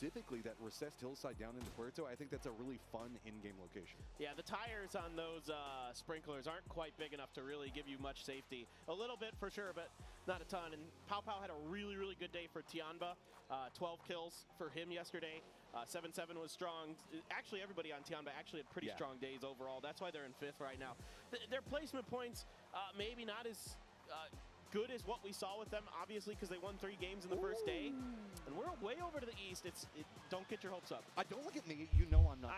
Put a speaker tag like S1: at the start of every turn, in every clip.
S1: specifically that recessed hillside down into Puerto, I think that's a really fun in-game location.
S2: Yeah, the tires on those sprinklers aren't quite big enough to really give you much safety. A little bit for sure, but not a ton. And Pau had a really, really good day for Tianba. 12 kills for him yesterday. 7-7 was strong. Actually, everybody on Tianba actually had pretty strong days overall. That's why they're in 5th right now. Their placement points, maybe not as good as what we saw with them, obviously, because they won 3 games in the first day. And we're way over to the east. Don't get your hopes up.
S1: Don't look at me. You know I'm not.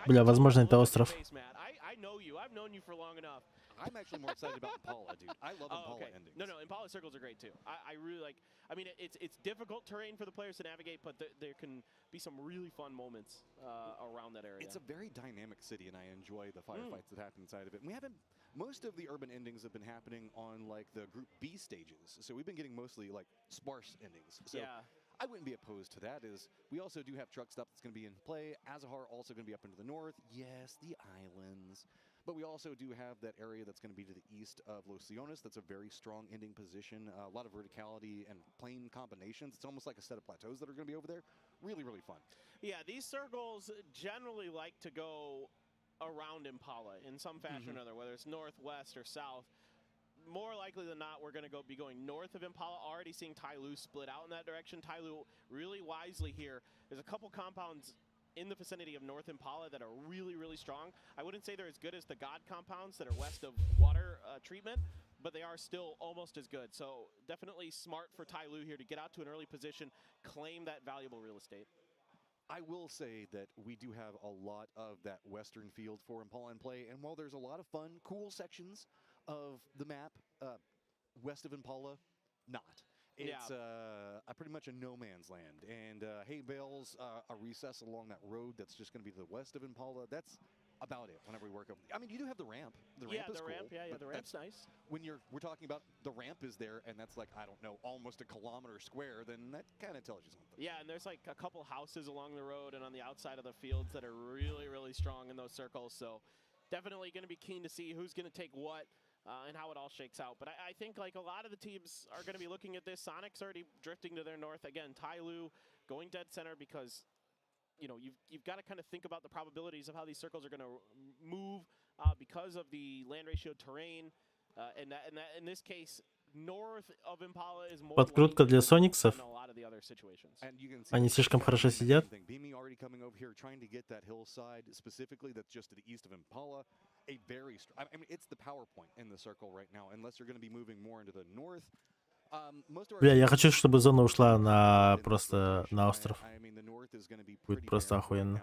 S3: Бля, возможно, это остров.
S2: I know you. I've known you for long enough.
S1: I'm actually more excited about Impala, dude. I love Impala endings.
S2: No, Impala circles are great too. I really like. I mean, it's difficult terrain for the players to navigate, but there can be some really fun moments around that area.
S1: It's a very dynamic city, and I enjoy the firefights that happen inside of it. And we haven't. Most of the urban endings have been happening on like the Group B stages, so we've been getting mostly like sparse endings. So I wouldn't be opposed to that. We also do have truck stop that's going to be in play. ACER also going to be up into the north. Yes, the islands. But we also do have that area that's going to be to the east of Los Leones. That's a very strong ending position. A lot of verticality and plane combinations. It's almost like a set of plateaus that are going to be over there. Really, really fun.
S2: Yeah, these circles generally like to go around Impala in some fashion or another, whether it's north, west, or south. More likely than not, we're going to be going north of Impala. Already seeing Tai Lu split out in that direction. Tai Lu really wisely here. There's a couple compounds in the vicinity of North Impala that are really, really strong. I wouldn't say they're as good as the God compounds that are west of water treatment, but they are still almost as good. So definitely smart for Tai Lu here to get out to an early position, claim that valuable real estate.
S1: I will say that we do have a lot of that western field for Impala in play, and while there's a lot of fun, cool sections of the map west of Impala, not. It's pretty much a no man's land, and Hay Vale's a recess along that road that's just going to be to the west of Impala. That's about it whenever we work up. I mean, you do have the ramp. The ramp is cool.
S2: The ramp's nice.
S1: When we're talking about the ramp is there, and that's like, I don't know, almost a kilometer square, then that kind of tells you something.
S2: Yeah, and there's like a couple houses along the road and on the outside of the fields that are really, really strong in those circles. So definitely going to be keen to see who's going to take what. And how it all shakes out. But I think like a lot of the teams are going to be looking at this. Sonic's already drifting to their north. Again, Tai Lu going dead center because, you know, you've got to kind of think about the probabilities of how these circles are going to move because of the land ratio terrain. And in this case, north of Impala is more
S3: Подкрутка для сониксов. Они слишком хорошо сидят.
S1: A very strong. I mean, it's the power point in the circle right now, unless you're going to be moving more into the north.
S3: Бля, я хочу, чтобы зона ушла на просто на остров. Будет просто охуенно.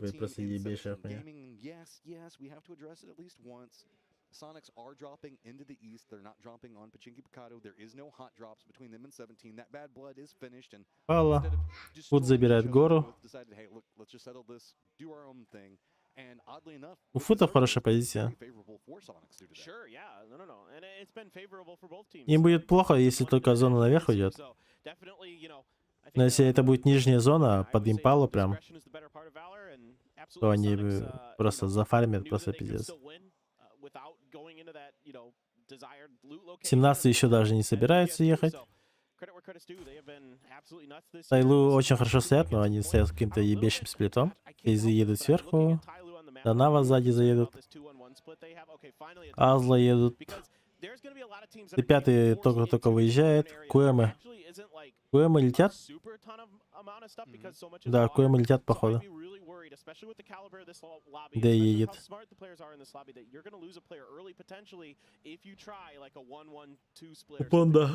S3: Будет просто ебейшая хуйня.
S1: Yes, we have to address it at least once. Sonics are dropping into the east. They're not dropping on Pachinki Picado. There is no hot drops between them and 17. That bad blood is finished. And
S3: Пала. Вот забирает гору.
S1: Decided, hey, look, let's just settle this, do our own thing. And oddly enough,
S3: У футов хорошая позиция. Им будет плохо, если только зона наверх уйдет. Но если это будет нижняя зона под импалу прям, то они просто зафармят, просто пиздец. 17 еще даже не собираются ехать. Тайлу очень хорошо стоят, но они стоят с каким-то ебещим сплитом. Кейзы едут сверху. Данава сзади заедут. Азла едут. И пятый только выезжает. Куэмы. Куэмы летят? Да, Куэмы летят, походу. Да едет. Панда.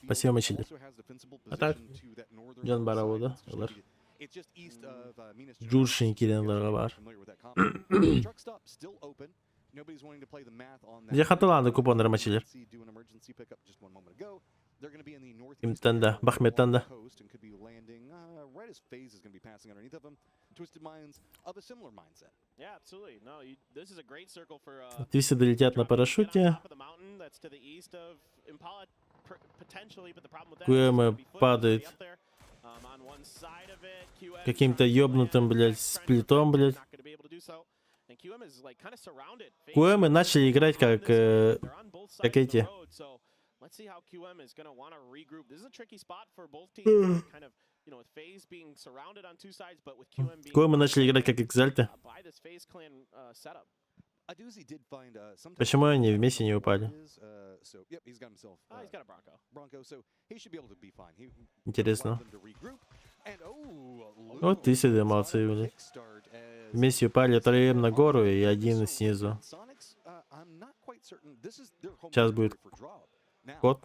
S3: Спасибо, Мачили. А так, Джан Бараву, да? Джуршин Кирин Ларабар. Я хаталанды купон Рамачили. Имтанда, Бахметанда. 200 долетят на парашюте. Куэмы падает каким-то ёбнутым, блядь, сплитом, блядь. QM начали играть как эти.
S2: Let's see how QM is going to want to regroup. This is a tricky spot for both teams. Kind of, you know, with FaZe being surrounded on two sides, but with QM being
S3: QM начали играть как Экзальты.
S2: by this FaZe clan setup.
S3: Почему они вместе не упали?
S2: He's got a Bronco.
S3: Интересно. Вот ты сюда молодцы, блин. Вместе упали троем на гору и один снизу. Сейчас будет код.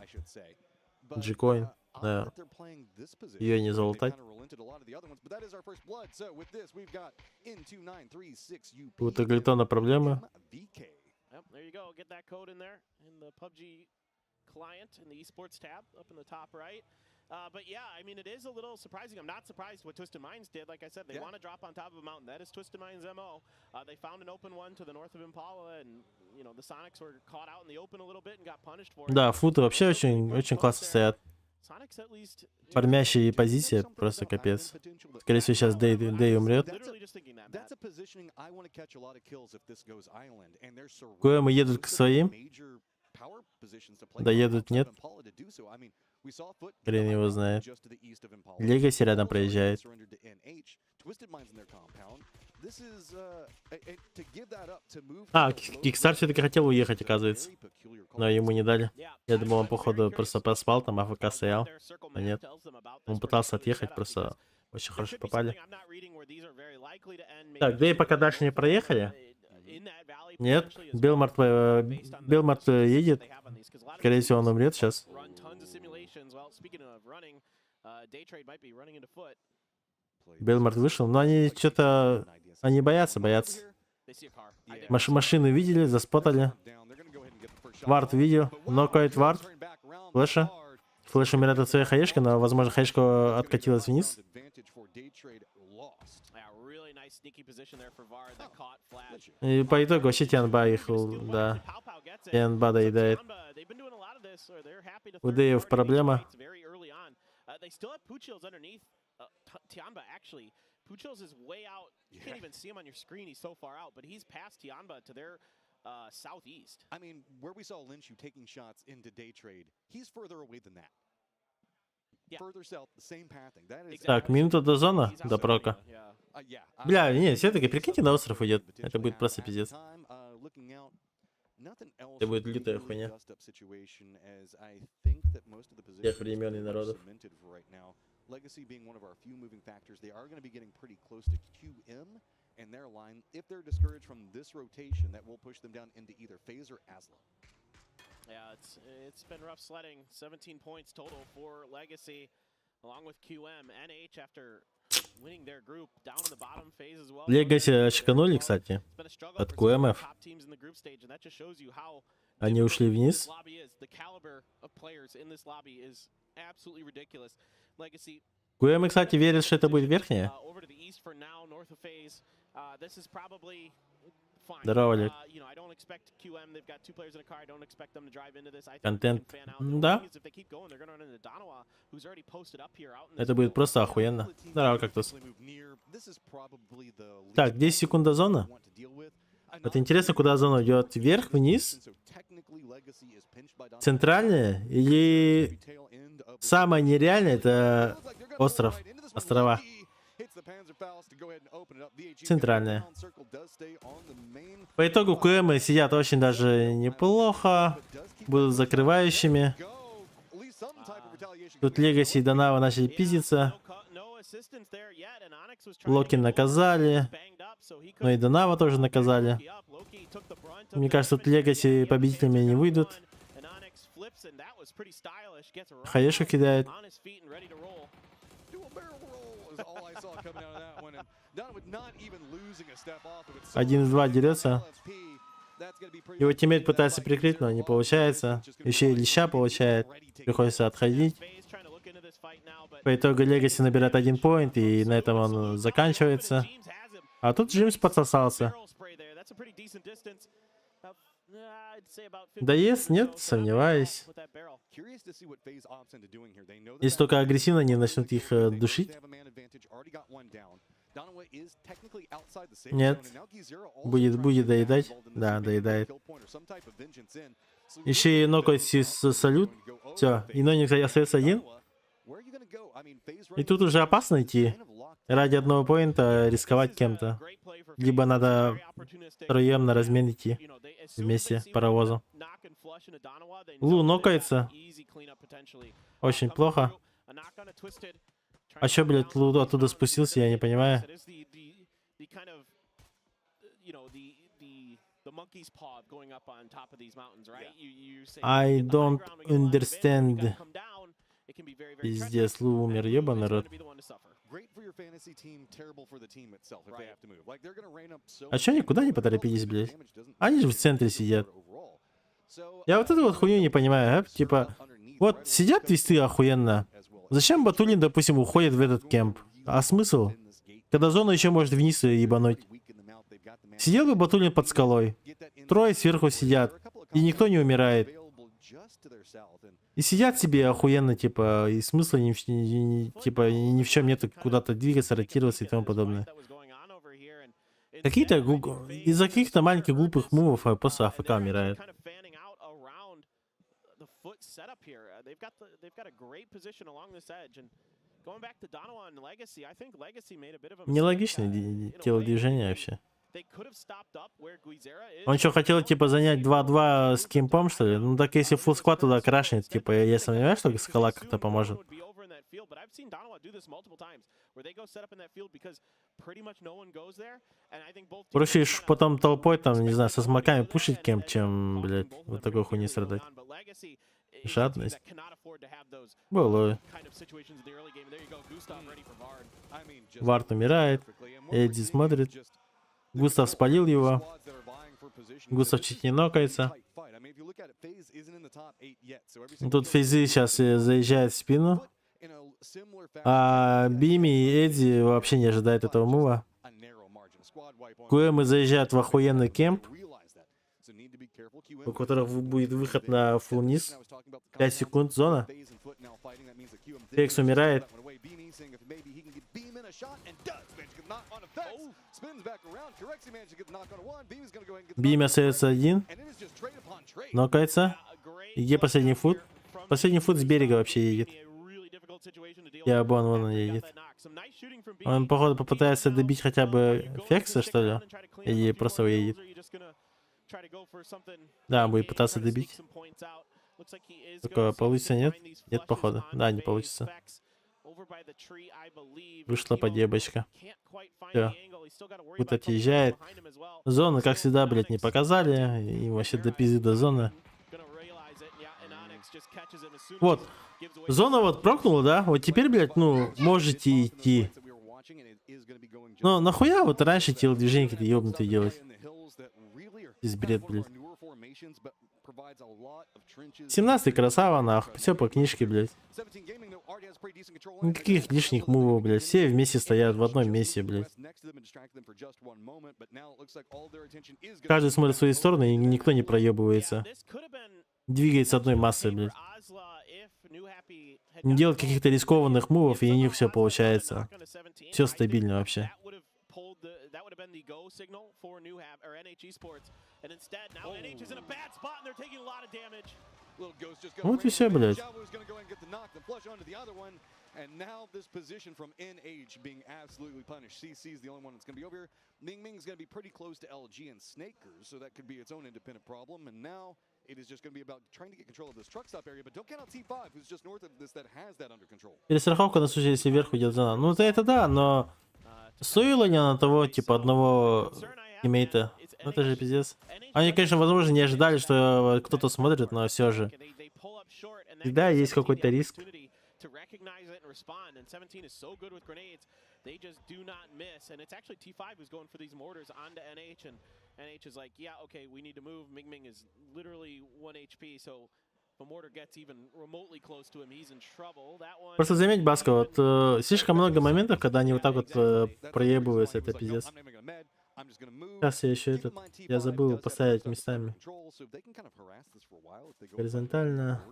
S3: G-Coin. Да. Ее не залутать. У Таглитона проблемы.
S2: There you go. Get that code in there in the PUBG client in the esports tab up in the top right. But yeah, I mean, it is a little surprising. I'm not surprised what Twisted Minds did. Like I said, they want to drop on top of a mountain. That is Twisted Minds' MO. They found an open one to the north of Impala, and you know the Sonics were caught out in the open a little bit and got punished for it.
S3: Да, футы вообще очень классно стоят. Фармящие позиции просто капец. Скорее всего, сейчас Дэй умрет. QM едут к своим. Доедут, нет. Хрен его знает. Легаси рядом проезжает. А, Кикстар все-таки хотел уехать, оказывается. Но ему не дали. Я думал, он, походу, просто поспал, там АФК стоял. А нет. Он пытался отъехать, просто очень хорошо попали. Так, Дэй пока дальше не проехали. Нет, Белмарт едет. Скорее всего, он умрет сейчас. Белмарт вышел, но они что-то... Они боятся. Машину видели, заспотали. Вард видел, нокает Вард. Флеша. Флеш умирает от своей хаешки, но, возможно, хаешка откатилась вниз. И по итогу вообще Тианба их, да. Тианба доедает. У Дэев проблема.
S2: Puchil's is way out. You can't even see him on your screen. He's so far out, but he's past Tianba to their southeast.
S1: I mean, where we saw Lynch taking shots into day trade, he's further away than that. Further south, the same pathing. That is
S3: Так, минута до зона, до прока. Бля, не, все-таки прикиньте, на остров идет. Это будет просто пиздец. Это будет лютая хуйня. Всех времен и народов.
S1: Legacy being one of our few moving factors, they are going to be getting pretty close to QM and their line. If they're discouraged from this rotation, that will push them down into either FaZe or ASLA.
S2: Yeah, it's been rough sledding. 17 points total for Legacy, along with QM. NH after winning their group down in the bottom phase as well.
S3: Legacy шиканули, кстати, от QMF. Они ушли вниз. QM, кстати, верит, что это будет верхняя. Дарова, Лик. Контент. Да. Это будет просто охуенно. Дарова, кактус. Так, 10 секунд до зоны. Вот интересно, куда зона идет? Вверх, вниз? Центральная? Или самое нереальное это остров, острова? Центральная. По итогу QM сидят очень даже неплохо. Будут закрывающими. Тут Legacy и Дарова начали пиздиться. Локи наказали. Но и Дарова тоже наказали. Мне кажется, тут Legacy победителями не выйдут. Хаешку кидает. 1-2 дерется. Его тиммейт пытается прикрыть, но не получается. Еще и леща получает. Приходится отходить. По итогу Legacy набирает 1 поинт, и на этом он заканчивается. А тут Джимс подсосался. Доезд? Нет, сомневаюсь. Если только агрессивно не начнут их душить. Нет. Будет доедать. Да, доедает. Еще и нокает салют. Все. И Ноник остается один. И тут уже опасно идти. Ради одного поинта рисковать кем-то. Либо надо втроем на размен идти. Вместе паровозом. Лу нокается. Очень плохо. А чё, блядь, Лу оттуда спустился, я не понимаю. I don't understand. Пиздец, Лу умер, ебаный рот. А чё, никуда не поторопились, блядь? Они же в центре сидят. Я вот эту вот хуйню не понимаю, а? Типа, вот сидят твисты охуенно. Зачем Батулин, допустим, уходит в этот кемп? А смысл? Когда зона еще может вниз ебануть. Сидел бы Батулин под скалой. Трое сверху сидят. И никто не умирает. И сидят себе охуенно, типа, и смысла ни в чем нет куда-то двигаться, ротироваться и тому подобное. Какие-то из-за каких-то маленьких глупых мувов просто АФК умирает. Нелогичное телодвижение вообще. Он что, хотел, типа, занять 2-2 с кемпом, что ли? Ну так если фулл склад туда крашнет, типа, я сомневаюсь, что скала как-то поможет. Проще потом толпой, там, не знаю, со смоками пушить кемп, чем, блядь, вот такой хуйни страдать. Жадность. Было. Вард умирает. Эдди смотрит. Густав спалил его. Густав чуть не нокается. Тут Фейзи сейчас заезжает в спину. А Бими и Эдди вообще не ожидают этого мува. Куэмы заезжают в охуенный кемп, у которых будет выход на фулл низ. 5 секунд зона. Фекс умирает. Бими остается один. Нокается. И где последний фут? Последний фут с берега вообще едет. Я вон он едет. Он, походу, попытается добить хотя бы Фекса, что ли? Или просто уедет. Да, будет пытаться добить. Такое получится, нет? Нет, походу. Да, не получится. Вышла подъебочка. Все. Тут отъезжает. Зону, как всегда, блядь, не показали. И вообще до пизды до зоны. Вот. Зона вот прокнула, да? Вот теперь, блядь, ну, можете идти. Но нахуя вот раньше телодвижения какие-то ебнутые делать? Здесь бред, блядь. 17-й красава, нахуй. Все по книжке, блядь. Никаких лишних мувов, блядь. Все вместе стоят в одном месте, блядь. Каждый смотрит в свою сторону, и никто не проебывается. Двигается одной массой, блядь. Не делать каких-то рискованных мувов, и у них все получается. Все стабильно вообще. Вот и все, блядь.
S1: And now this position from NH being absolutely punished. CC is the only one that's going to be over here. Ming's going to be pretty close to LG and Snakers, so that could be its own independent problem. And now it is just going to be about trying to get control of this truck stop area. But don't count out T5, who's just north of this, that has that under control.
S3: Перестраховка на случай, если вверх уйдет зона. Ну, это да, но стоило ли на того, типа, одного тиммейта? Ну, это же пиздец. Они, конечно, возможно, не ожидали, что кто-то смотрит, но все же. Всегда есть какой-то риск.
S2: To recognize it and respond, and 17 is so good with grenades, they just do not miss. And it's actually T5 who's going for these mortars onto NH, and NH is like, yeah, okay, we need to move. Ming is literally 1 HP, so if a mortar gets even remotely close to him, he's in trouble. That one.
S3: Просто заметь, Баско, вот слишком много моментов, когда они вот так вот проебываются, это пиздец. Сейчас я еще этот, я забыл поставить местами. Горизонтально.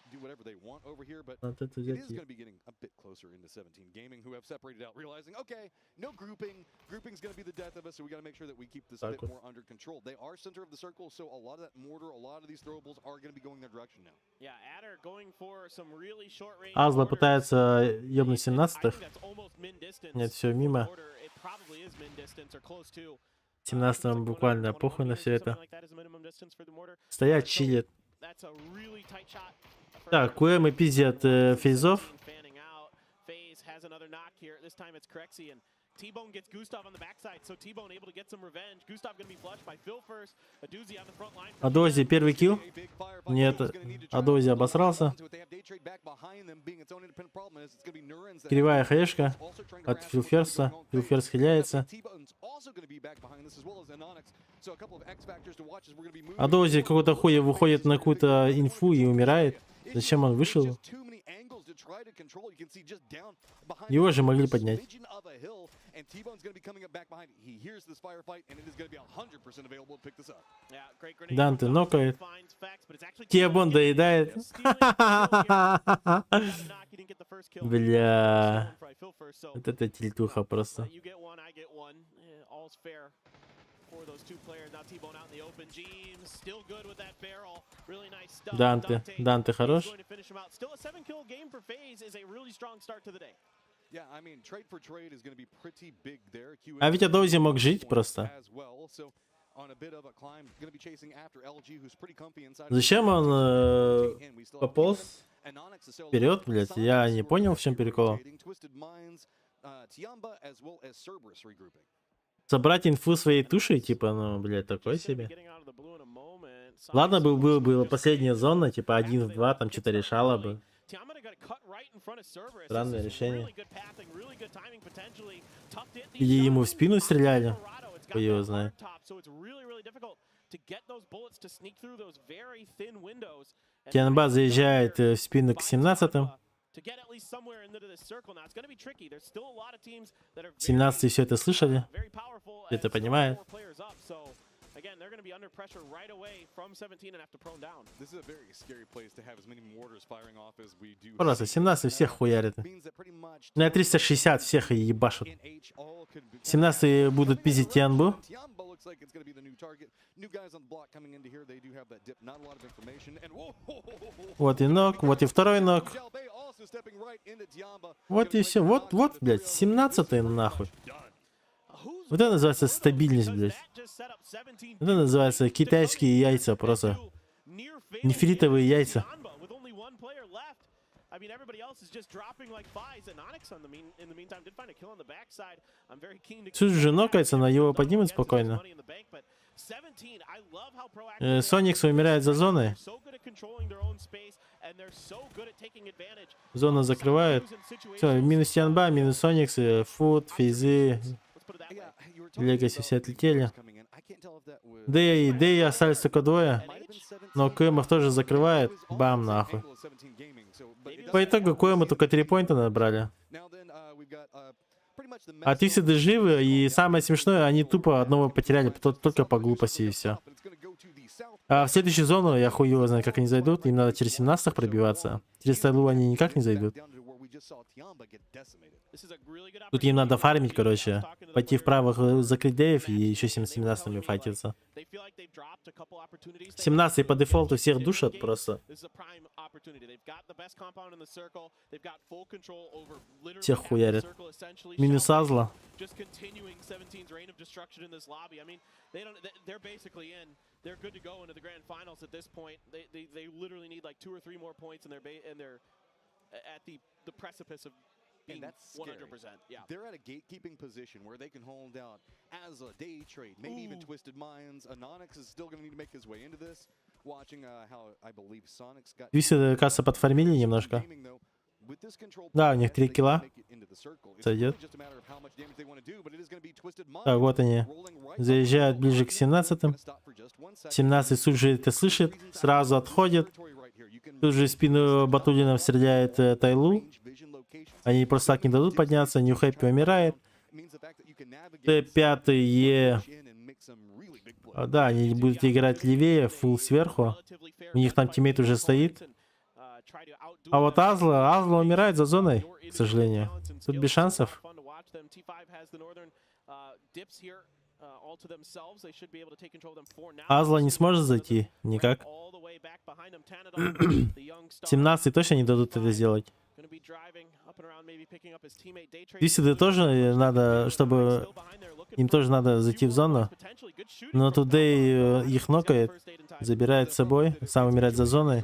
S1: do whatever they want over here, but
S3: Вот это
S1: it is
S3: взять.
S1: going to be getting a bit closer into 17 gaming, who have separated out, realizing, okay, no grouping. Grouping's going to be the death of us, so we got to make sure that we keep this a bit more under control. They are center of the circle, so a lot of that mortar, a lot of these throwables are going to be going their direction now.
S2: Yeah, ACER going for some really short range.
S3: Азла
S2: mortars.
S3: пытается ебнуть
S2: I think
S3: 17-х.
S2: that's almost min distance
S3: Нет, все
S2: for the
S3: мимо.
S2: mortar. It probably is min distance or close to.
S3: 17-м буквально похуй на все это.
S2: Something like that is the minimum distance for the mortar.
S3: Стоят, чилят.
S2: That's a really tight shot.
S3: Так, КМ пиздят фейзов.
S2: Fanning out. FaZe has another knock here. This time it's Crexy and T-Bone gets Gustav on the backside, so T-Bone able to get some revenge. Gustav gonna be flushed by Phil first. A doozy on the front line.
S3: Адози первый килл. Нет, Адози обосрался. Кривая хэшка от Филферса. Филферс хиляется. Адози какого-то хуя выходит на какую-то инфу и умирает. Зачем он вышел? Его же могли поднять. Данте нокает. Кебон доедает. Бля. Вот это тильтуха просто. Данте хорош. А ведь Адози мог жить просто. Зачем он пополз вперед, блядь? Я не понял, в чем прикол. Собрать инфу своей туши, типа, ну, блядь, такой себе. Ладно, была последняя зона, типа 1 в 2, там что-то решало бы. Странное решение. Или ему в спину стреляли. Хуй его знает. Тянба заезжает в спину к 17-м. 17-й все это слышали. Это понимает.
S2: Again, they're going to be under pressure right away from 17 and have to prone down.
S1: This is a very scary place to have as many mortars firing off as we do.
S3: Просто 17 всех хуярит. На 360 всех и ебашут. 17 будут пиздить Тянбу. Вот и ног, вот и второй ног. Вот и все. Вот, блядь, 17-й нахуй. Вот это называется стабильность, блядь. Это называется китайские яйца просто. Нефритовые яйца. Суть же нокается, но его поднимут спокойно. Соникс умирает за зоной. Зона закрывает. Все, минус Тянба, минус Соникс, Фут, Фейзы, Легаси все отлетели. Дэй остались только двое. Но КМов тоже закрывает. Бам, нахуй. По итогу КМы только 3 поинта набрали. А Твисиды живы, и самое смешное, они тупо одного потеряли, только по глупости и все. А в следующую зону, я хуй его знаю, как они зайдут, им надо через 17-х пробиваться. Через Тайлу они никак не зайдут. Тут им надо фармить, короче. Пойти вправо, закрыть Дэев и еще 17-ми файтиться. 17 по дефолту всех душат просто. Всех хуярят. Минус Азла.
S2: They're good to go into the grand finals at this point. They literally need like 2 or 3 more points, and they're at the precipice of being 100%. Yeah.
S1: They're at a gatekeeping position where they can hold out as a day trade, maybe even Twisted Minds. Anonix is still going to need to make his way into this. Watching how I believe Sonic's got.
S3: Твисиды, кажется, подформили немножко. Да, у них 3 килла. Сойдет. Так, вот они. Заезжают ближе к 17-м. 17 тут же это слышит. Сразу отходит. Тут же в спину Батулином стреляет Тайлу. Они просто так не дадут подняться. Нью Хэппи умирает. Т5 Да, они будут играть левее, фулл сверху. У них там тиммейт уже стоит. А вот Азла умирает за зоной, к сожалению. Тут без шансов. Азла не сможет зайти никак. 17 точно не дадут это сделать. Тwisted тоже надо, чтобы... Им тоже надо зайти в зону. Но Today их нокает, забирает с собой, сам умирает за зоной.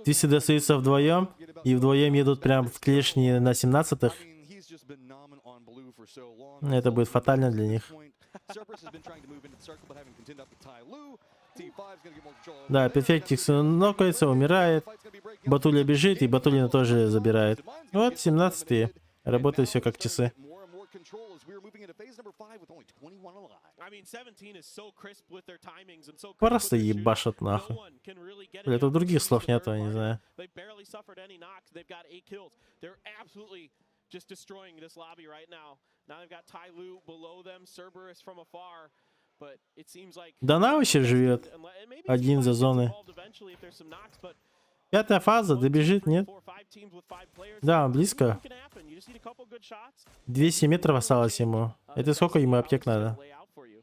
S3: Twisted остаются вдвоем, и вдвоем едут прям в клешни на 17-х. Это будет фатально для них. Да, Перфектикс нокается, умирает. Батуля бежит, и Батулина тоже забирает. Вот, 17-е. Работает все как часы. Просто ебашат нахуй. Бля, тут других слов нету, я не знаю. Дана вообще живет. Один за зоной. Пятая фаза, добежит, нет? Да, близко. 200 метров осталось ему. Это сколько ему аптек надо?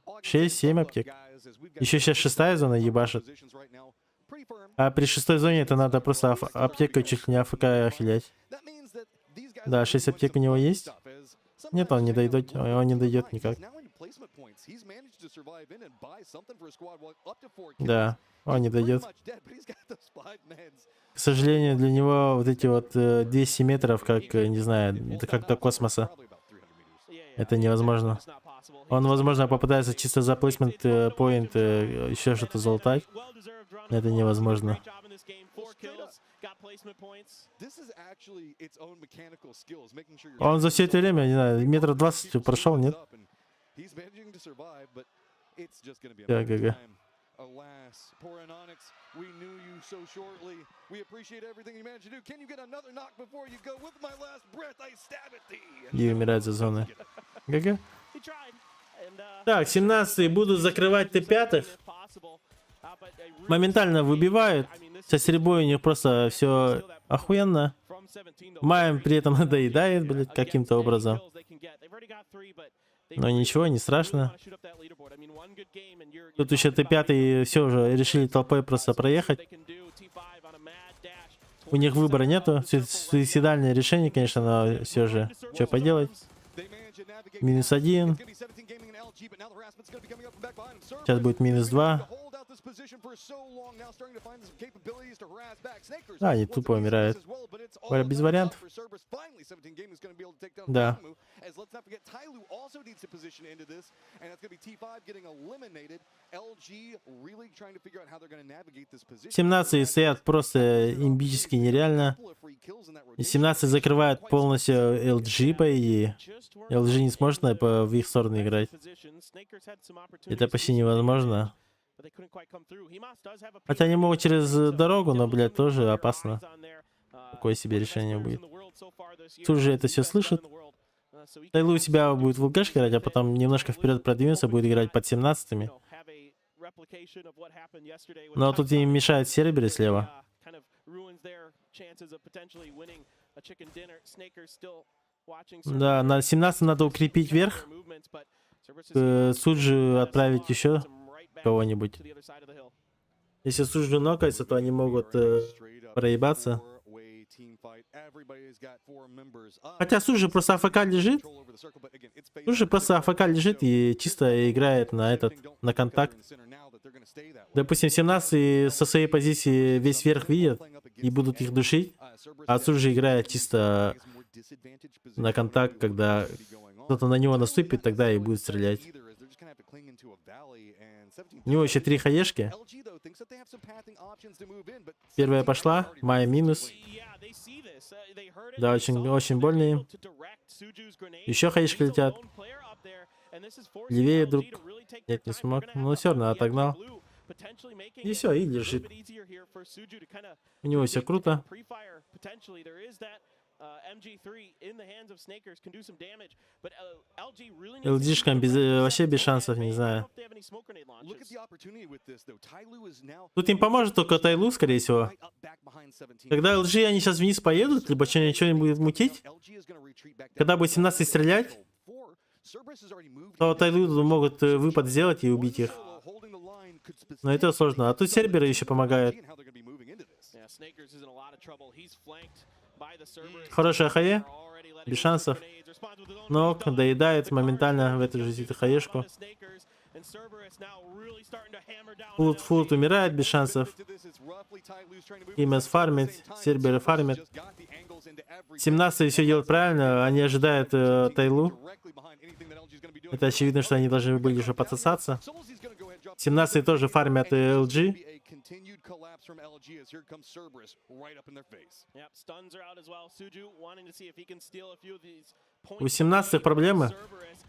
S3: 6-7 аптек. Еще сейчас 6-я зона ебашит. А при 6-й зоне это надо просто аптекой чуть ли не АФК хилять. Да, 6 аптек у него есть? Нет, он не дойдет, он не дойдет никак. Да, он не дойдет. К сожалению, для него вот эти вот 200 метров, как, не знаю, как до космоса. Это невозможно. Он, возможно, попытается чисто за плейсмент поинт еще что-то залутать. Это невозможно. Он за все это время, не знаю, метров 20 прошел, нет? ГГ. И умирает за зоной. ГГ. Так, 17-й будут закрывать Т5. Моментально выбивают. Со стрельбой у них просто все охуенно. Маем при этом надоедает, блядь, каким-то образом. Но ничего, не страшно. Тут еще Т5 все уже решили толпой просто проехать. У них выбора нету. Суицидальное решение, конечно, но все же. Что поделать? -1. Сейчас будет -2. А, они тупо умирают. Без вариантов. Да. 17 стоят просто имбически нереально. И 17 закрывает полностью LG, по идее. LG не сможет в их сторону играть. Это почти невозможно. Хотя они могут через дорогу, но, блядь, тоже опасно. Какое себе решение будет. Тут же это все слышит. Тайлу у себя будет в ЛГшке играть, а потом немножко вперед продвинется, будет играть под 17-ми. Но тут им мешает серберы слева. Да, на 17 надо укрепить вверх. Суджи отправить еще кого-нибудь. Если Суджи нокается, то они могут проебаться. Хотя Суджи просто АФК лежит. Суджи просто АФК лежит и чисто играет на контакт. Допустим, 17 со своей позиции весь верх видят и будут их душить. А Суджи играет чисто на контакт, когда кто-то на него наступит, тогда и будет стрелять. У него еще 3 хаешки. Первая пошла, Майя минус. Да, очень больно им. Еще хаешки летят. Левее друг. Нет, не смог. Но все равно отогнал. И все, и лежит. У него все круто. LG-шкам вообще без шансов, не знаю. Тут им поможет только Тайлу, скорее всего. Когда LG они сейчас вниз поедут, либо что-нибудь не будет мутить, когда будет 17 стрелять, то Тайлу могут выпад сделать и убить их. Но это сложно. А тут серберы еще помогают. Хорошая хае, без шансов. Но доедает моментально в эту же хаешку. Фулт умирает без шансов. Имес фармит, серберы фармят. 17 все делают правильно, они ожидают Тайлу. Это очевидно, что они должны были уже подсосаться. 17 тоже фармят LG. У 17 проблемы.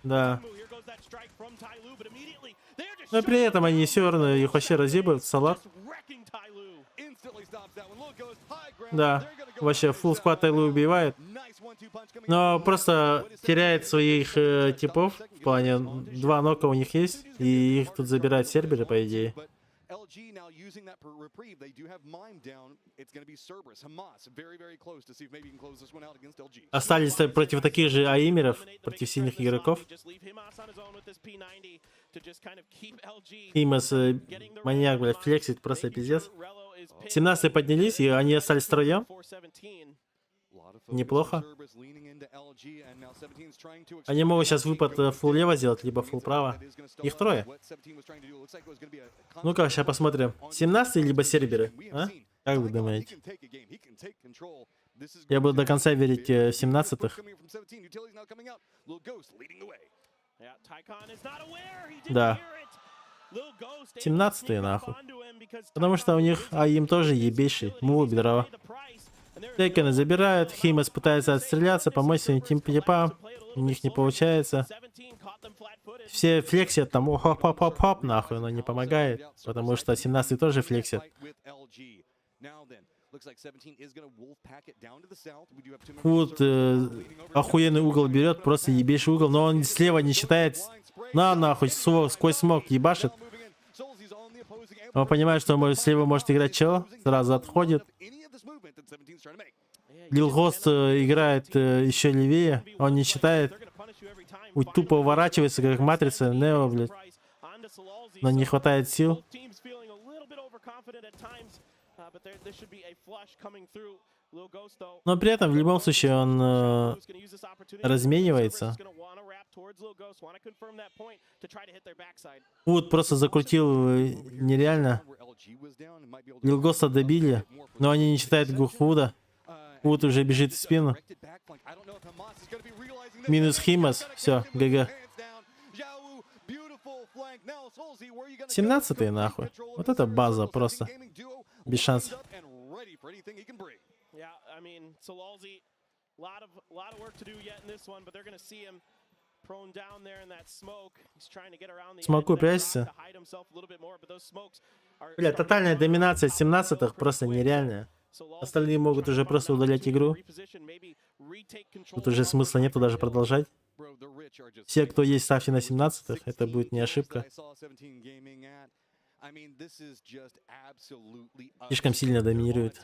S3: Да. Но при этом они все равно их вообще разъебают в салат. Да. Вообще, фулл сквад Тайлу убивает. Но просто теряет своих типов. В плане 2 нока у них есть. И их тут забирают серберы, по идее. Остались против таких же аимеров, против сильных игроков. Имас маньяк, блядь, флексит, просто пиздец. 17 поднялись, и они остались втроем. Неплохо. Они могут сейчас выпад фулл лево сделать, либо фулл право. Их трое. Ну-ка, сейчас посмотрим. 17 либо серберы? А? Как вы думаете? Я буду до конца верить в 17-х. Да. 17-е нахуй. Потому что у них им тоже ебейший. Мувы Дарова. Тейкена забирают, Химас пытается отстреляться, помочь своим тимпам, у них не получается. Все флексят там, хоп-хоп-хоп-хоп, нахуй, но не помогает, потому что 17 тоже флексят. Фут охуенный угол берет, просто ебейший угол, но он слева не считает. Нахуй, сквозь смог ебашит. Он понимает, что слева может играть чел, сразу отходит. Лил Гост играет еще левее, он не считает. Тупо уворачивается, как матрица, Нео, блядь. Но не хватает сил. Но при этом, в любом случае, он разменивается. Вуд просто закрутил нереально. Лил Госта добили, но они не считают Вуда. Вуд уже бежит в спину. Минус Химас. Все, ГГ. 17-й нахуй. Вот это база просто. Без шансов. Смоку прячется. Бля, тотальная доминация 17-х просто нереальная. Остальные могут уже просто удалять игру. Тут уже смысла нету даже продолжать. Все, кто есть, ставьте на 17-х, это будет не ошибка. Слишком сильно доминирует.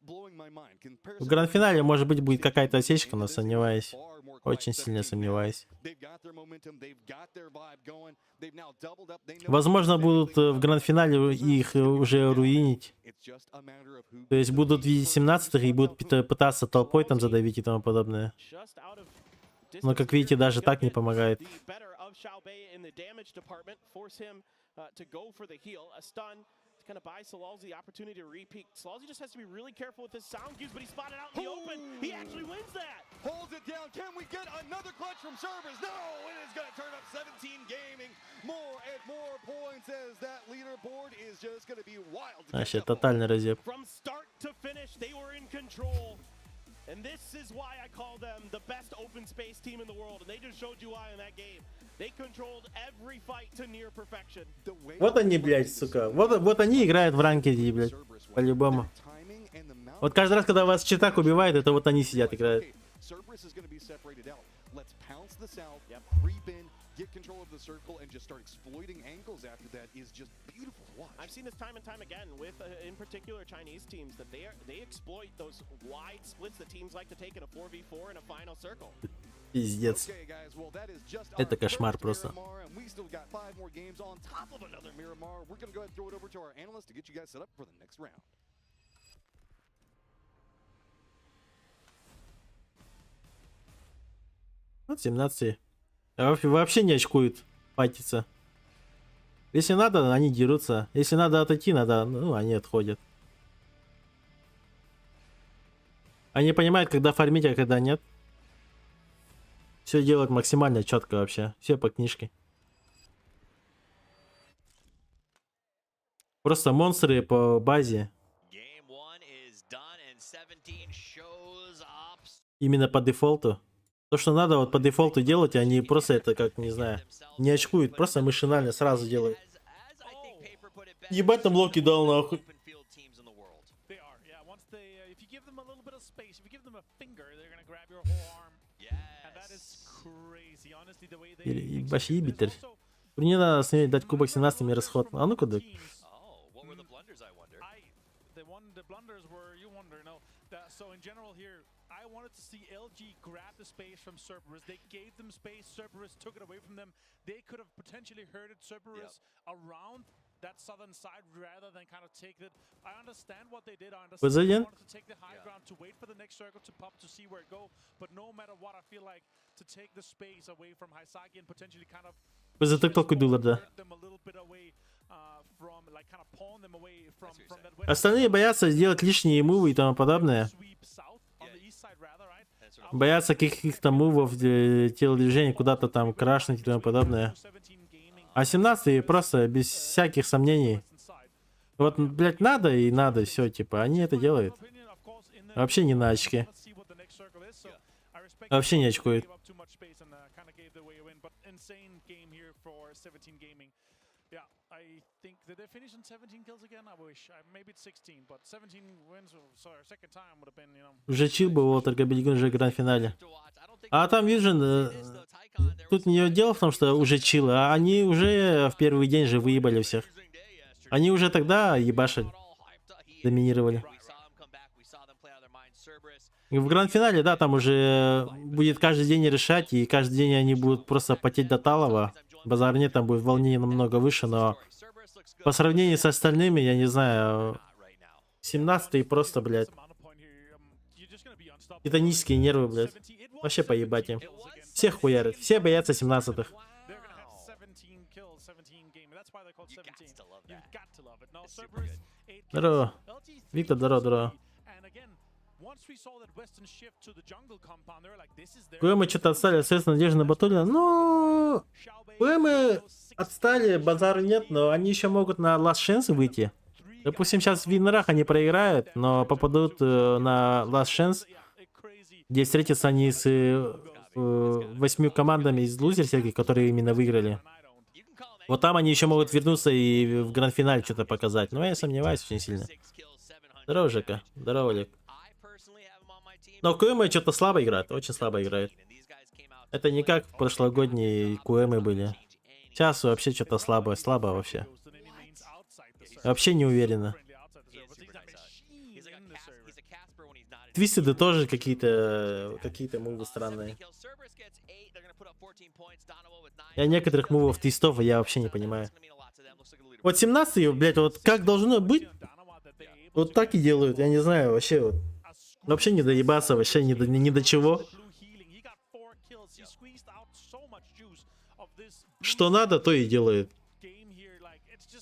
S3: В гранд-финале, может быть, будет какая-то осечка, но сомневаюсь. Очень сильно сомневаюсь. Возможно, будут в гранд-финале их уже руинить. То есть будут видеть 17-х и будут пытаться толпой там задавить и тому подобное. Но, как видите, даже так не помогает. Kind of buy Solalzi the opportunity to repeat. Solalzi just has to be really careful with his sound cues, but he spotted out in the open. He actually wins that. Holds it down. Can we get another clutch from servers? No, it is going to turn up 17 gaming. More and more points as that leaderboard is just going to be wild. Вообще тотальный разъеб. From start to finish, they were in control. And this is why I call them the best open space team in the world. And they just showed you why in that game. They controlled every fight to near perfection. Вот они, блядь, сука. Вот они играют в ранкеде, блядь. По-любому. Вот каждый раз, когда вас читак убивает, это вот они сидят, играют.
S1: Get control of the circle and just start exploiting angles after that is just beautiful to watch.
S2: I've seen this time and time again with, in particular, Chinese teams that they exploit those wide splits that teams like to take in a 4v4 in a final circle.
S3: Пиздец. Это кошмар просто. Вот 17. Вообще не очкуют файтиться. Если надо, они дерутся. Если надо отойти, надо, ну, они отходят. Они понимают, когда фармить, а когда нет. Все делают максимально четко вообще. Все по книжке. Просто монстры по базе. Именно по дефолту. То, что надо вот по дефолту делать, они просто это, как, не знаю, не очкуют, просто машинально сразу делают. Ебать там локи дал нахуй. Ебашь ебитель. Мне надо с ней дать кубок 17 и расход. А ну-ка, да.
S4: I wanted to see LG grab the space from Cerberus. They gave them space. Cerberus took it away from them. They could have potentially hurted Cerberus around that southern side rather than kind of take it. I understand what they did. I understand they wanted to take the high ground to wait for the next circle to pop to see where it go. But no matter what, I feel like to take the space away from Haisagi and potentially kind of them a little bit away from, like, kind of pawn them away from that.
S3: Остальные боятся сделать лишние мувы и тому подобное. Боятся каких-то мувов, телодвижений, куда-то там крашнуть и тому подобное. А 17 просто без всяких сомнений. Вот, блять, надо и надо, все, типа, они это делают. Вообще не на очке. Вообще не очкует.
S4: I think did they finish on 17 kills again? I wish. Maybe it's 16, but 17 wins. Sorry, second time would have been, you know.
S3: Уже чил бы его, только Бельгин уже в гранд-финале. А там Vision, тут не дело в том, что уже чил, а они уже в первый день же выебали всех. Они уже тогда ебашили, доминировали. И в гранд-финале, да, там уже будет каждый день решать, и каждый день они будут просто потеть до талого. Базар нет, там будет волнение намного выше, но по сравнению с остальными, я не знаю, 17-й просто, блядь, титанические нервы, блядь. Вообще поебать им. Всех хуярят, все боятся 17-х. Здорово. Виктор, здорово. КМ что-то отстали, средства надежды на батуле. Ну, КМ отстали, базара нет, но они еще могут на Last Chance выйти. Допустим, сейчас в Виннерах они проиграют, но попадут на Last Chance, где встретятся они с 8 командами из лузер-серги, которые именно выиграли. Вот там они еще могут вернуться и в гранд-финале что-то показать. Но я сомневаюсь очень сильно. Здорово, Жека. Здорово, Олег. Но КМ что-то слабо играет, очень слабо играет. Это не как прошлогодние КМ были. Сейчас вообще что-то слабое, слабо вообще. Вообще не уверенно. Твистеды тоже какие-то мувы странные. Я некоторых мувов твистов я вообще не понимаю. Вот 17-й, блядь, вот как должно быть, вот так и делают, я не знаю, вообще вот. Вообще не доебаться, вообще ни до чего. Что надо, то и делает.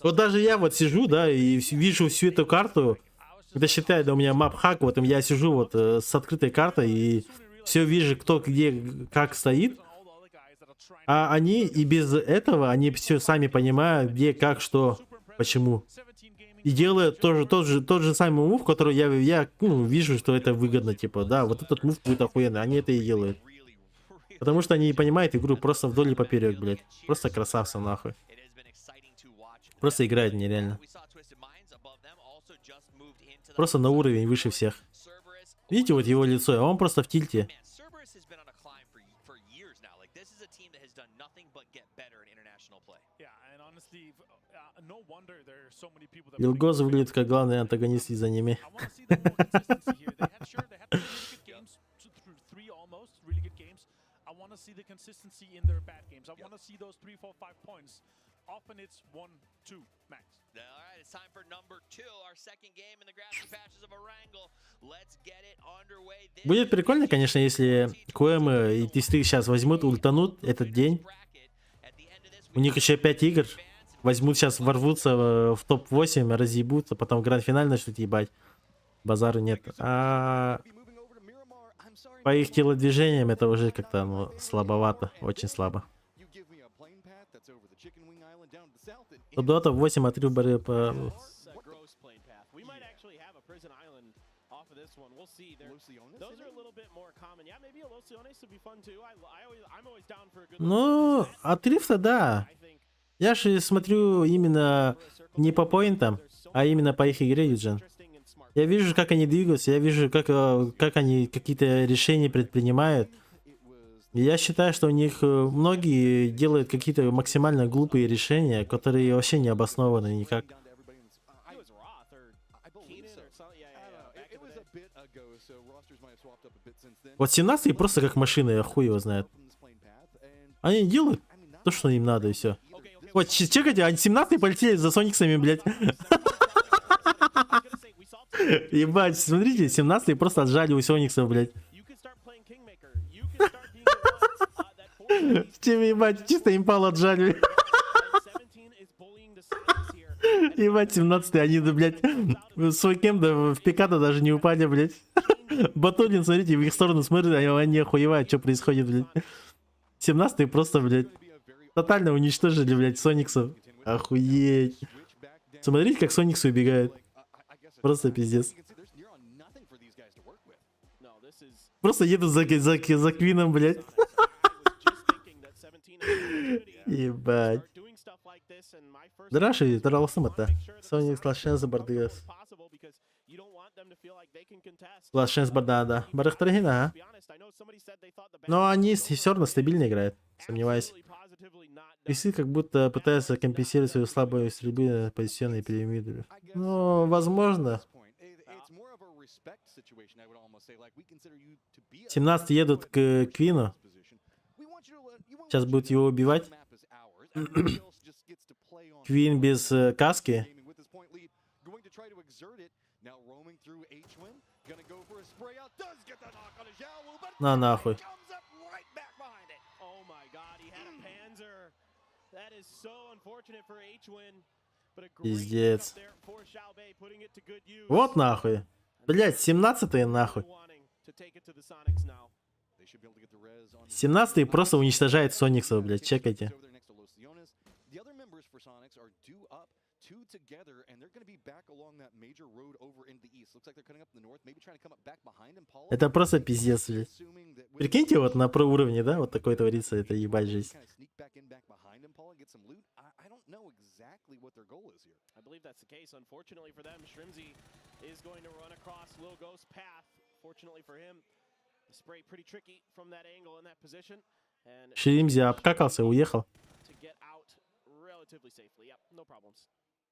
S3: Вот даже я вот сижу, да, и вижу всю эту карту. Это считай, да, у меня мап-хак, вот я сижу вот с открытой картой и все вижу, кто где, как стоит. А они и без этого, они все сами понимают, где, как, что, почему. И делают тот же самый мув, который я вижу, что это выгодно, типа, да, вот этот мув будет охуенный, они это и делают. Потому что они понимают игру просто вдоль и поперек, блядь. Просто красавцы, нахуй. Просто играют нереально. Просто на уровень выше всех. Видите, вот его лицо, а он просто в тильте. Илгоз выглядит как главный антагонист из аниме. Будет прикольно, конечно, если КМ и Тисты сейчас возьмут, ультанут этот день. У них еще 5 игр. Возьмут сейчас, ворвутся в топ-8, разъебутся, потом гранд-финаль начнут ебать. Базара нет. А по их телодвижениям это уже как-то слабовато, очень слабо. Дота 8 отрыв боры по... Ну, отрыв-то да. Я же смотрю именно не по поинтам, а именно по их игре, Юджин. Я вижу, как они двигаются, я вижу, как они какие-то решения предпринимают. И я считаю, что у них многие делают какие-то максимально глупые решения, которые вообще не обоснованы никак. Вот 17-й просто как машины, я хуй его знает. Они делают то, что им надо, и все. Вот, чекайте, а 17-й полетели за Сониксами, блядь. Ебать, смотрите, 17-й просто отжали у Сониксов, блядь. Ебать, чисто импал отжали. Ебать, 17-й, они, да, блядь, свой кем, да, в ПК-то даже не упали, блядь. Батулин, смотрите, в их сторону смотрят, они охуевают, что происходит, блядь. 17-й просто, блядь, тотально уничтожили, блядь, Сониксов. Охуеть. Смотрите, как Сониксы убегают. Просто пиздец. Просто едут за Квином, блядь. Ебать. Драши, таралсым-то. Соник слашен за бардыгас. Слашен с барда, да. Барахтаргина, а? Но они все равно стабильно играют, сомневаюсь. Весы как будто пытаются компенсировать свою слабую стрельбу на позиционные пирамиды. Ну, возможно. 17 едут к Квину. Сейчас будут его убивать. Квин без каски. На нахуй. Пиздец. Вот нахуй. Блять, 17-й нахуй. 17-й просто уничтожает Сониксов, блять, чекайте. Это просто пиздец, блядь. Прикиньте, вот на про уровне, да, вот такое творится, это ебать жизнь. Шримзи обкакался, уехал.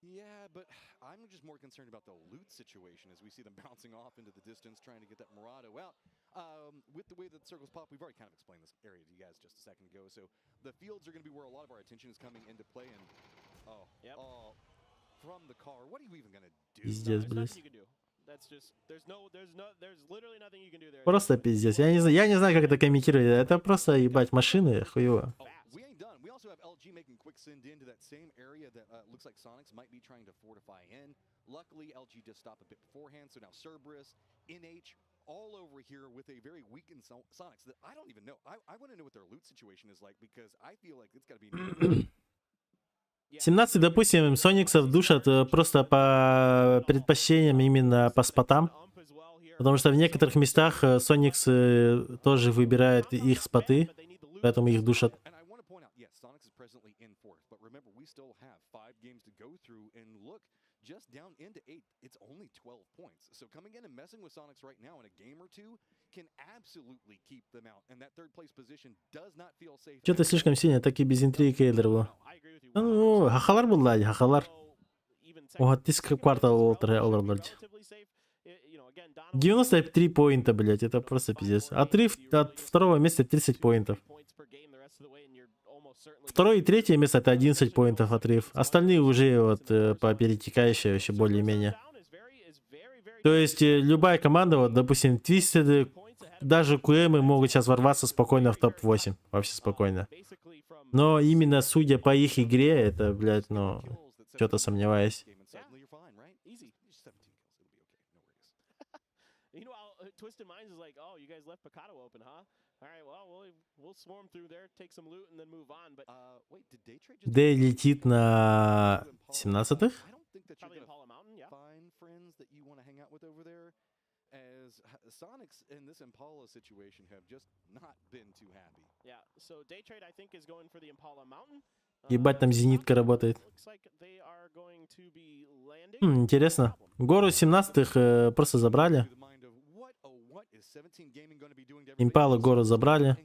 S1: Yeah, but I'm just more concerned about the loot situation as we see them bouncing off into the distance, trying to get that Murado out. With the way that the circles pop, we've already kind of explained this area to you guys just a second ago. So the fields are going to be where a lot of our attention is coming into play. And from the car, what are you even going to do?
S3: Пиздец, блядь.
S2: That's just there's literally nothing you can do there.
S3: Просто пиздец. Я не знаю, как это комментировать. Это просто ебать машины, хуево.
S1: Making quick send into that same area that looks like Sonics might be trying to fortify in. Luckily, LG did stop a bit beforehand, so now Cerberus, NH, all over here with a very weakened Sonics that I don't even know. I want to know what their loot situation is like because I feel like it's got to be...
S3: 17, допустим, Сониксов душат просто по предпочтениям, именно по спотам. Потому что в некоторых местах Соникс тоже выбирает их споты, поэтому их душат.
S1: just down into 8. It's only 12 points. So coming in and messing with Sonics right now in a game or two can absolutely keep them out. And that third place position does not feel safe.
S3: Что-то слишком сильно, так и без интриги Кейлеру. Ну, хахалар буллай, хахалар. О, тиск квартал олар. 93 поинта, блять, это просто пиздец. Отрыв от второго места 30 поинтов. Второе и третье место это 11 поинтов отрыв. Остальные уже вот по перетекающей вообще более-менее. То есть любая команда, вот, допустим, Twisted, даже QM могут сейчас ворваться спокойно в топ-8. Вообще спокойно. Но именно судя по их игре, это, блядь, ну, что-то сомневаюсь.
S2: Twisted Minds is like, oh, you guys left Picado open, huh? All right, well, we'll swarm through there, take some loot, and then move on. But
S1: wait, did Day Trade just
S3: Дэй летит на 17-х?
S1: I don't think that you're gonna find friends that you want to hang out with over there, as Sonics in this Impala situation have just not been too happy.
S2: Yeah, so Day Trade I think is going for the Impala Mountain.
S3: Ебать, там зенитка работает.
S2: Looks like they are going to be landing.
S3: Интересно. Гору 17-х просто забрали. Импала гору забрали.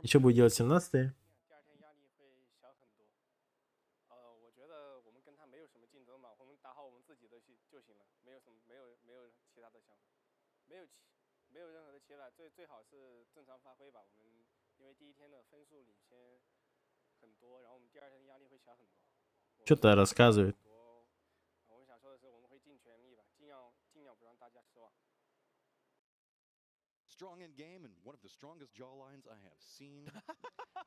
S3: И что будет делать 17-е? Что-то рассказывает.
S1: Strong in game and one of the strongest jawlines I have seen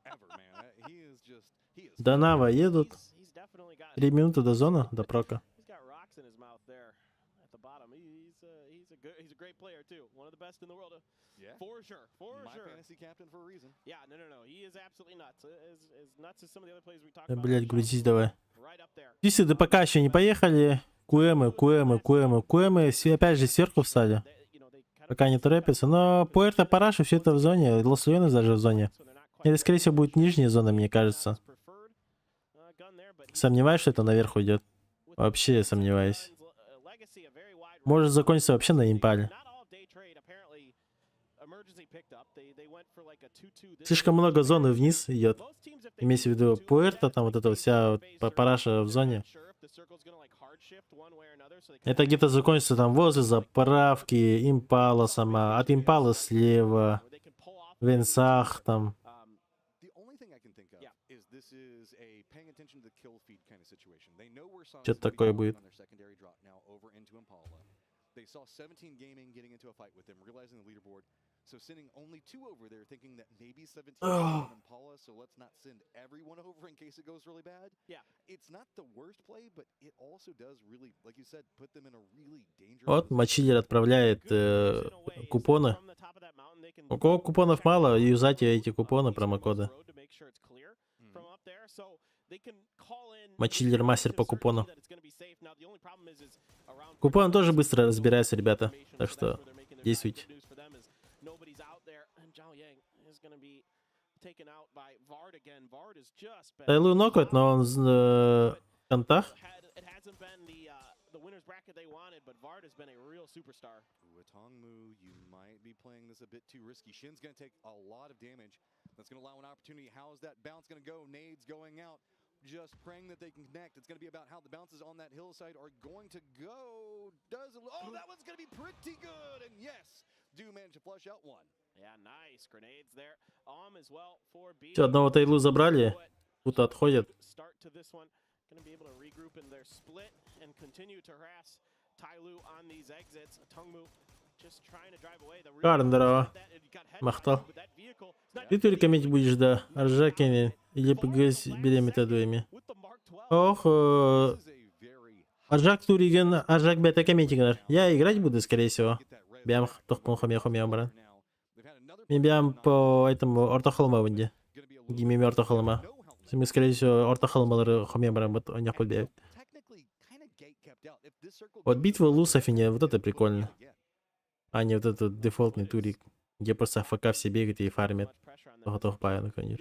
S1: ever, man. He is
S3: До Нава едут. 3 минуты до зоны, до прока.
S2: He's got rocks in his mouth there at the bottom. He's a great player too. One of the best in the world.
S1: Yeah.
S2: For sure.
S1: My fantasy captain for a reason.
S2: Yeah, no. He is absolutely nuts. As nuts as some of the other players we talked about.
S3: Блять, грузись давай.
S2: Right up there.
S3: Если до ПК еще не поехали. QM, опять же сверху встали. Пока не торопятся. Но Пуэрто Параши все это в зоне. Лос-Луэнос даже в зоне. Это, скорее всего, будет нижняя зона, мне кажется. Сомневаюсь, что это наверх уйдет. Вообще сомневаюсь. Может закончиться вообще на импале. Слишком много зоны вниз идет. Имейте в виду Пуэрто, там вот эта вся параша в зоне. Это где-то закончится там возле заправки, импала сама, от импала слева, Венсах там. Что-то такое будет.
S1: They saw 17 gaming getting into a fight with them, realizing the leaderboard. So sending only 2 over there, thinking that maybe 17 is on Impala, so let's not send everyone over in case it goes really bad.
S2: Yeah.
S1: It's not the worst play, but it also does really, like you said, put them in a really dangerous
S3: Вот Мачиллер отправляет купоны. У кого купонов мало, юзайте эти купоны, промокоды. Мачиллер мастер по купону. Купон тоже быстро разбирается, ребята. Так что действуйте. Тайлу нокает, но он в контах.
S1: Just praying that they can connect. It's going to be about how the bounces on that hillside are going to go. Oh, that one's going to be pretty good. And yes, do manage to flush out one.
S2: Yeah, nice grenades there. As well for B.
S3: Все, одного Тайлу забрали. Тут отходят.
S2: Start to this one. Going to be able to regroup in their split and continue to harass Tailu on these exits. Tungmu just trying to drive away.
S3: Дарова. Махтал. Ты только медь будешь, да. Аржакин или ПГС берем методами. Ох, Аржак Туриген, Аржак бета комментигнер. Я играть буду, скорее всего. Бям, тохпон хомя бран. Бям по этому ортохолма. Гимми ортохолма. Мы, скорее всего, ортохолма хомя бран, вот он не победит. Вот битва Лусафине, вот это прикольно. А не вот этот дефолтный турик, где просто АФК все бегают и фармят. Готов пая, наконец.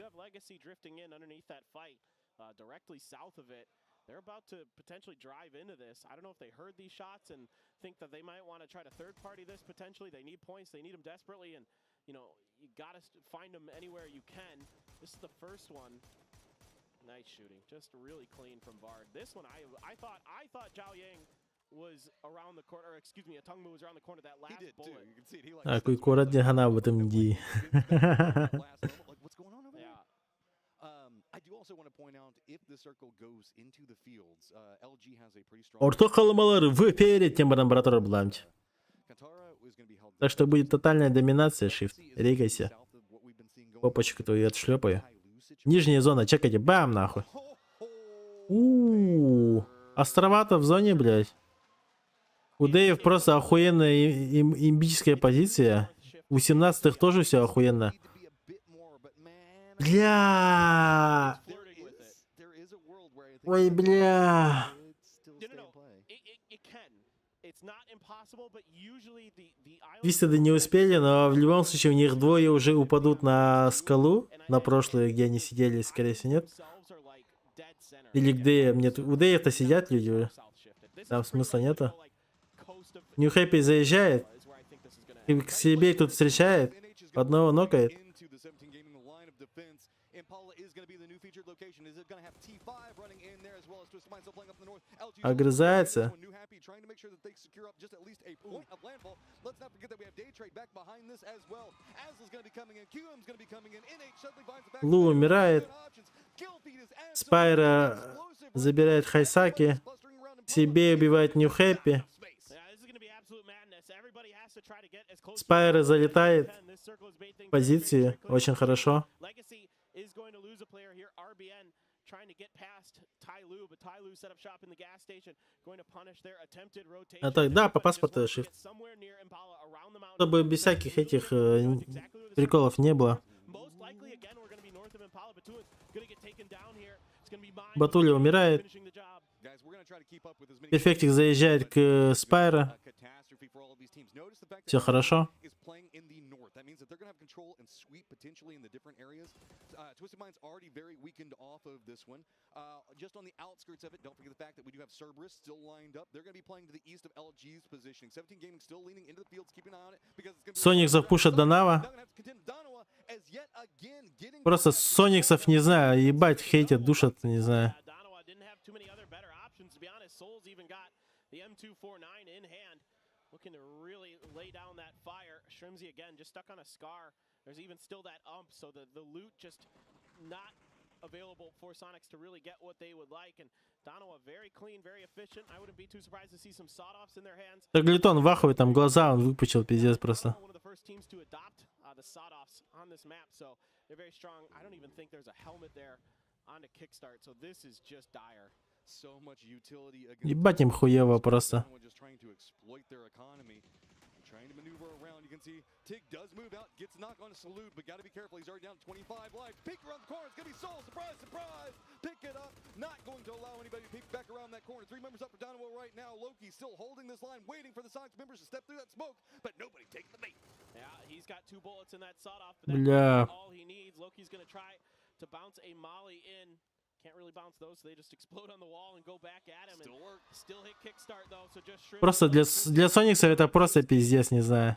S2: they're about to potentially drive into this. I don't know if they heard these shots and think that they might want to try to third party this potentially. They need points. They need them desperately. And, you know, you got to find them anywhere you can. This is the first one. Nice shooting. Just really clean from Bard. This one, I thought Zhao Yang was around the corner, or excuse me, Atungmu was around the corner that last bullet.
S1: You can see it. He like
S3: Какой аккуратный хана в этом ди.
S1: What's going on over there? I do also want to point out if the circle goes into the fields, LG has a pretty strong.
S3: Орто қаламалары вперед, тем баран братора бламч. Так что будет тотальная доминация, Shift. Регайся. Попочку твою отшлепаю. Нижняя зона, чекайте, бам, нахуй. Острова-то в зоне, блядь. У Дэев просто охуенная имбическая позиция. У 17-х тоже все охуенно. Бля. Ой, бля. Твистеды не успели, но в любом случае у них двое уже упадут на скалу. На прошлое, где они сидели, скорее всего, нет. Или где? Нет, у Дэев-то сидят люди уже. Там смысла нету. Нью Хэппи заезжает. И к себе тут встречает. Одного нокает. Огрызается. Лу умирает. Спайра забирает Хайсаки. Себе убивает Нью Хэппи. Спайра залетает в позиции. Очень хорошо. А так, да, по паспорту Shift. Чтобы без всяких этих приколов не было. Батуля умирает. Перфектик заезжает к Спайра. Все хорошо. Сониксов пушат Донава. Просто Сониксов, не знаю, ебать, хейтят, душат, не знаю. Looking to really lay down that fire. Shrimsy again, just stuck on a scar. There's even still that ump, so the loot just not available for Sonics to really get what they would like. And Darova very clean, very efficient. I wouldn't be too surprised to see some sawed-offs in their hands. Так Глитон ваховый, там глаза он выпучил, пиздец просто. One of the first teams to adopt the sawed-offs on this map, so they're very strong. I don't even think there's a helmet there on the kickstart, so this is just dire. Ебать им хуево просто. Бля. Просто для Сониксов это просто пиздец, не знаю.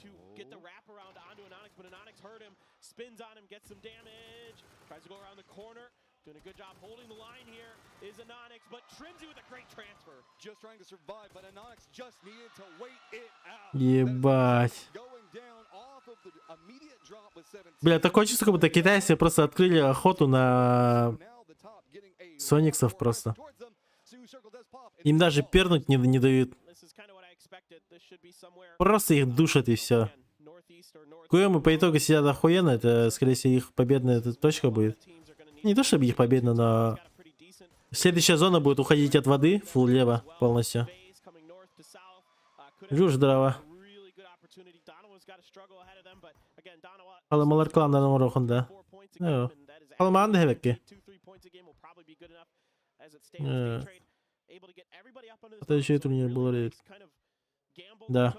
S3: Ебать. Бля, такое чувство, как будто китайцы просто открыли охоту на Сониксов просто. Им даже пернуть не дают. Просто их душат и все. Куэмы по итогу сидят охуенно. Это, скорее всего, их победная точка будет. Не то чтобы их победная, но... Следующая зона будет уходить от воды. Фулл лево полностью. Жуж Дарова. Халамалар клан данного рохунда. Халаманды хевекки. Следующий турнир был рейд. Да.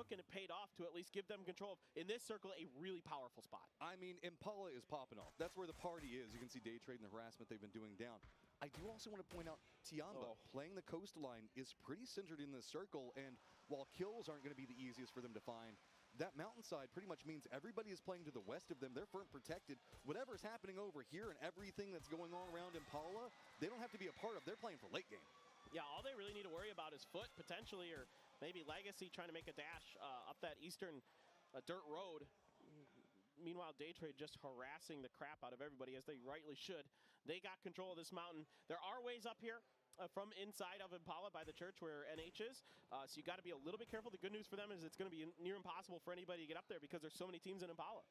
S1: I do also want to point out Tiamba playing the coastline is pretty centered in this circle, and while kills aren't going to be the easiest for them to find, that mountainside pretty much means everybody is playing to the west of them. They're firm protected. Whatever's happening over here and everything that's going on around Impala, they don't have to be a part of. They're playing for late game.
S2: Yeah, all they really need to worry about is Foot potentially, or maybe Legacy trying to make a dash up that eastern dirt road. Meanwhile, Daytrade just harassing the crap out of everybody, as they rightly should. They got control of this mountain. There are ways up here from inside of Impala by the church where NH is. So you got to be a little bit careful. The good news for them is it's going to be near impossible for anybody to get up there because there's so many teams in Impala.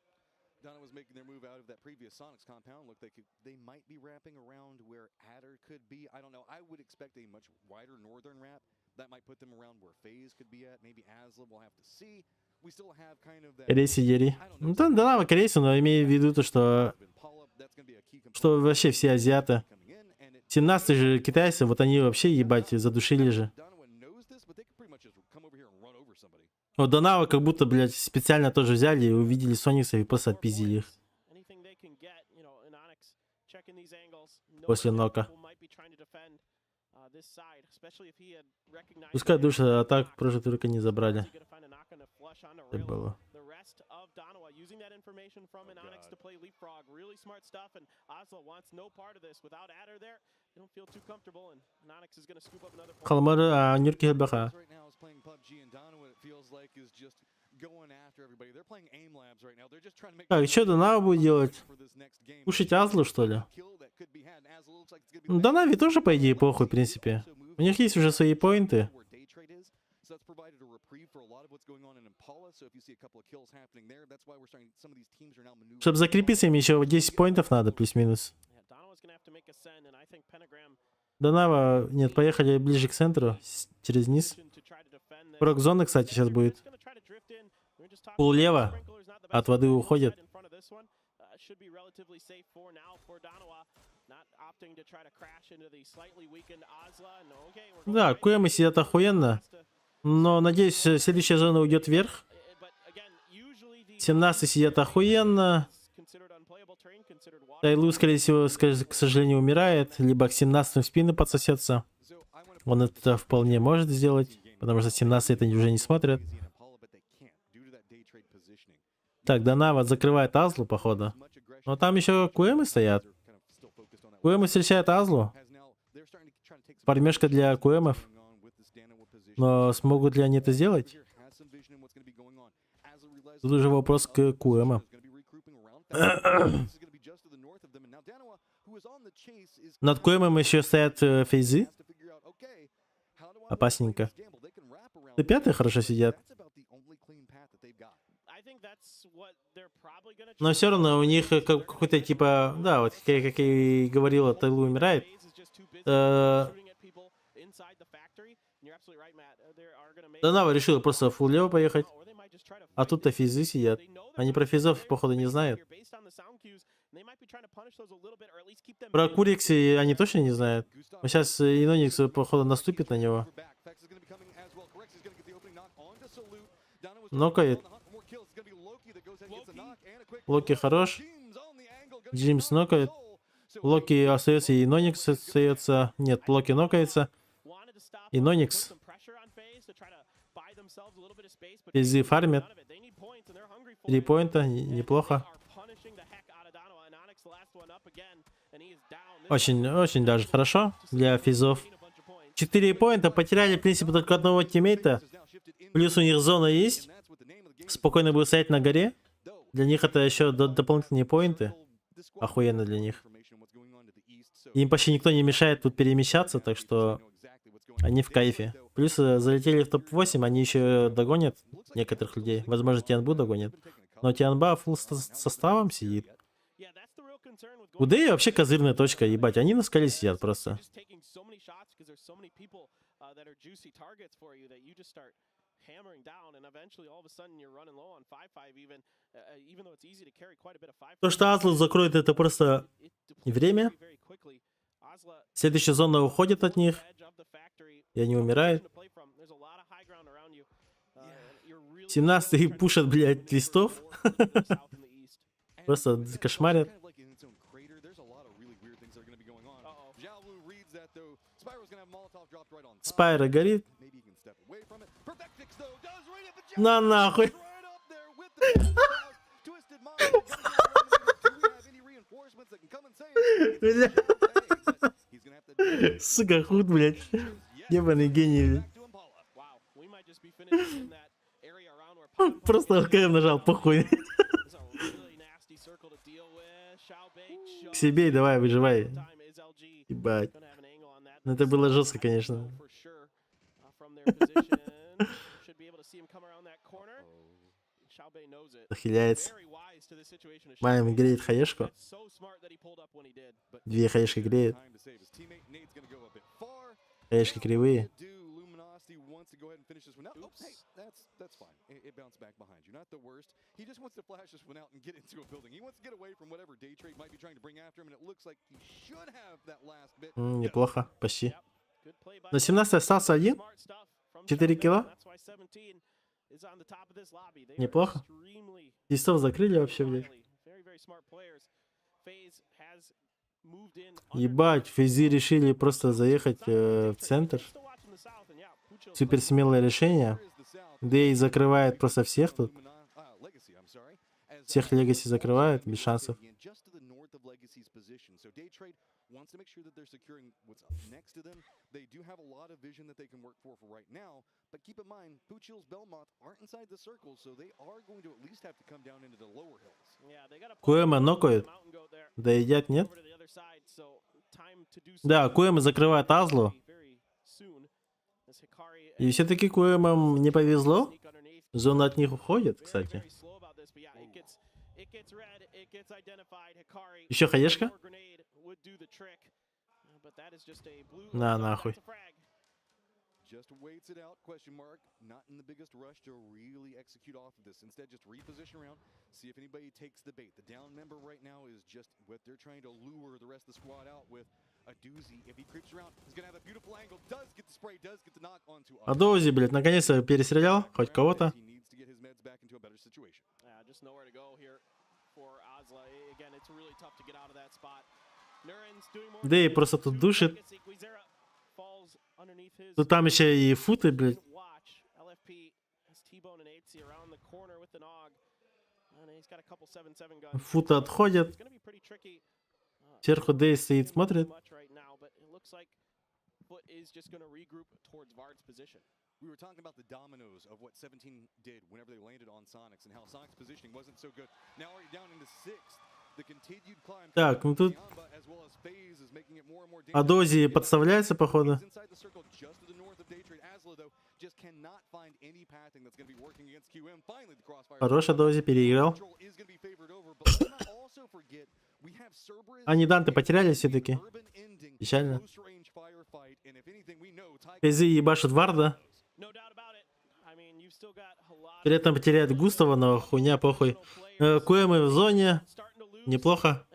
S1: Donna was making their move out of that previous Sonics compound. Looked like they might be wrapping around where ACER could be. I don't know. I would expect a much wider northern wrap. That might put them around where FaZe could be at. Maybe ASLA, we'll have to see. We still have kind of that...
S3: Рейси. Ну, там Дарова к рейсу, но имею в виду то, что вообще все азиаты. 17 же китайцы, вот они вообще, ебать, задушили же. Вот Дарова как будто, блядь, специально тоже взяли и увидели Сониксов и просто отпиздили их. После нока. Пускай души, а так просто только не забрали. Это было. Халмары, а Ньурки ХБХ. Так, что Дарова будет делать? Кушать Азлу, что ли? Ну, Дараве тоже, по идее, похуй, в принципе. У них есть уже свои поинты. Чтобы закрепиться, им еще 10 поинтов надо, плюс-минус. Дарова, нет, поехали ближе к центру, через низ. Прок-зона, кстати, сейчас будет. Пул лево, от воды уходит. Да, Куэмы сидят охуенно. Но, надеюсь, следующая зона уйдет вверх. 17 сидят охуенно. Тайлу, скорее всего, к сожалению, умирает. Либо к 17 в спину подсосется. Он это вполне может сделать, потому что 17 это уже не смотрят. Так, Дарова закрывает Азлу, походу. Но там еще Куэмы стоят. Куэмы встречают Азлу. Пармешка для Куэмов. Но смогут ли они это сделать? Тут уже вопрос к Куэмам. Над Куэмом еще стоят фейзы. Опасненько. И пятые хорошо сидят. Но все равно у них какой-то типа... Да, вот как я и говорил, Тайлу умирает. Дарова решила просто фулл лево поехать. А тут-то физы сидят. Они про физов, походу, не знают. Про Курикси они точно не знают. Сейчас Иноникс, походу, наступит на него. Нокает. Локи хорош. Джимс нокает. Локи остается, и Иноникс остается. Нет, Локи нокается. Иноникс. Физы фармят. 3 поинта, неплохо. Очень даже хорошо для физов. 4 поинта, потеряли, в принципе, только одного тиммейта. Плюс у них зона есть. Спокойно будут стоять на горе. Для них это еще дополнительные поинты. Охуенно для них. Им почти никто не мешает тут перемещаться, так что они в кайфе. Плюс залетели в топ-8, они еще догонят некоторых людей. Возможно, Тианбу догонят. Но Тианба фулл составом сидит. У Дэи вообще козырная точка, ебать. Они на скале сидят просто. То, что Азлу закроет, это просто время. Следующая зона уходит от них. И они умирают. 17-й пушат, блядь, листов. Просто кошмарят. Спайра горит. На нахуй. Сука, худ, блядь. Ебаный гений. Просто ЛКМ нажал, похуй. К себе и давай, выживай. Ебать. Ну это было жестко, конечно. Захиляется. Маем греет хаешку. 2 хаешки греет. Хаешки кривые. Неплохо, почти. На 17 остался один. 4 килла. Неплохо. Дистов закрыли вообще, блядь. Ебать, фейзи решили просто заехать в центр. Супер смелое решение. Дэй закрывает просто всех тут. Всех Легаси закрывает, без шансов. Куэма нокает. Да едят, нет? Да, Куэма закрывает Азлу. И все-таки Куэмам не повезло. Зона от них уходит, кстати. Еще хаешка? На, нахуй. Just waits it out, question mark. Not in the biggest rush to really execute off of this. Instead, just reposition around, see if anybody takes the bait. The down member right now is just what they're trying to lure the rest of the squad out with a doozy. If he creeps around, he's gonna have a beautiful angle. Does get the spray, does get the knock onto. А дoozy, блядь, наконец-то перестрелял хоть кого-то. Да и просто тут душит. Ну там еще и футы, блядь. Футы отходят. Сверху Дэй стоит, смотрит. We were talking about the dominoes of what 17 did whenever they landed on Sonics and how Sonic's positioning wasn't so good. Now we're down into 6th. The continued climb. Так, ну тут Адози подставляется, походу. Хорош, Адози переиграл. Они Данте потеряли все-таки. Печально. Пейзы ебашит Варда. При этом потеряет Густава, но хуйня, похуй. Куэмы в зоне. Неплохо.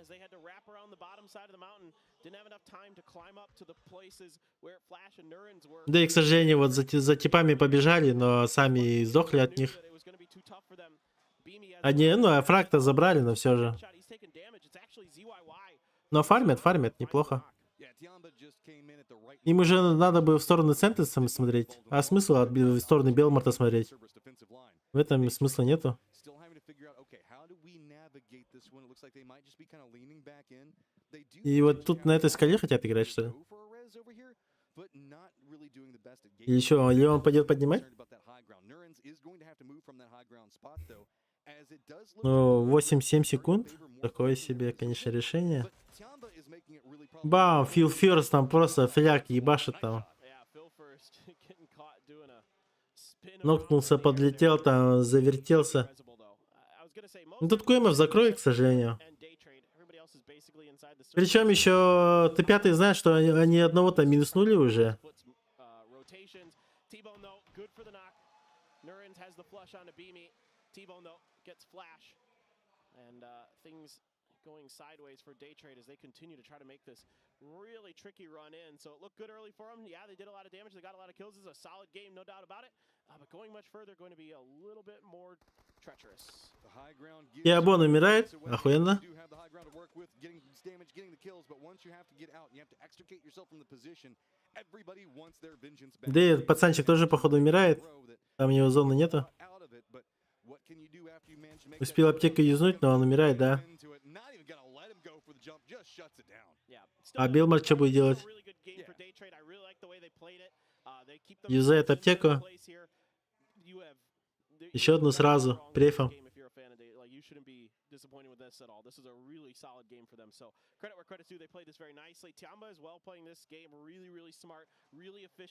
S3: Да и, к сожалению, вот за типами побежали, но сами сдохли от них. Они, ну, фраг-то забрали, но все же. Но фармят, неплохо. Им уже надо бы в сторону центра смотреть. А смысл в сторону Белмарта смотреть? В этом смысла нету. И вот тут на этой скале хотят играть, что ли? И еще, или он пойдет поднимать? Ну, 8-7 секунд. Такое себе, конечно, решение. Бам, Фил Ферст там просто фляг ебашит там. Нокнулся, подлетел там, завертелся. Ну, тут Куэмов закроет, к сожалению. Причем еще Т5 знает, что они одного-то минуснули уже. Going sideways for day trade as they continue to try to make this really tricky run in. So it looked good early for them. Yeah, they did a lot of damage. They got a lot of kills. This is a solid game, no doubt about it. But going much further, going to be a little bit more Киабон умирает. Охуенно. Да и пацанчик тоже, походу, умирает. Там у него зоны нету. Успел аптеку юзнуть, но он умирает, да. А Билмар что будет делать? Юзает аптеку. Еще одну сразу. Префом.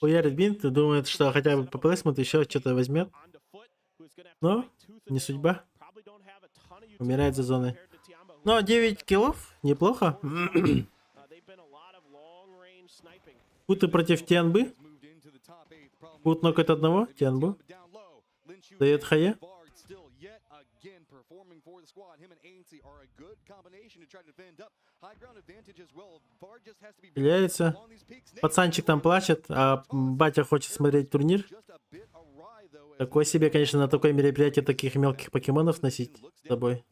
S3: Хуярит бинт, думает, что хотя бы по плейсменту еще что-то возьмет. Но не судьба. Умирает за зоной. Но 9 киллов, неплохо. Путы против Тианбы. Пут нокает одного, Тианбу. Дает хае. Стреляется. Пацанчик там плачет, а батя хочет смотреть турнир. Такое себе, конечно, на такое мероприятие таких мелких покемонов носить с собой.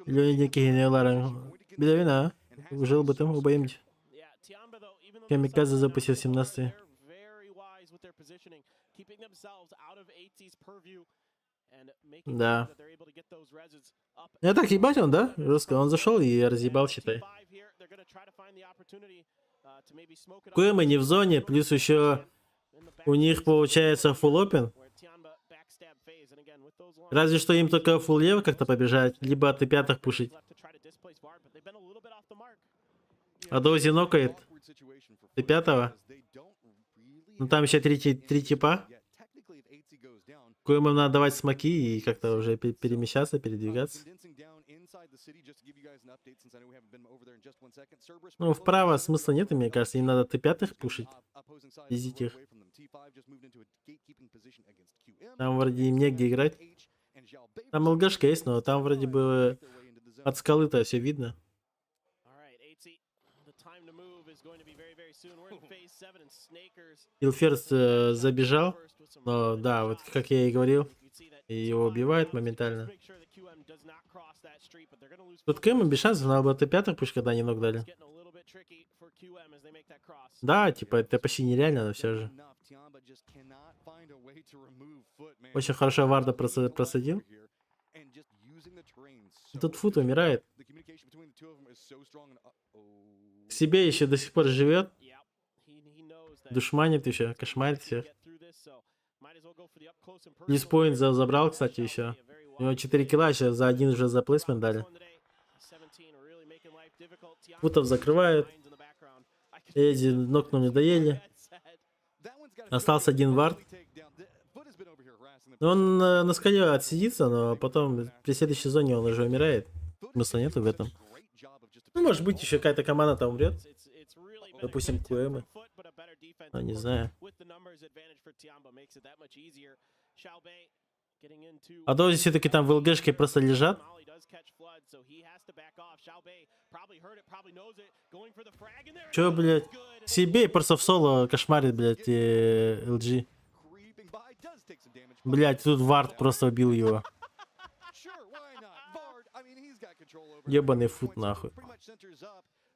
S3: Леонидики Неолара. Бедовина, жил бы там, убоим. Камиказе запустил 17-й. Да. Я так ебать он, да? Жестко. Он зашел и разъебал, считай. Куэмы не в зоне, плюс еще у них получается фулл опен. Разве что им только фулл лево как-то побежать, либо от Т5 пушить. А Доузи нокает Т5. Ну там еще три типа. Куэмам надо давать смоки и как-то уже перемещаться, передвигаться. Ну, вправо смысла нет, мне кажется. Им надо Т5 пушить. Визить их. Там вроде им негде играть. Там ЛГшка есть, но там вроде бы от скалы-то все видно. Илферст забежал. Но да, вот как я и говорил, его убивают моментально. Тут КМ без шансов, надо было Т5 пусть, когда они ног дали. Да, типа это почти нереально, но все же. Очень хорошо Варда просадил. Тут Фут умирает. К себе еще до сих пор живет. Душманит еще, кошмарит всех. Лиспоинт забрал, кстати, еще. У него 4 килла, сейчас за один уже за плейсмент дали. Футов закрывают. Эдди нокнул не доели. Остался один вард. Он на скале отсидится, но потом при следующей зоне он уже умирает. Смысла нету в этом. Ну, может быть, еще какая-то команда там умрет. Допустим, Куэмы. Ну, не знаю. А Доузи все-таки там в ЛГшке просто лежат. Че, блядь? Себе просто в соло кошмарит, блядь, LG. Блядь, тут Вард просто убил его. Ебаный Фут, нахуй.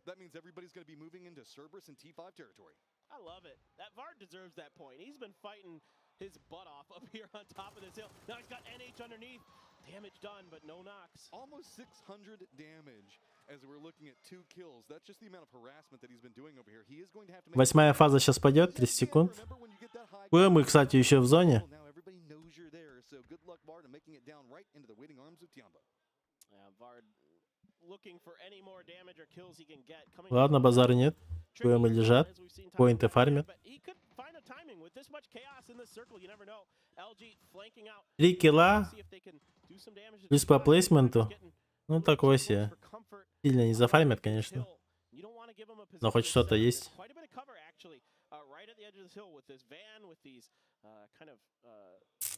S3: That means everybody's going to be moving into Cerberus and T5 territory. I love it. That Vard deserves that point. He's been fighting his butt off up here on top of this hill. Now he's got NH underneath. Damage done, but no knocks. Almost 600 damage as we're looking at 2 kills. That's just the amount of harassment that he's been doing over here. He is going to have to make... Восьмая фаза сейчас пойдет, 30 секунд. Мы, кстати, еще в зоне. Ладно, базара нет. ПМы лежат. Поинты фармят. 3 килла. Плюс по плейсменту. Ну, такое себе. Сильно не зафармят, конечно. Но хоть что-то есть.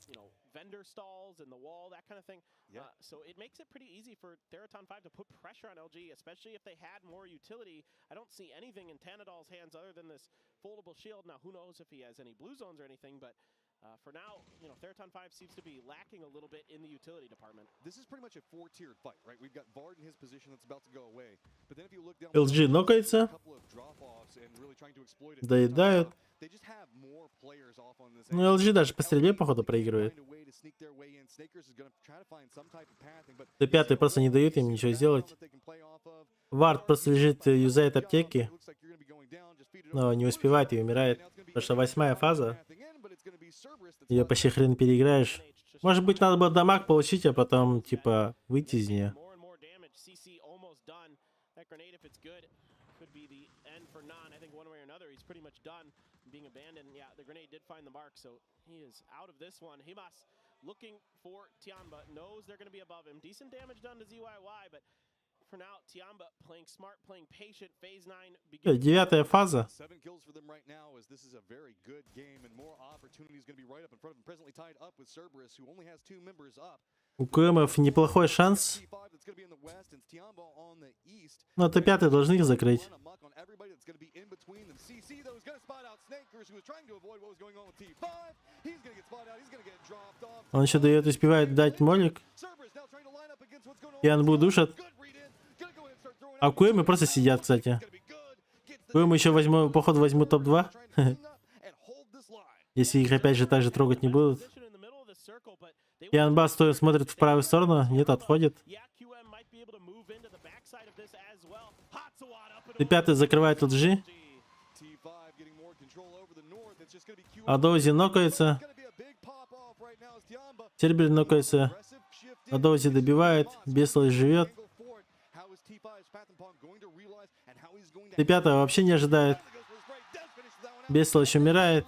S2: you know, vendor stalls in the wall, that kind of thing.
S1: Yeah.
S2: So it makes it pretty easy for Theraton 5 to put pressure on LG, especially if they had more utility. I don't see anything in Tanadol's hands other than this foldable shield. Now, who knows if he has any blue zones or anything, but for now, you know, Theraton 5 seems to be lacking a little bit in the utility department.
S1: This is pretty much a four-tiered fight, right? We've got Vard in his position that's about to go away. But then if you look down,
S3: LG нокается. Доедают. Ну, LG даже по стрельбе, походу, проигрывает. Т5 просто не дают им ничего сделать. Вард просто лежит, юзает аптеки, но не успевает и умирает. Потому что 8-я фаза. Ее почти хрен переиграешь. Может быть, надо было дамаг получить, а потом, типа, выйти из нее.
S2: Being abandoned, yeah, the grenade did find the mark, so he is out of this one. Himas looking for Tiamba, knows they're going to be above him. Decent damage done to ZYY, but for now, Tiamba playing smart, playing patient. Phase 9 begins.
S3: 9-я фаза.
S1: 7 kills for them right now, as this is a very good game, and more opportunities going to be right up in front of him. Presently tied up with Cerberus, who only has 2 members up.
S3: У КМов неплохой шанс. Но Т5 должны их закрыть. Он еще дает, успевает дать молик. И Анбу душат. А КМы просто сидят, кстати. КМ еще возьму, походу возьму топ-2. Если их опять же так же трогать не будут. И Анба стоит, смотрит в правую сторону, нет, отходит. Т5 закрывает LG. Адоузи нокается. Тербель нокается. Адоузи добивает. Беслый живет. Т5 вообще не ожидает. Беслый еще умирает.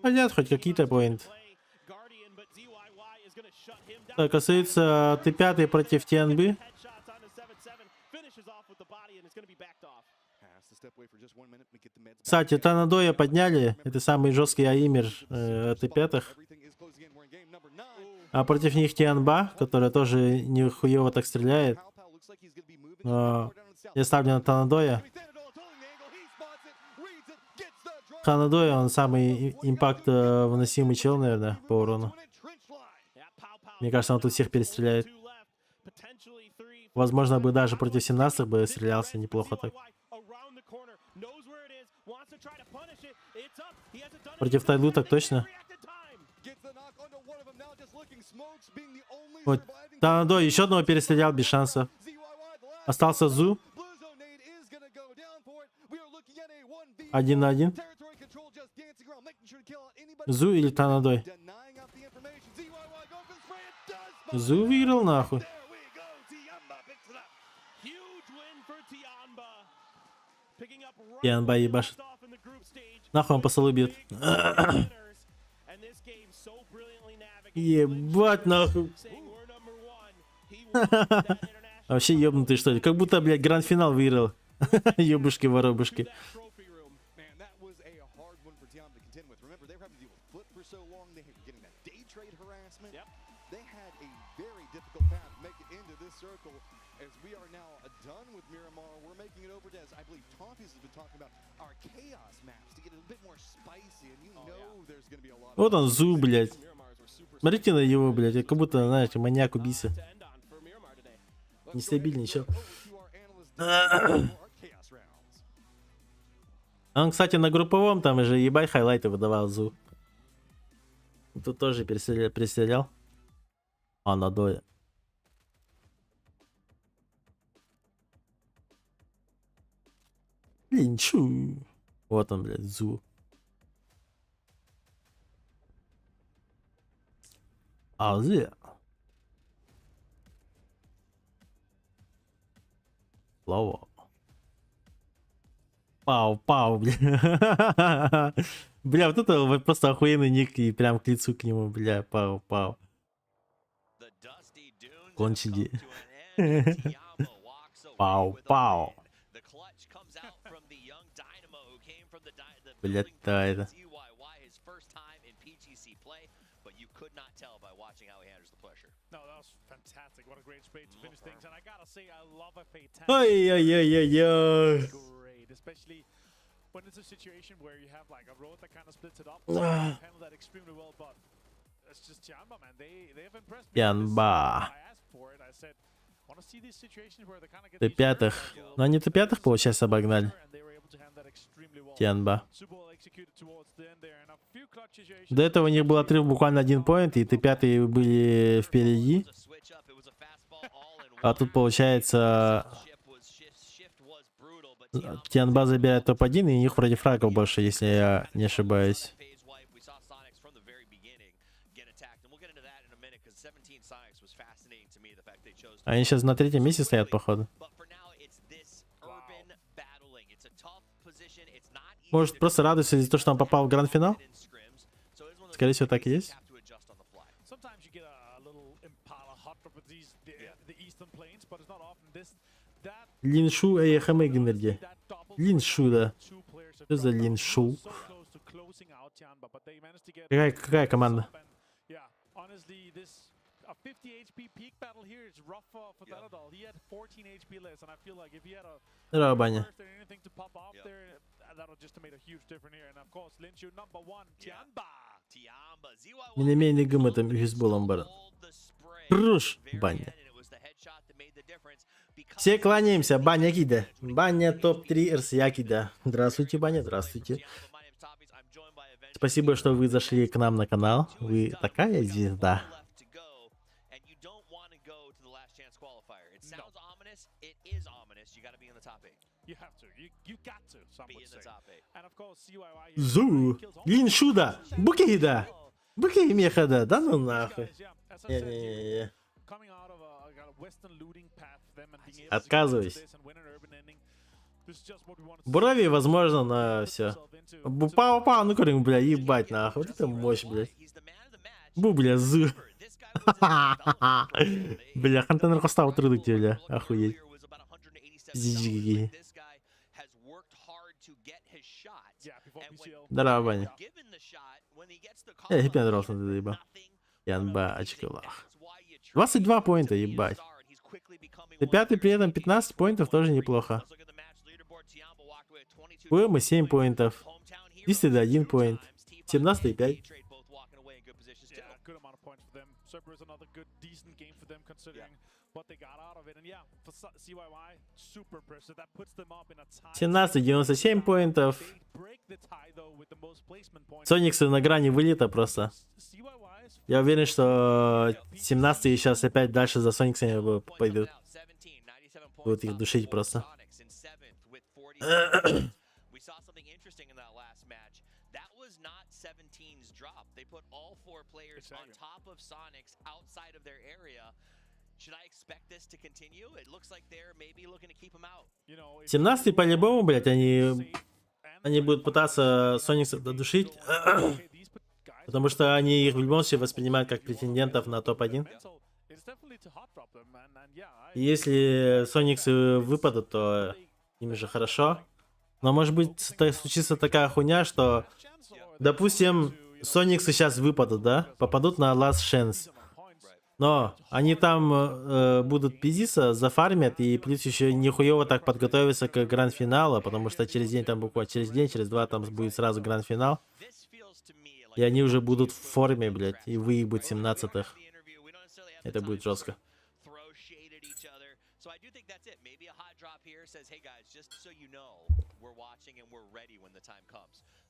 S3: Понятно, хоть какие-то поинты. Так, остается Т5 против ТНБ. Кстати, Танадоя подняли. Это самый жесткий аимер Т5. А против них Тианба, которая тоже нихуево так стреляет. Я ставлю на Танадоя. Танадоя, он самый импакт выносимый чел, наверное, по урону. Мне кажется, он тут всех перестреляет. Возможно, бы даже против 17-х бы стрелялся неплохо так. Против Тайлу так точно. Вот, Танадо еще одного перестрелял без шансов. Остался Зу. 1 на 1. Зу или Танадой? Зу выиграл нахуй. Тианба ебашит. Нахуй он по столу бьет. Ебать нахуй. Вообще ебнутый что ли? Как будто, блядь, гранд-финал выиграл. Ебушки-воробушки. Вот он, Зу, блядь. Смотрите на его, блядь, как будто, знаете, маньяк-убийца. Нестабильный чел. Он, кстати, на групповом там уже ебать хайлайты выдавал Зу. Тут тоже перестрелял. А, на доя. Линчу. Вот он, блядь, Зу. ACER. Лава. Пау, бля. Бля, вот это просто охуенный ник и прям к лицу к нему, бля, пау. Кончиги. Пау. Блядь, да, это. Ой-ой-ой-ой-ой.
S4: When it's a situation where you have like a road that kind of splits it up, you handle that extremely well, but it's just Tianba, man. They've impressed me.
S3: Tianba.
S4: I asked for it. I said, want to see these situations where they kind of get
S3: Т5. Но они Т5, получается, обогнали. Tianba. До этого у них был отрыв буквально 1 поинт, и Т5 были впереди. А тут, получается, Tianba забирает топ-1, и у них вроде фрагов больше, если я не ошибаюсь. Они сейчас на 3-м месте стоят, походу. Может, просто радуется из-за того, что он попал в гранд-финал? Скорее всего, так и есть. Линшу Эйхэмэ Геннерди. Линшу, да. Что за Линшу? Какая команда?
S4: A 50 HP peak battle here is rough for Daradol. He had 14 HP less, and I feel like if he had a burst or anything to pop off there, that'll just made a huge difference here. And of course, Linshu #1, Tianba.
S3: Минемейный гым это бейсболом бар. Руш, баня. Все кланяемся, баня кида. Баня топ-3 РС Якида. Здравствуйте, баня, здравствуйте. Спасибо, что вы зашли к нам на канал. Вы такая звезда. Зу, Линшуда, Букида, Буки Мехада, да ну нахуй. Не-не-не. Отказываюсь. Брови, возможно, на все. Пау-пау, ну корень, бля, ебать нахуй. Вот это мощь, блядь. Бу, бля, зу. Бля, контент поставил трудно тебе, бля. Охуеть. Дарова, Ваня. Я не понравился, ты заебал. Янба, очколах. 22 поинта, ебать. Т5 при этом 15 поинтов тоже неплохо. ПМ 7 поинтов. 201 поинт. 17 и 5.
S4: Cerberus another good, decent game for them considering what they got out of it. And yeah, for CYY, super impressive. That puts them up in a tie.
S3: 17-97 поинтов. Сониксы на грани вылета просто. Я уверен, что 17-е сейчас опять дальше за Сониксами пойдут. Будут их душить просто. They put all 4 players on top of Sonics outside of their area. Should I expect this to continue? It looks like they're maybe looking to keep him out. 17-й по-любому, блядь, они будут пытаться Соникса додушить, потому что они их в любом случае воспринимают как претендентов на топ-1. И если Сониксы выпадут, то им же хорошо. Но может быть случится такая хуйня, что, допустим, Сониксы сейчас выпадут, да? Попадут на Last Chance. Но они там будут пиздиться, зафармят, и плюс еще нихуево так подготовиться к гранд-финалу, потому что через день там буквально, через день, через 2 там будет сразу гранд-финал. И они уже будут в форме, блядь, и выебут 17-х. Это будет жестко.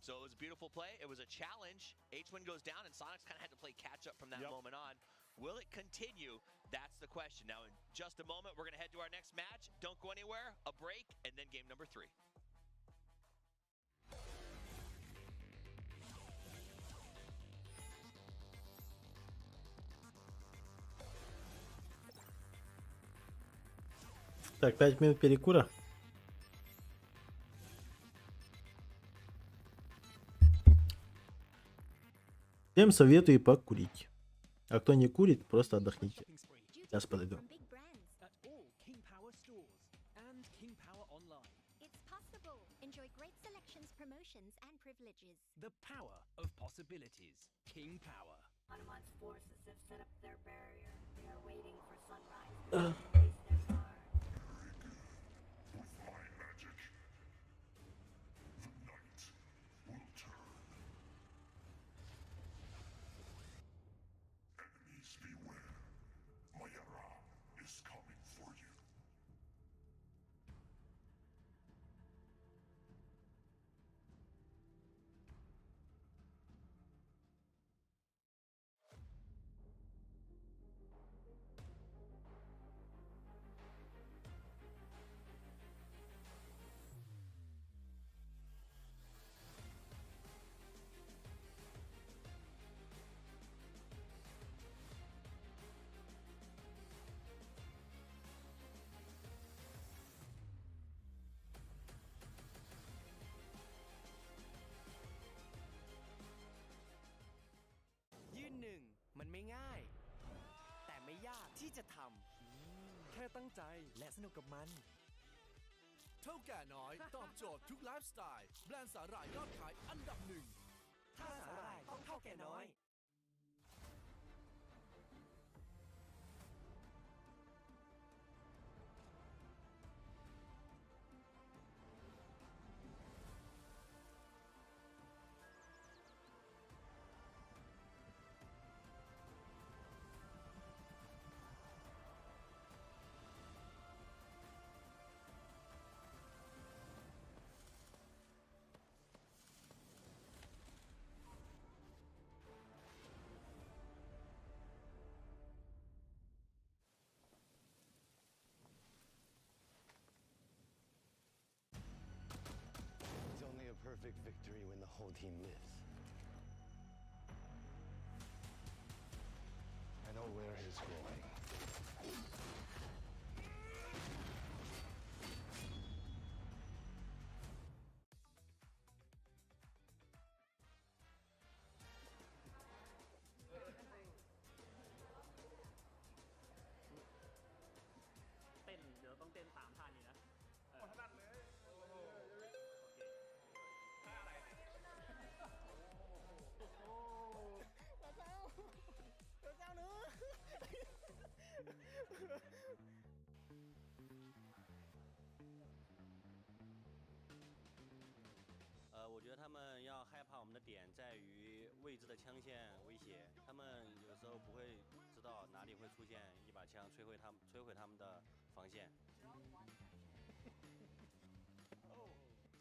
S3: So it was a beautiful play. It was a challenge. H1 goes down, and Sonics kind of had to play catch up from that moment on. Will it continue? That's the question. Now, in just a moment, we're going to head to our next match. Don't go anywhere. A break, and then game number 3. Так, 5 минут перекура. Всем советую покурить. А кто не курит, просто отдохните. Сейчас подойду.
S5: The power of possibilities. King Power. Hanuman's forces have set up their barrier. They are waiting for sunrise to place their guard.
S6: With my magic, the night will turn. Enemies beware. Mayara is coming for you.
S7: ยืนหนึ่งมันไม่ง่าย แต่ไม่ยากที่จะทำแค่ตั้งใจและสนุกกับมัน
S8: เท่าแก่น้อยตอบโจทย์ทุกไลฟ์สไตล์แบรนด์สาหร่ายยอดขายอันดับหนึ่ง
S7: ถ้าสาหร่ายต้องเท่าแก่น้อย
S9: It's only a perfect victory when the whole team lives. I know where he's going.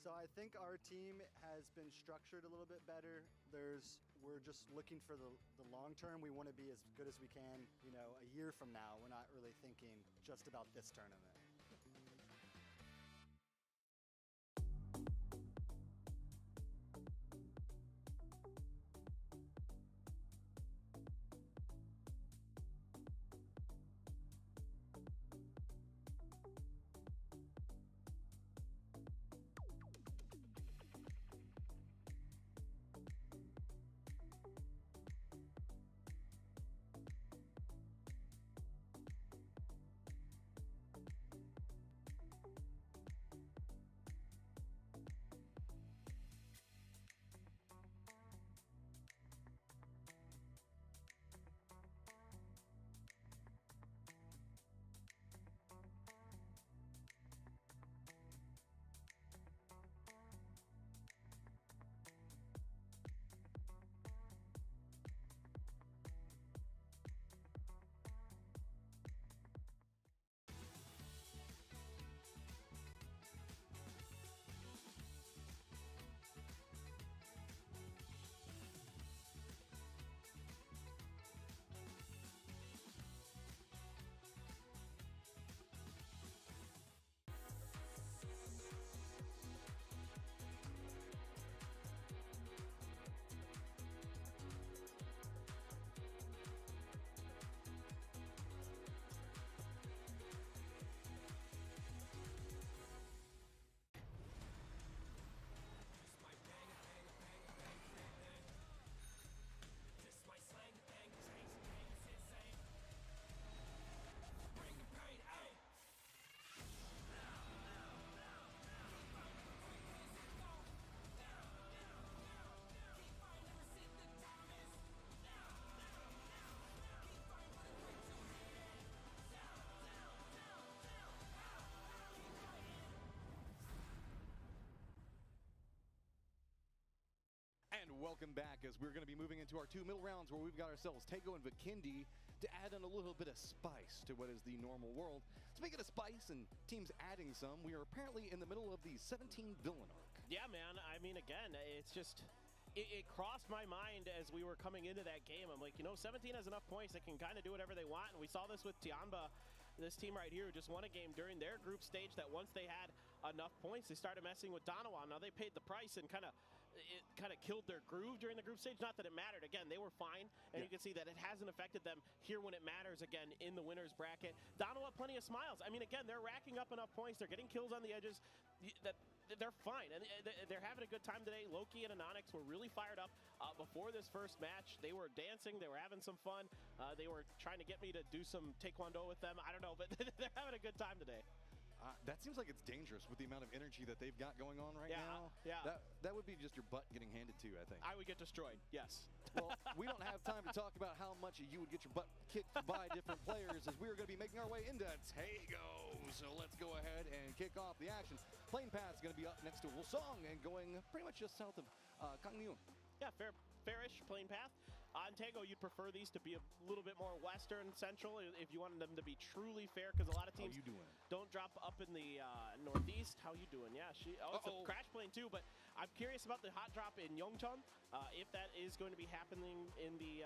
S10: So I think our team has been structured a little bit better. We're just looking for the long term. We want to be as good as we can, you know, a year from now. We're not really thinking just about this tournament.
S1: welcome back as we're going to be moving into our 2 middle rounds where we've got ourselves Tego and Vikindi to add in a little bit of spice to what is the normal world. Speaking of spice and teams adding some, we are apparently in the middle of the 17 villain arc. Yeah, man. I mean, again, it's just... It crossed my mind as we were coming into that game. I'm like, you know, 17 has enough points. They can kind of do whatever they want. And we saw this with Tianba, this team right here, who just won a game during their group stage that once they had enough points, they started messing with Darova. Now they paid the price and kind of killed their groove during the group stage. Not that it mattered. Again, they were fine, and you can see that it hasn't affected them here when it matters again in the winner's bracket. Darova, plenty of smiles. I mean, again, they're racking up enough points. They're getting kills on the edges. They're fine, and they're having a good time today. Loki and Anonix were really fired up before this first match. They were dancing. They were having some fun. They were trying to get me to do some taekwondo with them. I don't know, but they're having a good time today. That seems like it's dangerous with the amount of energy that they've got going on right now. Yeah. That would be just your butt getting handed to you, I think. I would get destroyed, yes. Well, we don't have time to talk about how much you would get your butt kicked by different players as we're going to be making our way into Tego. So let's go ahead and kick off the action. Plane Path is going to be up next to Wolsong and going pretty much just south of Gangneung. Yeah, fairish plane path. On Tego, you'd prefer these to be a little bit more western central if you wanted them to be truly fair, because a lot of teams don't drop up in the northeast. How you doing? Yeah, it's a crash plane too, but I'm curious about the hot drop in Yeongcheon. If that is going to be happening in the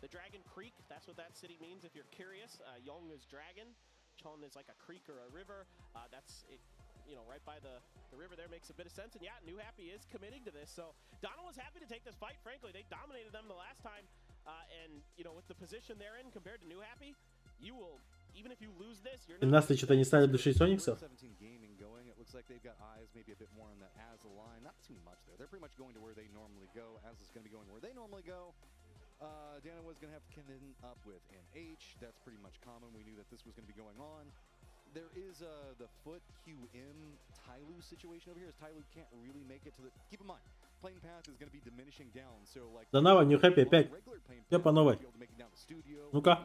S1: Dragon Creek. That's what that city means if you're curious. Yeong is dragon. Cheon is like a creek or a river. That's it. You know, right by the river there makes a bit of sense. And yeah, New Happy is committing to this. So Donald was happy to take this fight. Frankly, they dominated them the last time. And, you know, with the position they're in compared to New Happy, you will, even if you lose this, you're not...
S3: что-то не стали душить Сониксов.
S1: 17 gaming going. It looks like they've got eyes maybe a bit more on that ACER line. Not too much there. They're pretty much going to where they normally go. ACER is going to be going where they normally go. Dana was going to have to come in up with an H. That's pretty much common. We knew that this was going to be going on. There is the foot QM Tyloo situation over here, as Tyloo can't really make it to the... Keep in mind, plane path is going to be diminishing down, so like...
S3: Дарова, New Happy опять. Все по новой. Ну-ка.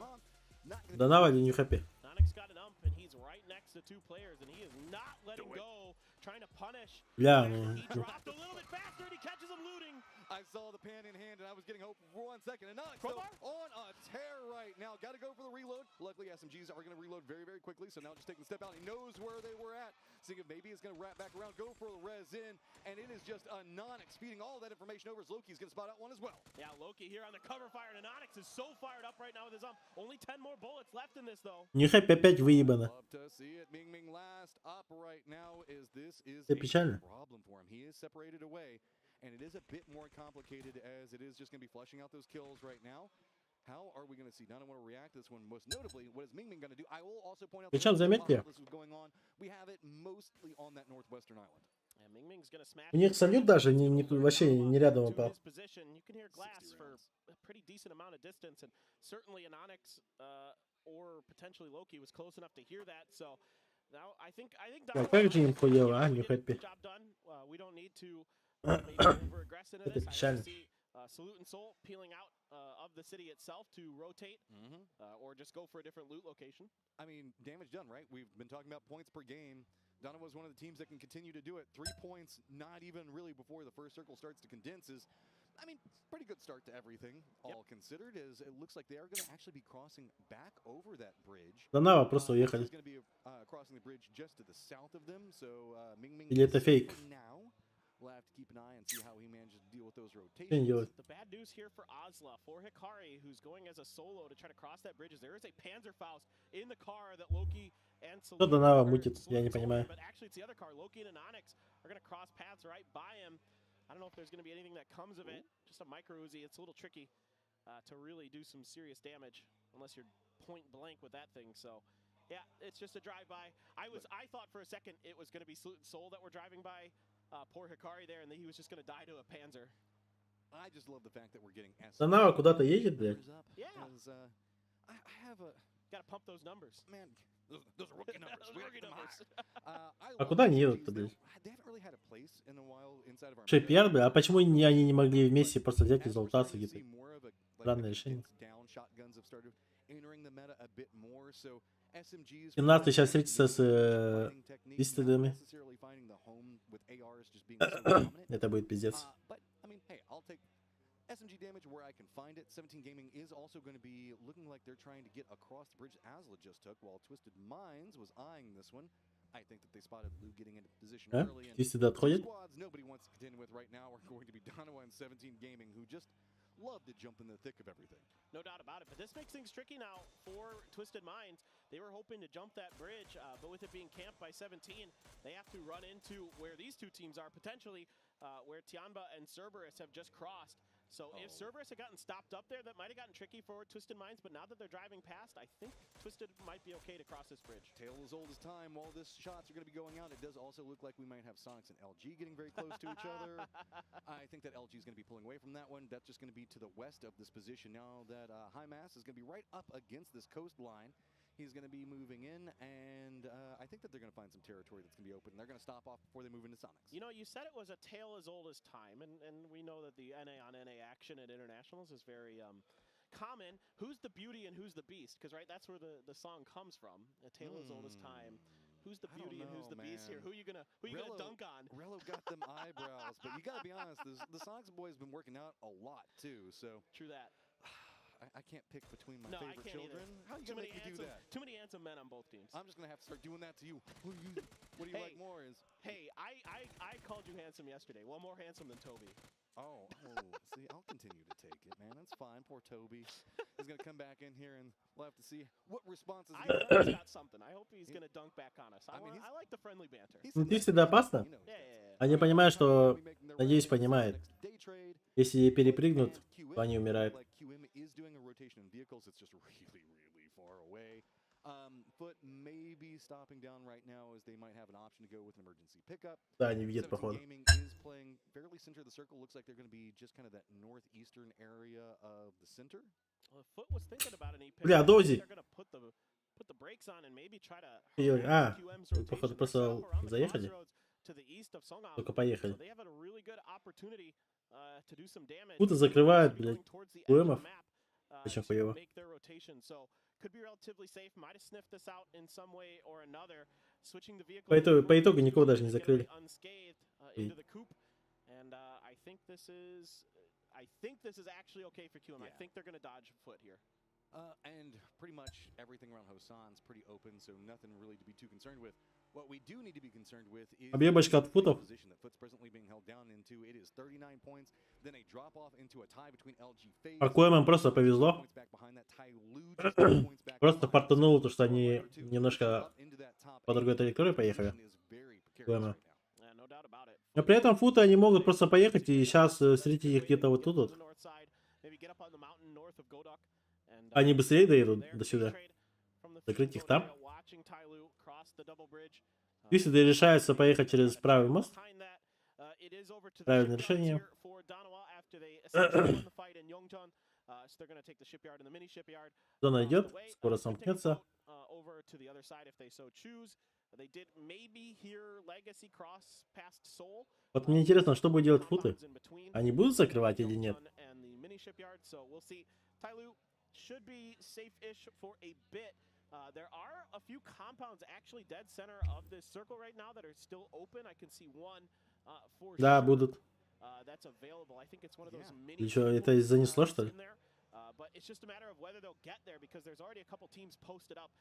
S3: Дарова или New Happy?
S2: Anonix got an ump, and he's right next to 2 players, and he is not letting go, trying to punish.
S3: Бля,
S2: He dropped a little bit faster, and he catches him looting.
S1: I saw the pan in hand, and I was getting hope for 1 second. And Anonix on a tear right now. Got to go for the reload. Luckily, SMGs are going to reload very, very quickly. So now just taking a step out. He knows where they were at. Seeing if maybe he's going to wrap back around, go for the res in. And it is just Anonix feeding all that information over as Loki's going to spot out one as well. Yeah, Loki here on the cover fire. And Anonix is so fired up right now with his ump. Only 10 more bullets left in this, though.
S3: New Happy опять выебано.
S1: Love to see it. Ming last up right now is this is
S3: a
S1: problem for him. He is separated away. And it is a bit more complicated as it is just going to be flushing out those kills right now. How are we going to see? None of want to react to this one. Most notably, what is Ming going to do? I will also point out that this was going on. We have it mostly on that northwestern island.
S2: Yeah, Ming's going to smash.
S3: У них салют даже вообще не рядом упал.
S2: You can hear glass for a pretty decent amount of distance, and certainly Anonix or potentially Loki was close enough to hear that. So now I think
S3: как же им хуево, а, New Happy.
S2: Job done. We don't need to maybe over-aggress into this. I see Salute and Soul peeling out of the city itself to rotate or just go for a different loot location.
S1: I mean, damage done, right? We've been talking about points per game. Darova was one of the teams that can continue to do it. 3 points, not even really before the first circle starts to condense is, I mean, pretty good start to everything, all considered, as it looks like they are going to actually be crossing back over that bridge.
S3: Дарова просто уехали.
S1: Going to be crossing the bridge just to the south of them, so Ming
S3: Или это фейк?
S1: Now. We'll have to keep an eye and see how he manages to deal with those rotations.
S2: The bad news here for Ozla, for Hikari, who's going as a solo to try to cross that bridge, is there is a Panzerfaust in the car that Loki and Salute
S3: мутит? Я не понимаю.
S2: But actually, it's the other car. Loki and Anonix are going to cross paths right by him. I don't know if there's going to be anything that comes of it. Just a micro Uzi. It's a little tricky to really do some serious damage unless you're point blank with that thing. So, yeah, it's just a drive-by. I thought for a second it was going to be Salute and Soul that were driving by. Poor Hikari there, and then he was just going to die to a Panzer.
S1: I just love the fact that we're getting
S3: Дарова куда-то едет, блядь.
S2: Yeah.
S1: I have a...
S2: Got to pump those numbers.
S1: Man, those are rookie numbers.
S2: Rookie numbers.
S3: А куда они едут-то, блядь?
S1: They haven't really had a place in a while inside of our...
S3: Что, пиар, блядь? А почему они не могли вместе просто взять и залутаться где-то? Странное решение. 17 сейчас встретится с листами. Это будет пиздец.
S1: SMG damage where I can find it. 17 Gaming is also going to be looking like they're trying to get across the bridge Azla just took, while Twisted Minds was eyeing this one. I think that they spotted Lou getting into position early, and squads nobody wants to contend with right now are going to be Darova and 17 Gaming, who just love to jump in the thick of everything.
S2: No doubt about it, but this makes things tricky now for Twisted Minds. They were hoping to jump that bridge, but with it being camped by 17, they have to run into where these two teams are potentially, where Tianba and Cerberus have just crossed. So if Cerberus had gotten stopped up there, that might have gotten tricky for Twisted Minds, but now that they're driving past, I think Twisted might be okay to cross this bridge.
S1: Tale as old as time. While this shots are going to be going out, it does also look like we might have Sonics and LG getting very close to each other. I think that LG is going to be pulling away from that one. That's just going to be to the west of this position now that High Mass is going to be right up against this coastline. He's going to be moving in, and I think that they're going to find some territory that's going to be open. They're going to stop off before they move into Sonics.
S2: You know, you said it was a tale as old as time, and we know that the NA on NA action at internationals is very common. Who's the beauty and who's the beast? Because, right, that's where the song comes from, a tale as old as time. Who's the beauty and who's the beast here? Who you gonna dunk on?
S1: Rello got them eyebrows, but you got to be honest, the Sonics boy has been working out a lot, too, so.
S2: True that.
S1: I can't pick between my favorite children.
S2: Either.
S1: How are you going to make me do that?
S2: Too many handsome men on both teams.
S1: I'm just going to have to start doing that to you. What do you like more is?
S2: Hey, I called you handsome yesterday. Well, more handsome than Toby.
S1: Oh, see, I'll continue to take it, man. That's fine. Poor Toby. He's going to come back in here, and we'll have to see what responses
S2: I hope he's got something. I hope he's going to dunk back on us. I like the friendly banter.
S3: Внутри всегда опасно. Они понимают, что, надеюсь, понимают. Если перепрыгнут, то они умирают. Да, они видят, походу. Бля, Дози! Походу, просто заехали. Только поехали. Будто закрывают, блядь, УМов. Очень хуево. По итогу никого даже не закрыли.
S2: I think this is actually okay for QM. I think they're going to dodge foot here.
S1: And pretty much everything around Hosan's pretty open, so nothing really to be too concerned with. What we do need to be concerned with is the position that Foot's presently being held down into. It is 39 points, then a drop off into a tie between LG FaZe.
S3: А QM просто повезло. Просто фартануло, то что они немножко по другой траектории поехали. QM. Но при этом футы они могут просто поехать и сейчас встретить их где-то вот тут. Они быстрее доедут до сюда. Закрыть их там. Если ты решаешься поехать через правый мост, правильное решение. Зона идет, скоро сомкнется. Вот мне интересно, что будет делать футы. Они будут закрывать или нет?
S2: There are a few compounds actually dead center of this circle right now that are still open. I can see one for
S3: Да, будут.
S2: That's available. I think it's one of those mini.
S3: И что, это занесло, что ли?
S2: But it's just a matter of whether they'll get there because there's already a couple teams posted up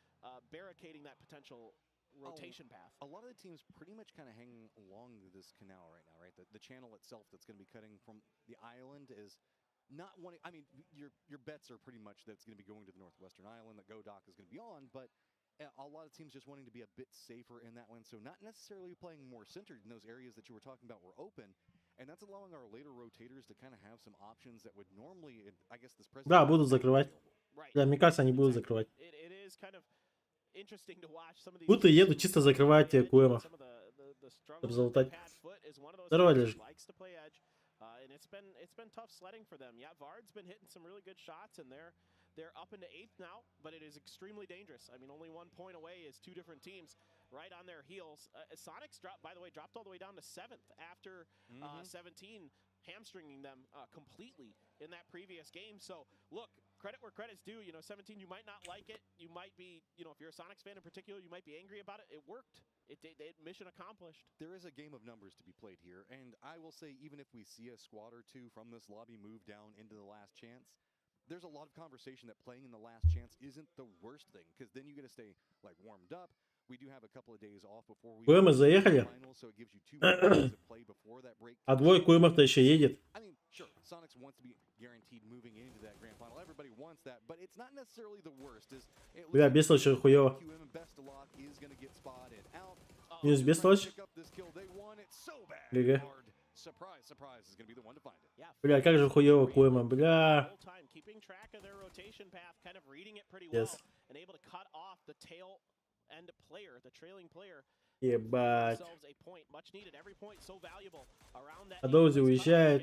S2: barricading that potential rotation path.
S1: A lot of the teams pretty much kind of hanging along this canal right now, right? The channel itself that's going to be cutting from the island is not wanting. I mean, your bets are pretty much that it's going to be going to the northwestern island that Godok is going to be on, but a lot of teams just wanting to be a bit safer in that one, so not necessarily playing more centered in those areas that you were talking about were open, and that's allowing our later rotators to kind of have some options that would normally, I guess, this president.
S3: Да, будут закрывать. Да, мне кажется, они будут закрывать. Будто едут чисто закрывать QM, чтобы залутать. Здорово, Лежик.
S2: And it's been tough sledding for them. Yeah, Vard's been hitting some really good shots, and they're up into 8th now, but it is extremely dangerous. I mean, only 1 point away is two different teams right on their heels. Sonics dropped all the way down to 7th after 17 hamstringing them completely in that previous game. So look, credit where credit's due. You know, 17, you might not like it. You might be, you know, if you're a Sonics fan in particular, you might be angry about it. It worked. mission accomplished.
S1: There is a game of numbers to be played here, and I will say, even if we see a squad or two from this lobby move down into the last chance, there's a lot of conversation that playing in the last chance isn't the worst thing, because then you get to stay like warmed up. We do have a couple of days off before we
S3: Куемы заехали.
S1: final, so it gives you 2 days to play before that break.
S3: А двое Куемов-то еще едет.
S1: I mean, sure, Sonics wants to be guaranteed moving into that grand final. Everybody wants that, but it's not necessarily the worst.
S3: Бля, бестолочь хуёво. Минус бестолочь. ГГ. Бля, как же хуёво Куема, бля. Yes. Ебать. А Доузи уезжает.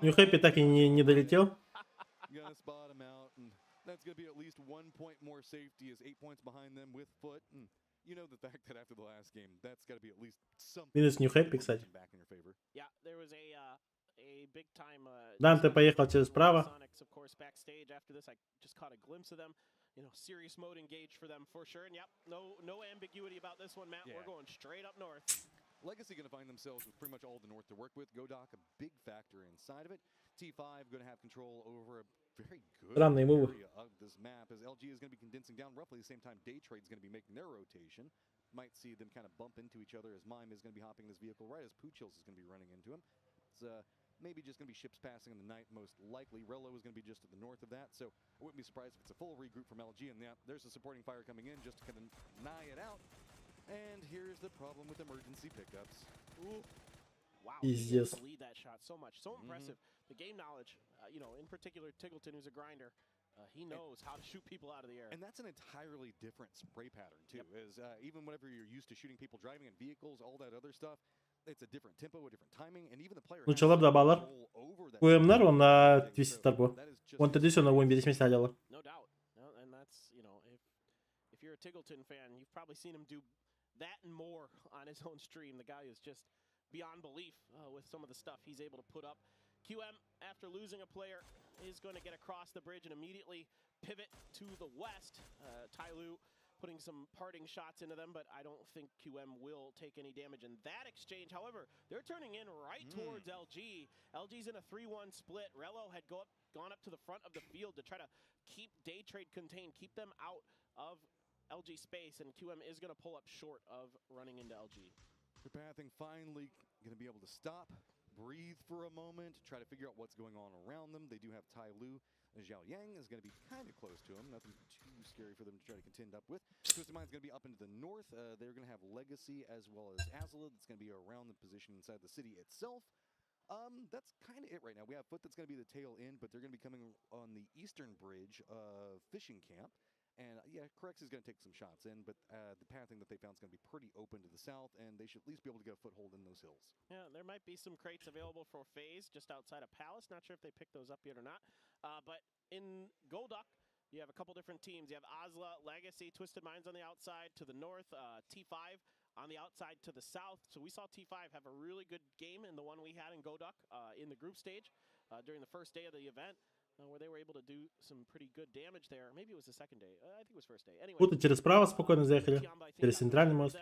S3: Ньюхэппи так и не долетел.
S1: That's going to be at least 1 point more safety, is 8 points behind them with Foot. And you know the fact that after the last game, that's got to be at least something.
S3: Минус Ньюхэппи, кстати.
S2: Yeah, there was a big time.
S3: Данте поехал через право.
S2: Sonics, of course, backstage after this. I just caught a glimpse of them. You know, serious mode engaged for them for sure. And yep, no ambiguity about this one, Matt. Yeah. We're going straight up north.
S1: Legacy going to find themselves with pretty much all the north to work with. Godok, a big factor inside of it. T5 going to have control over a very good area of this map, as LG is going to be condensing down roughly the same time Daytrade is going to be making their rotation. Might see them kind of bump into each other, as Mime is going to be hopping this vehicle right as Poochills is going to be running into him. It's maybe just going to be ships passing in the night, most likely. Rello is going to be just to the north of that, so I wouldn't be surprised if it's a full regroup from LG, and yeah, there's a supporting fire coming in just to kind of nigh it out. And here's the problem with emergency pickups.
S2: Ooh. Wow,
S3: Yes.
S2: he lead that shot so much, so impressive. The game knowledge, you know, in particular Tiggleton, who's a grinder, he knows how to shoot people out of the air.
S1: And that's an entirely different spray pattern too. Is even whenever you're used to shooting people driving in vehicles, all that other stuff, it's a different tempo, a different timing, and even the player.
S3: Лучше да балар. Куемнар он на твисте торгу. Он ты дышал на уйме без места делал.
S2: No doubt. No, and that's, you know, if you're a Tiggleton fan, you've probably seen him do that and more on his own stream. The guy is just beyond belief with some of the stuff he's able to put up. QM, after losing a player, is going to get across the bridge and immediately pivot to the west. Tyloo putting some parting shots into them, but I don't think QM will take any damage in that exchange. However, they're turning in right towards LG. LG's in a 3-1 split. Rello had gone up to the front of the field to try to keep Daytrade contained, keep them out of LG space, and QM is going to pull up short of running into LG.
S1: The pathing finally going to be able to stop, breathe for a moment, try to figure out what's going on around them. They do have Tyloo. Zhao Yang is going to be kind of close to him. Nothing too scary for them to try to contend up with. Twisted Mind's going to be up into the north. They're going to have Legacy as well as Azula. That's going to be around the position inside the city itself. That's kind of it right now. We have Foot that's going to be the tail end, but they're going to be coming on the eastern bridge of Fishing Camp. And yeah, Correx is going to take some shots in, but the pathing that they found is going to be pretty open to the south, and they should at least be able to get a foothold in those hills.
S2: Yeah, there might be some crates available for FaZe just outside of Palace. Not sure if they picked those up yet or not. But in Golduck, you have a couple different teams. You have Azla, Legacy, Twisted Minds on the outside to the north, T5 on the outside to the south. So we saw T5 have a really good game in the one we had in Golduck in the group stage during the first day of the event. Where they were able to do some pretty good damage there. Maybe it was the second day. I think it was first day. Anyway,
S3: Будто через право спокойно заехали. Через центральный мост.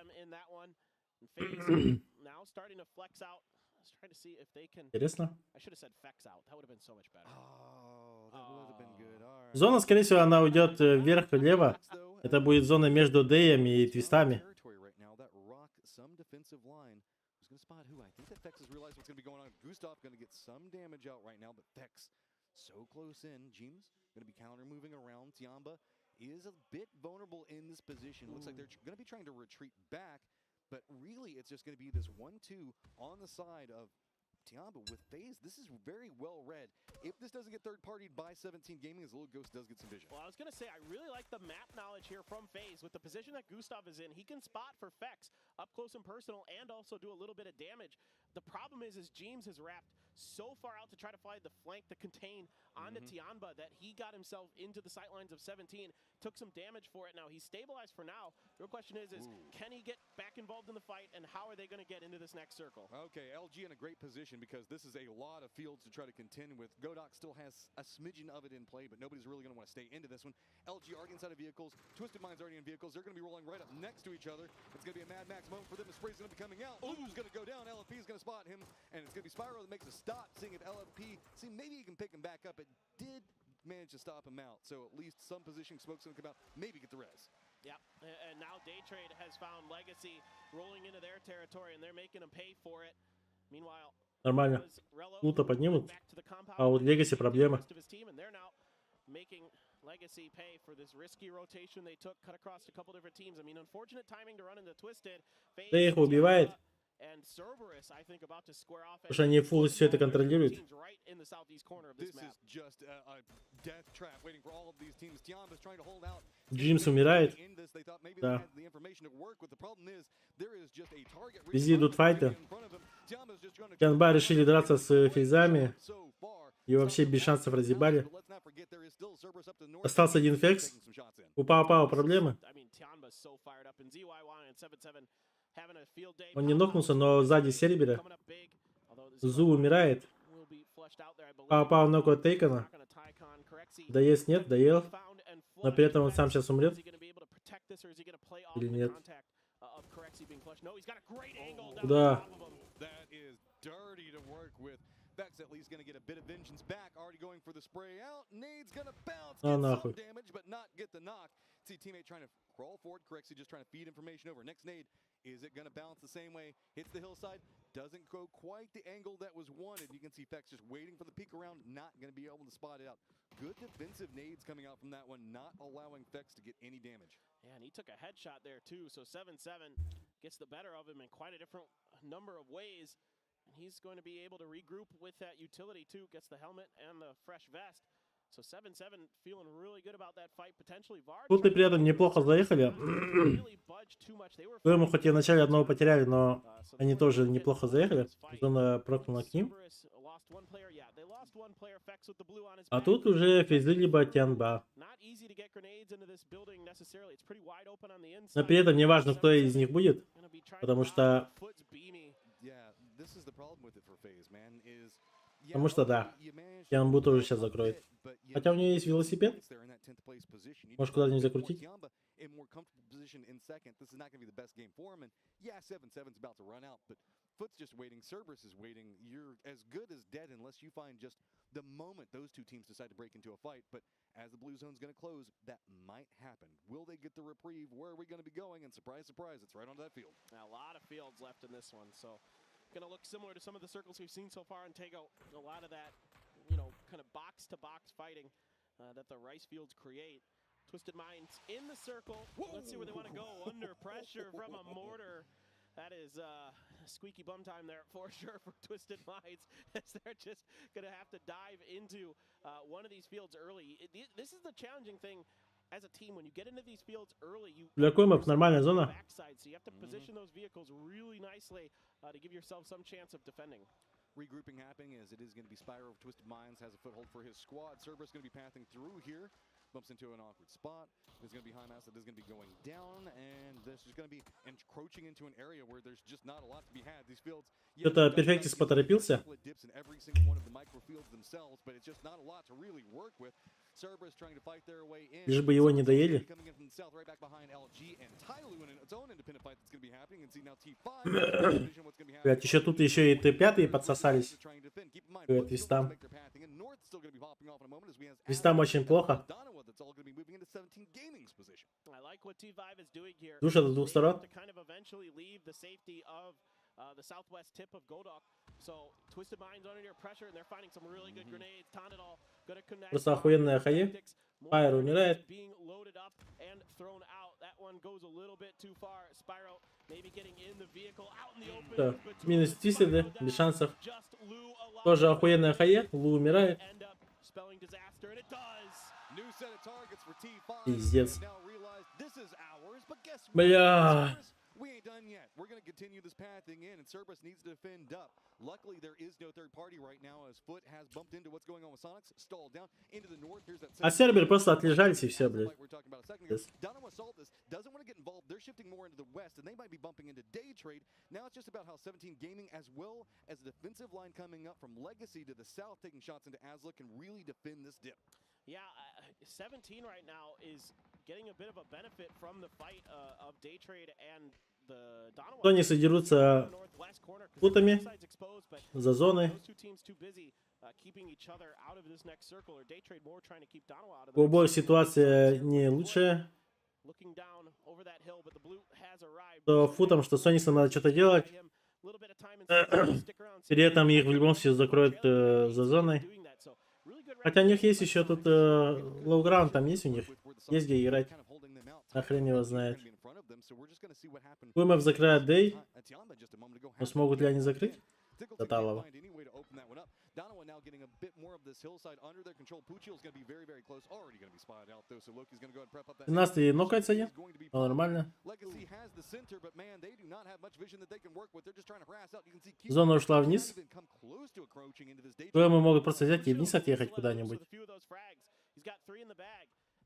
S2: Now starting to flex out. I was trying to see if they can.
S3: Интересно.
S2: I should have said fex out. That would have been so much better.
S1: Oh, that would have been good. All right.
S3: Зона, скорее всего, она уйдет вверх-влево. Это будет зона между Дэями и Твистами.
S1: Some defensive line is going to spot who. I think that Fex has realized what's going to be going on. Gustav going to get some damage out right now, but Fex so close in. Jeems going to be counter moving around. Tiamba is a bit vulnerable in this position. Looks like they're going to be trying to retreat back, but really it's just going to be this 1-2 on the side of Tiamba with FaZe. This is very well read. If this doesn't get third-partied by 17 Gaming, as Little Ghost does get some vision.
S2: Well, I was going to say, I really like the map knowledge here from FaZe. With the position that Gustav is in, he can spot for Fex up close and personal and also do a little bit of damage. The problem is Jeems has wrapped so far out to try to find the flank to contain onto Tianba that he got himself into the sightlines of 17, took some damage for it. Now he's stabilized for now. The real question is can he get back involved in the fight, and how are they going to get into this next circle?
S1: Okay, LG in a great position because this is a lot of fields to try to contend with. Godok still has a smidgen of it in play, but nobody's really going to want to stay into this one. LG already inside of vehicles. Twisted Mind's already in vehicles. They're going to be rolling right up next to each other. It's going to be a Mad Max moment for them. The spray's going to be coming out. Who's going to go down? LFP is going to spot him, and it's going to be Spyro that makes a stop, seeing if LFP, maybe he can pick him back up. It did manage to stop him out, so at least some positioning smoke's going to come out, maybe get the res.
S2: Yeah, and now Daytrade has found Legacy rolling into their territory, and they're making them pay for it. Meanwhile,
S3: Нормально. Лута поднимут, а вот Legacy проблема.
S2: Making Legacy pay for this risky rotation they took, cut across a couple different teams. I mean, unfortunate timing to run into Twisted.
S3: Да их убивает.
S2: And Cerberus, I think, about to square off.
S3: Потому что они фулл все это контролируют.
S2: This
S1: is just a death trap waiting for all of these teams. Tianba's trying to hold out.
S3: Джимс умирает. Да. Везде идут файты. Тианба решили драться с фейзами. И вообще без шансов разъебали. Остался один фекс. У Пау проблемы. Он не нокнулся, но сзади Сербера. Зу умирает. Пау нокает Тейкона. Доест нет, доел. Но при этом он сам сейчас умрет. Или нет? Куда?
S1: Vex at least going to get a bit of vengeance back. Already going for the spray out. Nade's going to bounce.
S3: Oh,
S1: get
S3: no.
S1: some damage, but not get the knock. See teammate trying to crawl forward. Correxy just trying to feed information over. Next nade. Is it going to bounce the same way? Hits the hillside. Doesn't go quite the angle that was wanted. You can see Vex just waiting for the peek around. Not going to be able to spot it out. Good defensive nades coming out from that one. Not allowing Vex to get any damage.
S2: Yeah, and he took a headshot there too. So 7-7 gets the better of him in quite a different number of ways. And he's going to be able to regroup with that utility too. Gets the helmet and the fresh vest. So 7-7 feeling really good about that fight. Potentially Varg.
S3: Тут и при этом неплохо заехали. Мы хоть и в начале одного потеряли, но они тоже неплохо заехали. Зона прокнула к ним. А тут уже фейзы либо Тианба. Но при этом не важно, кто из них будет. Потому что... Потому что да, Тианбу тоже сейчас закроет. Хотя у нее есть велосипед. Может куда-нибудь закрутить?
S1: Foot's just waiting. Cerberus is waiting. You're as good as dead unless you find just the moment those two teams decide to break into a fight. But as the blue zone's going to close, that might happen. Will they get the reprieve? Where are we going to be going? And surprise, surprise, it's right onto that field.
S2: Now, a lot of fields left in this one, so going to look similar to some of the circles we've seen so far in Tego. A lot of that, you know, kind of box-to-box fighting that the rice fields create. Twisted Minds in the circle. Whoa. Let's see where they want to go. Under pressure from a mortar. That is squeaky bum time there for sure for Twisted Minds, as they're just going to have to dive into one of these fields early. This is the challenging thing as a team. When you get into these fields early,
S3: Для комов нормальная зона.
S2: So you have to position those vehicles really nicely to give yourself some chance of defending.
S1: Regrouping happening as it is going to be Spyro of Twisted Minds has a foothold for his squad. Cerberus going to be passing through here. Bumps into an awkward spot. There's going to be high mass that is going to be going down, and this is going to be encroaching into an area where there's just not a lot to be had. These fields.
S3: Что-то Перфектис поторопился. Лишь бы его не доели. Блять, еще тут еще и Т5 подсосались. Твистам. Твистам очень плохо. Душа с двух сторон.
S2: The southwest tip of Godok. So Twisted Minds under pressure, and they're finding some really good grenades. Tanadol gonna connect.
S3: Просто охуенная хае. Файр умирает.
S2: Being loaded up and thrown out. That one goes a little bit too far. Spyro maybe getting in the vehicle out in the open.
S3: Да. Минус Тисиды, без шансов. Тоже охуенная хае. Лу умирает. Пиздец. Бля.
S1: we ain't done yet. We're going to continue this pathing in, and Cerberus needs to defend up. Luckily, there is no third party right now, as Foot has bumped into what's going on with Sonics, stalled down into the north. Here's that.
S3: А сервер просто отлежались и все, блядь.
S1: Donova Saltus doesn't want to get involved. They're shifting more into the west, and they might be bumping into day trade. Now it's just about how 17 Gaming, as well as the defensive line coming up from Legacy to the south, taking shots into Asla, can really defend this dip.
S2: Yeah, 17 right now is getting a bit of a benefit from the fight of day trade and the Donova.
S3: Сонисы дерутся футами за зоной. У обоих ситуация не лучшая. Что футом, что Сонисом надо что-то делать. При этом их в любом случае закроют за зоной. Хотя у них есть еще тут лоу-граунд, там есть у них. Есть где играть. А хрен его знает. ПМФ закрывает Дэй. Но смогут ли они закрыть? Тоталова. 17-й нокается один. Нормально. Зона ушла вниз. ПМ могут просто взять и вниз отъехать куда-нибудь.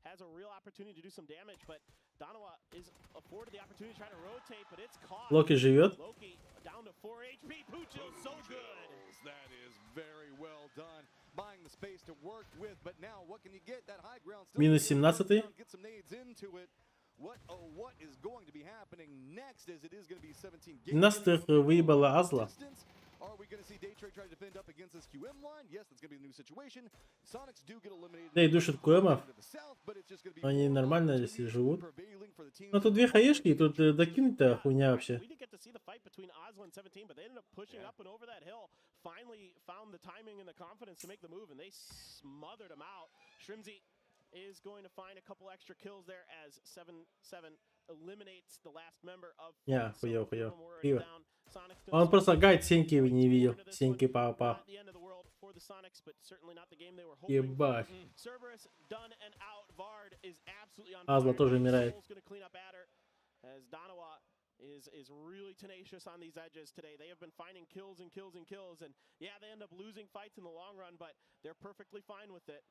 S2: Has a real opportunity to do some damage, but Donova is afforded the opportunity to try to rotate, but it's caught.
S3: Локи живет.
S2: Loki down to 4 HP. Puccio so good.
S1: That is very well done. Buying the space to work with, but now what can you get? That high ground still.
S3: Минус 17-й.
S1: Get some nades into it. What is going to be happening next as it is going to be 17 games.
S3: 17-х выебала Азла.
S1: Are we going to see Day Trade try to defend up against this QM line? Yes, that's going to be a new situation. Sonics do get eliminated.
S3: Да и душат КМов. Они нормально если живут. Но тут две хаешки, и тут докинуть-то хуйня вообще.
S2: Finally found the timing and the confidence to make the move, and they smothered him out. Shrimzy is going to find a couple extra kills there as 7-7 eliminates the last member of.
S3: Yeah, хуёво. Он просто гайд Сеньки не видел. Сеньки папа. Ебать. Азла тоже умирает.
S2: Is really tenacious on these edges today. They have been finding kills and kills and kills, and yeah, they end up losing fights in the long run, but they're perfectly fine with it.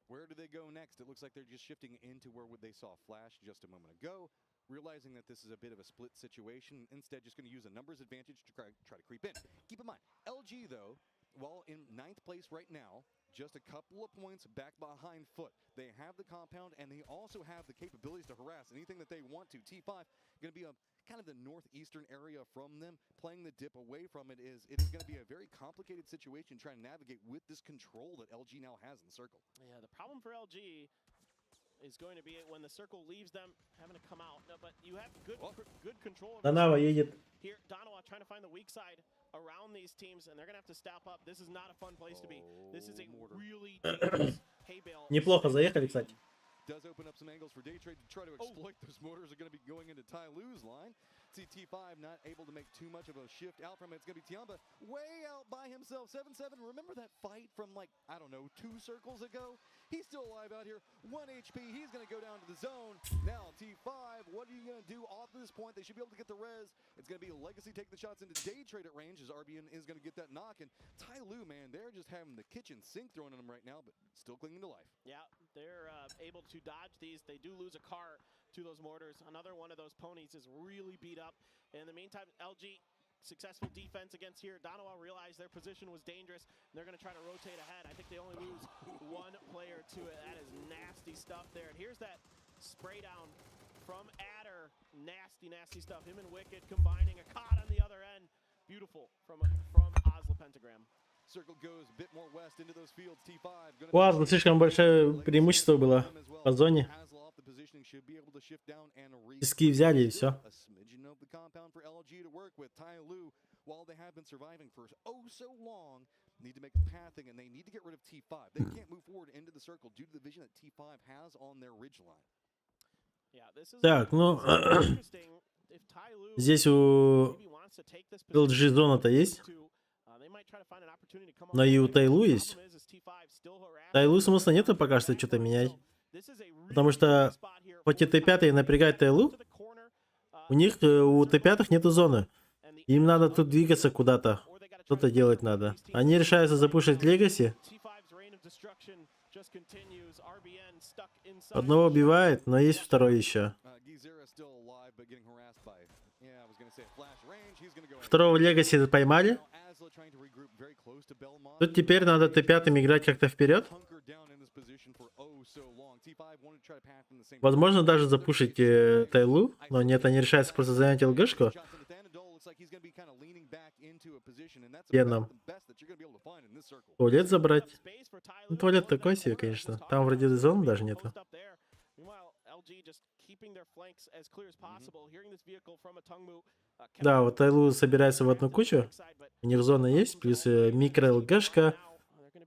S1: Where do they go next? It looks like they're just shifting into where they saw Flash just a moment ago, realizing that this is a bit of a split situation. Instead, just going to use a numbers advantage to try to creep in. Keep in mind, LG though, while in 9th place right now, just a couple of points back behind Foot. They have the compound, and they also have the capabilities to harass anything that they want to. T5 going to be a kind of the northeastern area from them. Playing the dip away from it is going to be a very complicated situation trying to navigate with this control that LG now has in the circle.
S2: Yeah, the problem for LG is going to be when the circle leaves them having to come out. No, but you have good control.
S3: Дарова едет.
S2: Here, Donova trying to find the weak side around these teams, and they're going to have to step up. This is not a fun place to be. This is a really dangerous hay bale.
S3: Неплохо заехали, кстати.
S1: Does open up some angles for Day Trade to try to exploit those mortars are going to be going into Ty Lu's line. T5 not able to make too much of a shift out from it. It's going to be Tiamba way out by himself. 7-7. Remember that fight from like, I don't know, 2 circles ago? He's still alive out here. 1 HP. He's going to go down to the zone. Now T5, what are you going to do off of this point? They should be able to get the res. It's going to be Legacy taking the shots into Day Trade at range as RBN is going to get that knock. And Ty Lu, man, they're just having the kitchen sink thrown at them right now, but still clinging to life.
S2: Yeah, they're able to dodge these. They do lose a car to those mortars. Another one of those ponies is really beat up. In the meantime, LG successful defense against here. Donova realized their position was dangerous. And they're going to try to rotate ahead. I think they only lose 1 player to it. That is nasty stuff there. And here's that spray down from Adder. Nasty, nasty stuff. Him and Wicked combining a cod on the other end. Beautiful from Osla Pentagram.
S1: Circle goes a bit more west into those fields. T5
S3: У Азла слишком большое преимущество было по зоне. Пески взяли и все.
S1: While they have been surviving for so long, need to make the pathing and they need to get rid of T5. They can't move forward into the circle due to the vision that T5 has on their ridge line.
S3: Так, ну здесь у LG зона-то есть. Но и у Тайлу есть. Тайлу смысла нету пока что что-то менять. Потому что хоть это 5-й напрягать Тайлу, У них, у Т5 нету зоны. Им надо тут двигаться куда-то. Что-то делать надо. Они решаются запушить Легаси. Одного убивает, но есть второй еще. Второго Легаси поймали. Тут теперь надо Т5 играть как-то вперед. Возможно даже запушить Тайлу, но нет, они решаются просто занять ЛГшку. Пеном. Туалет забрать. Ну, туалет такой себе, конечно. Там вроде зоны даже нету. Да, вот Тайлу собирается в одну кучу. У них зона есть, плюс микро-ЛГшка,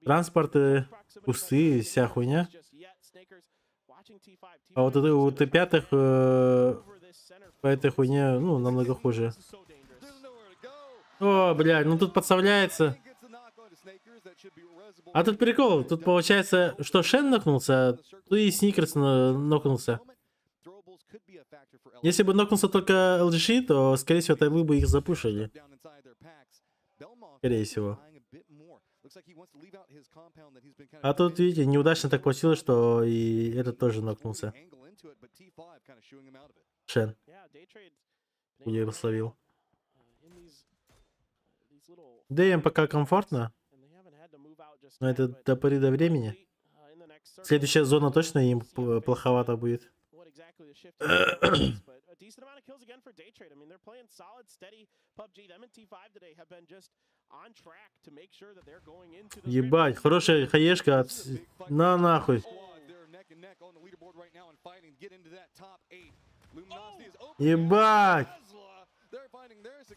S3: транспорты, кусты, вся хуйня. А вот это у Т5 по этой хуйне, ну, намного хуже. О, блядь, ну тут подставляется. А тут прикол, тут получается, что Шен нокнулся, то и Сникерс нокнулся. Если бы нокнулся только LG, то, скорее всего, Тайлы бы их запушили. Скорее всего. А тут, видите, неудачно так получилось, что и этот тоже нокнулся. Шен. Хуй словил. Да им пока комфортно. Но это до поры до времени. Следующая зона точно им плоховато будет. Ебать, хорошая хаешка от... На нахуй. Ебать.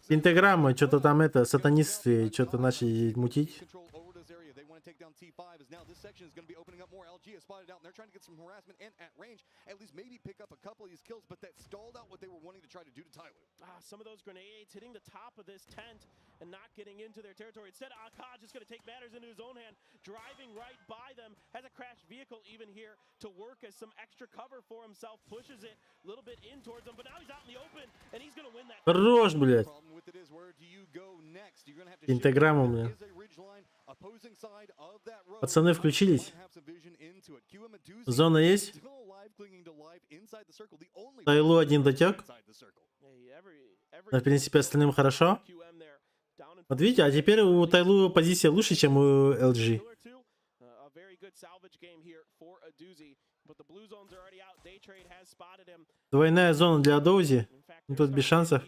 S3: Пентаграммы, что-то там это, сатанисты, что-то начали мутить. Take down T5 as now this section is going to be opening up more. LG has spotted out and they're trying to get some harassment and at range at least maybe pick up a couple of these kills, but that stalled out what they were wanting to try to do to Tyler.
S2: Some of those grenades hitting the top of this tent and not getting into their territory. Instead, Akkad just going to take matters into his own hand, driving right by them, has a crashed vehicle even here to work as some extra cover for himself, pushes it a little bit in towards them, but now he's out in the open and he's going to win that.
S3: Хорош, блядь. Пентаграмму, блядь. Пацаны включились. Зона есть. Тайлу один дотек. В принципе, остальным хорошо. Вот видите, а теперь у Тайлу позиция лучше, чем у LG. Двойная зона для Доузи. Ну, тут без шансов.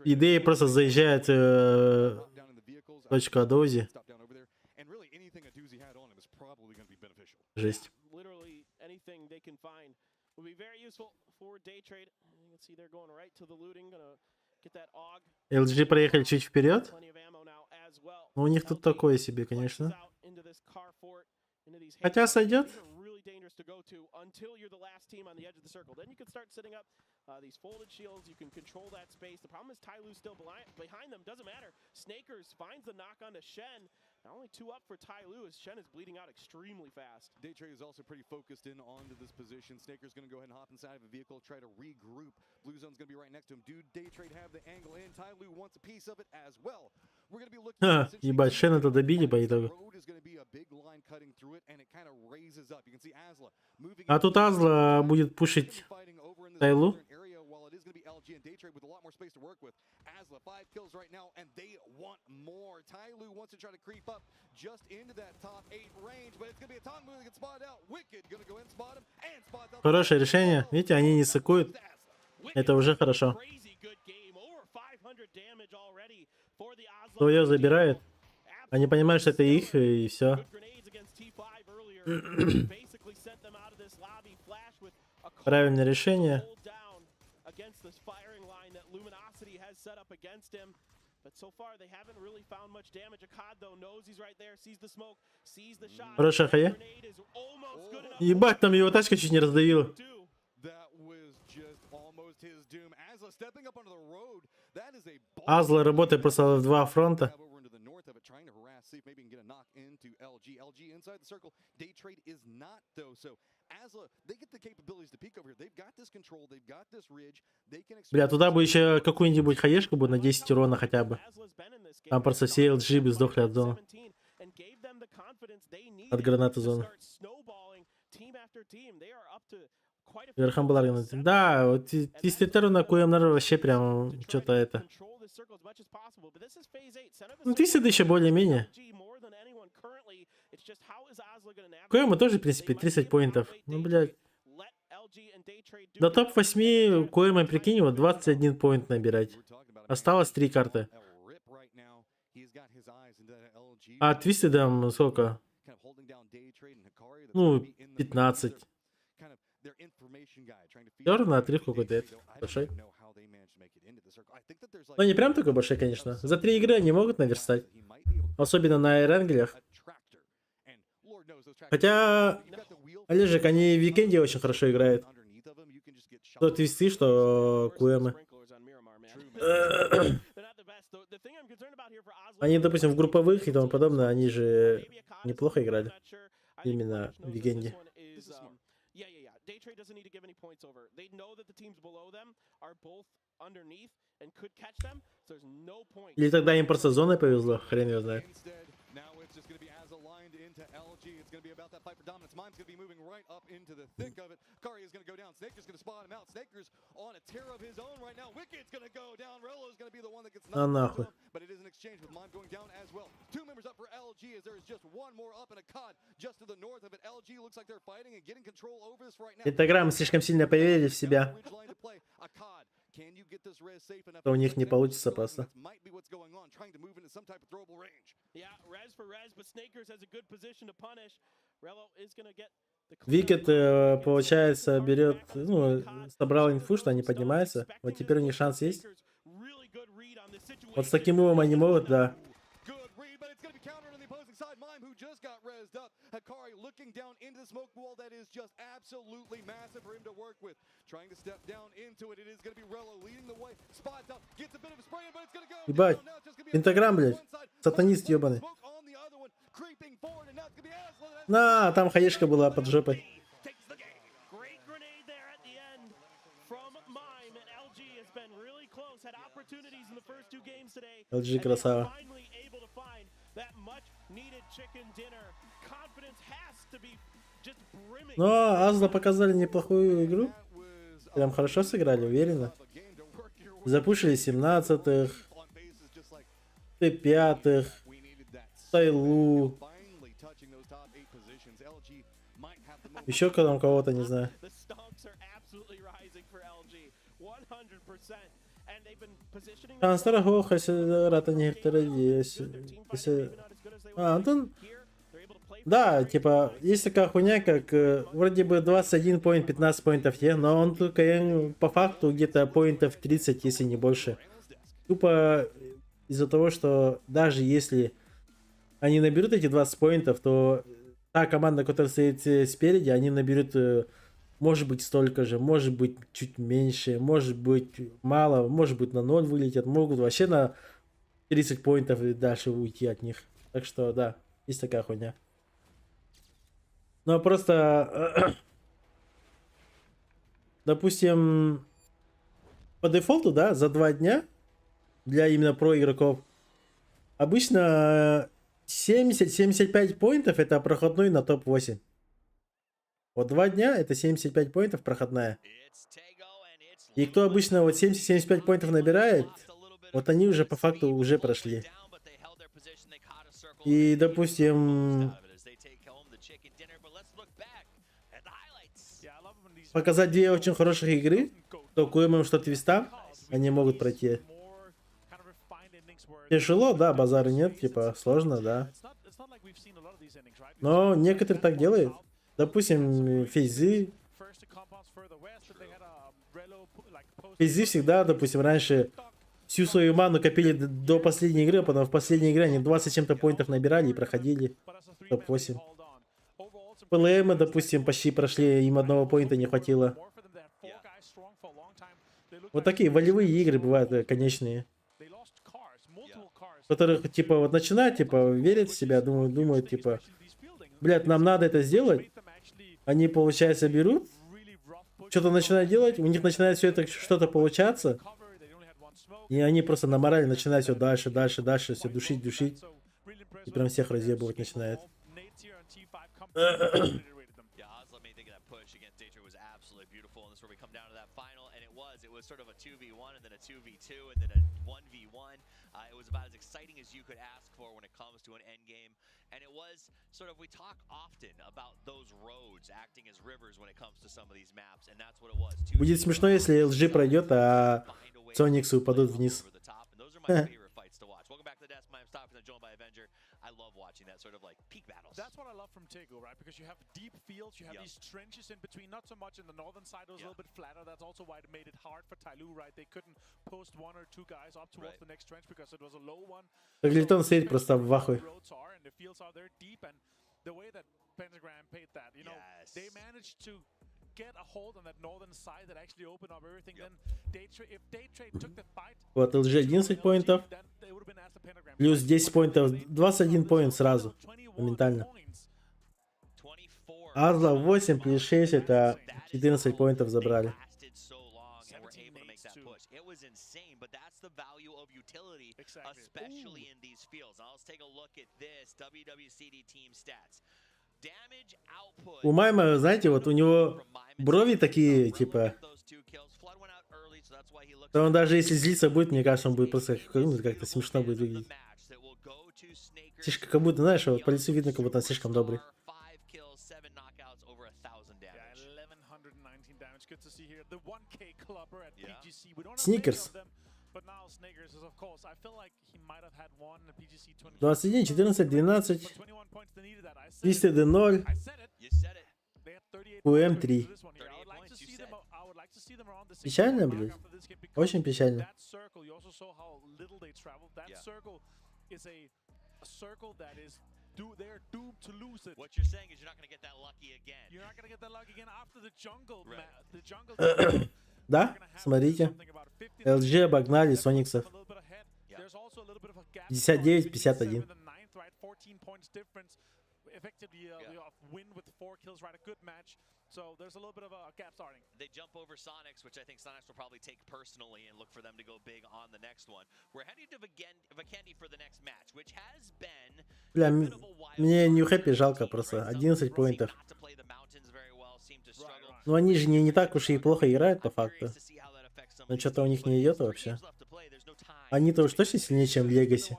S3: Идея просто заезжает точка Доузи. Жесть. LG проехали чуть вперед. Но у них тут такое себе, конечно. Хотя сойдет. To go to until you're the last team on the edge of the circle. Then you can start setting up these folded shields. You can control that space. The problem is Tyloo's still behind them. Doesn't matter. Snakers finds the knock onto Shen. Now only 2 up for Tyloo as Shen is bleeding out extremely fast.
S1: Daytrade is also pretty focused in onto this position. Snaker's going to go ahead and hop inside of a vehicle, try to regroup. Blue zone's going to be right next to him. Dude, Daytrade have the angle in. Tyloo wants a piece of it as well. We're going to be looking at
S3: ебать, Шена-то добили по итогу. А тут Азла будет пушить Тайлу. Хорошее решение. Видите, они не сыкуют. Это уже хорошо. Кто ее забирает? Они понимают, что это их, и все. Правильное решение. Хорошая хая. Ебать, там его тачка чуть не раздавила. Азла работает просто в 2 фронта.
S1: see if maybe he can get a knock into LG. LG inside the circle. Day trade is not though. So ACER, they get the capabilities to peek over here. They've got this control. They've got this ridge. They can.
S3: Бля, туда бы еще какую-нибудь хаешку бы на 10 урона хотя бы. Там просто все LG бы сдохли от зоны. От гранаты зоны. Верхом была граната. Да, вот Твистетеру на КМНР вообще прям что-то это. Ну, Твистед еще более-менее. КМ тоже, в принципе, 30 поинтов. Ну, блядь. До топ-8 КМ, прикинь, вот 21 поинт набирать. Осталось 3 карты. А Твистедом сколько? Ну, 15. Все на отрыв какой-то большой. Но не прям такой большой, конечно. За 3 игры они могут наверстать. Особенно на эйрангелях. Хотя, Олежек, они в Викенде очень хорошо играют. Что твисты, что КУМы. Они, допустим, в групповых и тому подобное, они же неплохо играли. Именно в Викенде. Или тогда им просто зоной повезло, хрен его знает. It's going to be about that fight for dominance. Mime's going to be moving right up into the thick of it. Kari is going to go down. Snaker's going to spot him out. Snaker's on a tear of his own right now. Wicked's going to go down. Rello is going to be the one that gets knocked down. But it is an exchange with Mime going down as well. 2 members up for LG as there is just one more up in a COD just to the north of it. LG looks like they're fighting and getting control over this right now. Инстаграм слишком сильно поверили в себя. То у них не получится просто. Викет, получается, берет, ну, собрал инфу, что они поднимаются. Вот теперь у них шанс есть. Вот с таким мувом они могут, да. Ебать, пентаграмм, блядь, сатанист ебаный. На, там хаешка была под жопой. LG красава. Но Азла показали неплохую игру. Прям хорошо сыграли, уверенно. Запушили 17-х, Т5-х, Тайлу. Еще кого-то, не знаю. Старого рата некоторые есть. Антон. Да, типа, есть такая хуйня, как вроде бы 21 поинт, 15 поинтов есть, но он только по факту где-то поинтов 30, если не больше. Тупо из-за того, что даже если они наберут эти 20 поинтов, то та команда, которая стоит спереди, они наберут, может быть, столько же, может быть, чуть меньше, может быть, мало, может быть, на 0 вылетят, могут вообще на 30 поинтов и дальше уйти от них. Так что, да, есть такая хуйня. Но просто, допустим, по дефолту, да, за 2 дня для именно про игроков обычно 70-75 поинтов это проходной на топ-8. Вот 2 дня это 75 поинтов проходная. И кто обычно вот 70-75 поинтов набирает, вот они уже по факту уже прошли. И, допустим, показать 2 очень хороших игры, то КМ, что Твиста, они могут пройти. Тяжело, да, базара нет, типа, сложно, да. Но некоторые так делают. Допустим, фейзы. Фейзы всегда, допустим, раньше всю свою ману копили до последней игры, а потом в последней игре они 20 чем-то поинтов набирали и проходили топ-8. ПЛМ, допустим, почти прошли, им 1 поинта не хватило. Вот такие волевые игры бывают конечные. которых, типа, вот начинают, типа, верить в себя, думают, типа, блядь, нам надо это сделать. Они, получается, берут, что-то начинают делать, у них начинает все это что-то получаться, и они просто на морали начинают все дальше, все душить. И прям всех разъебывать начинает.
S11: Sort of a 2v1 and then a 2v2 and then a 1v1. It was about as exciting as you could ask for when it comes to an end game. And it was sort of, we talk often about those roads acting as rivers when it comes to some of these maps, and that's what it was.
S3: Будет смешно, если LG пройдет, а Сониксы упадут вниз.
S11: I love watching that sort of like peak battles.
S4: That's what I love from Tego, right? Because you have deep fields, you have these trenches in between, not so much in the northern side, it was a little bit flatter. That's also why it made it hard for Tyloo, right? They couldn't post one or two guys up towards the next trench because it was a low one.
S3: Глитон стоит просто в ахуе.
S4: And the fields are there deep, and the way that Pentagram paid that, you know, they managed to get a hold on that northern side that actually opened up everything. Then if Daytrade took the fight,
S3: вот LG 11 поинтов, плюс 10 поинтов, 21 поинт сразу, моментально. Азла 8 плюс 6, это 14 поинтов забрали. У Майма, знаете, вот у него брови такие, типа, то он даже если злиться будет, мне кажется, он будет просто как-то смешно будет выглядеть. Слишком, как будто, знаешь, вот по лицу видно, как будто он слишком добрый. Сникерс. 21, 14, 12. Twisted 0. УМ 3. Печально, блядь. Очень печально.
S11: They're doomed to lose it. What you're saying is you're not going to get that lucky again. You're not going to get that lucky again after the jungle.
S3: Да, смотрите. LG обогнали Сониксов. 59-51.
S4: Effectively win with 4 kills, right? A good match. So there's a little bit of a gap starting.
S11: They jump over Sonics, which I think Sonics will probably take personally and look for them to go big on the next one. We're heading to Vikendi for the next match, which has been.
S3: Бля, мне не хэппи жалко просто. 11 поинтов. Ну они же не так уж и плохо играют по факту. Но что-то у них не идет вообще. Они-то уж точно сильнее, чем Legacy.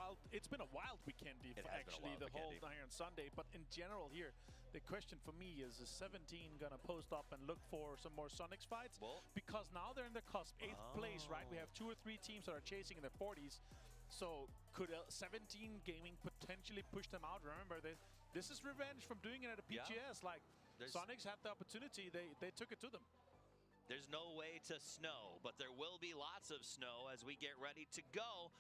S4: The question for me is 17 gonna post up and look for some more Sonics fights? Because now they're in the cusp, 8th place, right? We have 2 or 3 teams that are chasing in the 40s. So could 17 Gaming potentially push them out? Remember, this is revenge from doing it at a PGS. Like, Sonics had the opportunity, they took it to them.
S11: There's no way to snow, but there will be lots of snow as we get ready to go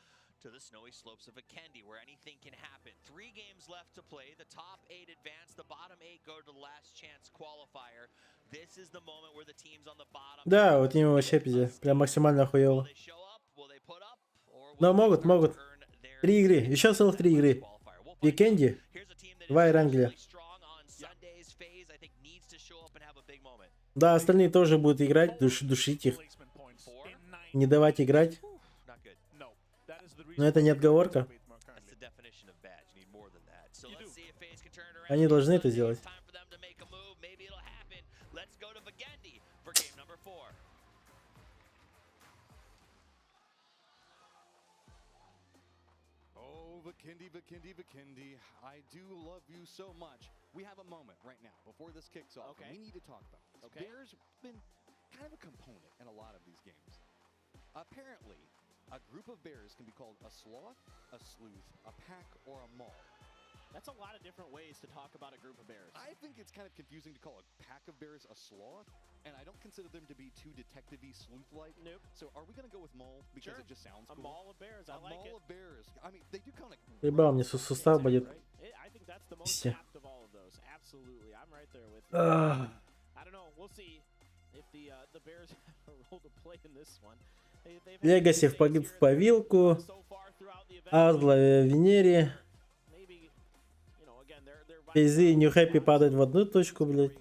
S11: to the snowy slopes of Vikendi, where anything can happen. 3 games left to play. The top 8 advance. The bottom 8 go to the last chance qualifier. This is the moment where the teams on the bottom.
S3: Да, вот им вообще пиздец. Прям максимально охуево. Но могут. 3 игры. Еще целых 3 игры. Вikendi, 2 Иранглия. Да, остальные тоже будут играть, душить их. Не давать играть. Но это не отговорка. Они должны это сделать.
S1: Vikendi, I do love you so much. We have a moment right now before this kicks off. We need to talk about this. Bears been kind of a component in a lot of these games. Apparently, a group of bears can be called a sloth, a sleuth, a pack, or a maul.
S2: That's a lot of different ways to talk about a group of bears.
S1: I think it's kind of confusing to call a pack of bears a sloth, and I don't consider them to be too detective-y, sleuth-like.
S2: Nope.
S1: So are we going to go with maul because it just sounds cool?
S2: A maul of bears, I like it.
S1: A maul of bears. I mean, they do kind of...
S3: Ебал, мне сустав будет.
S2: I think that's the most apt of all of those. Absolutely. I'm right there with you. I don't know. We'll see if the bears have a role to play in this one.
S3: Легаси в повилку. Азла в Виннере. Фейзы и Нью-Хэппи падают в одну точку, блядь.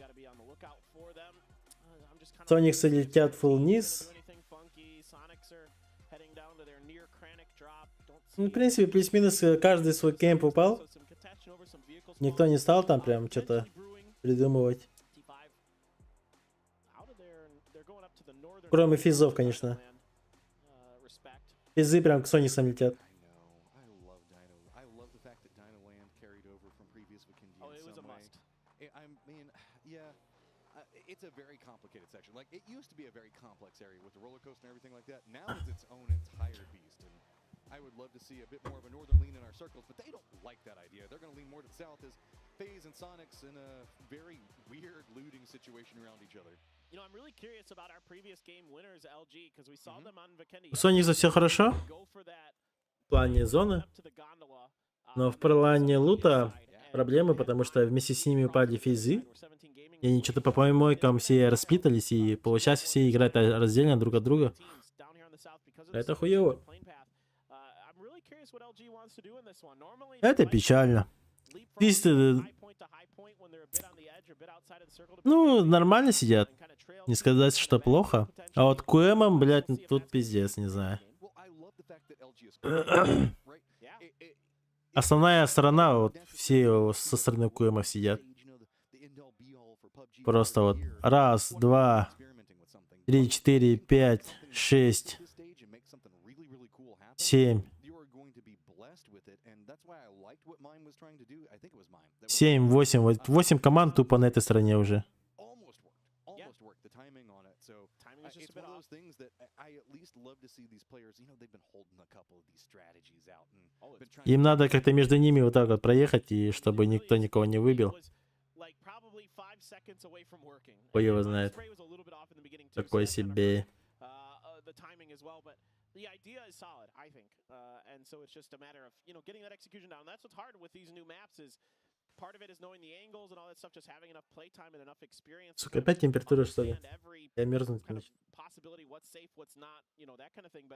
S3: Сониксы летят фулл вниз. Ну, в принципе, плюс-минус каждый свой кемп упал. Никто не стал там прям что-то придумывать. Кроме физов, конечно. Физы прям к Сониксам летят.
S1: It's a very complicated section. Like, it used to be a very complex area with the roller coaster and everything like that. Now it's its own entire beast. And I would love to see a bit more of a northern lean in our circles, but they don't like that idea. They're going to lean more to the south as FaZe and Sonics in a very weird looting situation around each other.
S2: You know, I'm really curious about our previous game winners, LG, because we saw them on Vikendi.
S3: У Соникса все хорошо в плане зоны, но в плане лута проблемы, потому что вместе с ними упали физы. И они что-то по помойкам все распитались, и получается все играют раздельно друг от друга. Это хуево. Это печально. Ну, нормально сидят. Не сказать, что плохо. А вот QM, блядь, тут пиздец, не знаю. Основная сторона, вот все со стороны QM сидят. Просто вот раз, два, 3, 4, 5, 6, 7. 7, 8. Вот 8 команд тупо на этой стороне уже. Им надо как-то между ними вот так вот проехать, и чтобы никто никого не выбил. Кто его знает. Такой себе.
S2: The idea is solid, I think, and so it's just a matter of, you know, getting that execution down. That's what's hard with these new maps is part of it is knowing the angles and all that stuff, just having enough playtime and enough experience.
S3: Сука, опять температура, что ли? Я мерзнуть начал.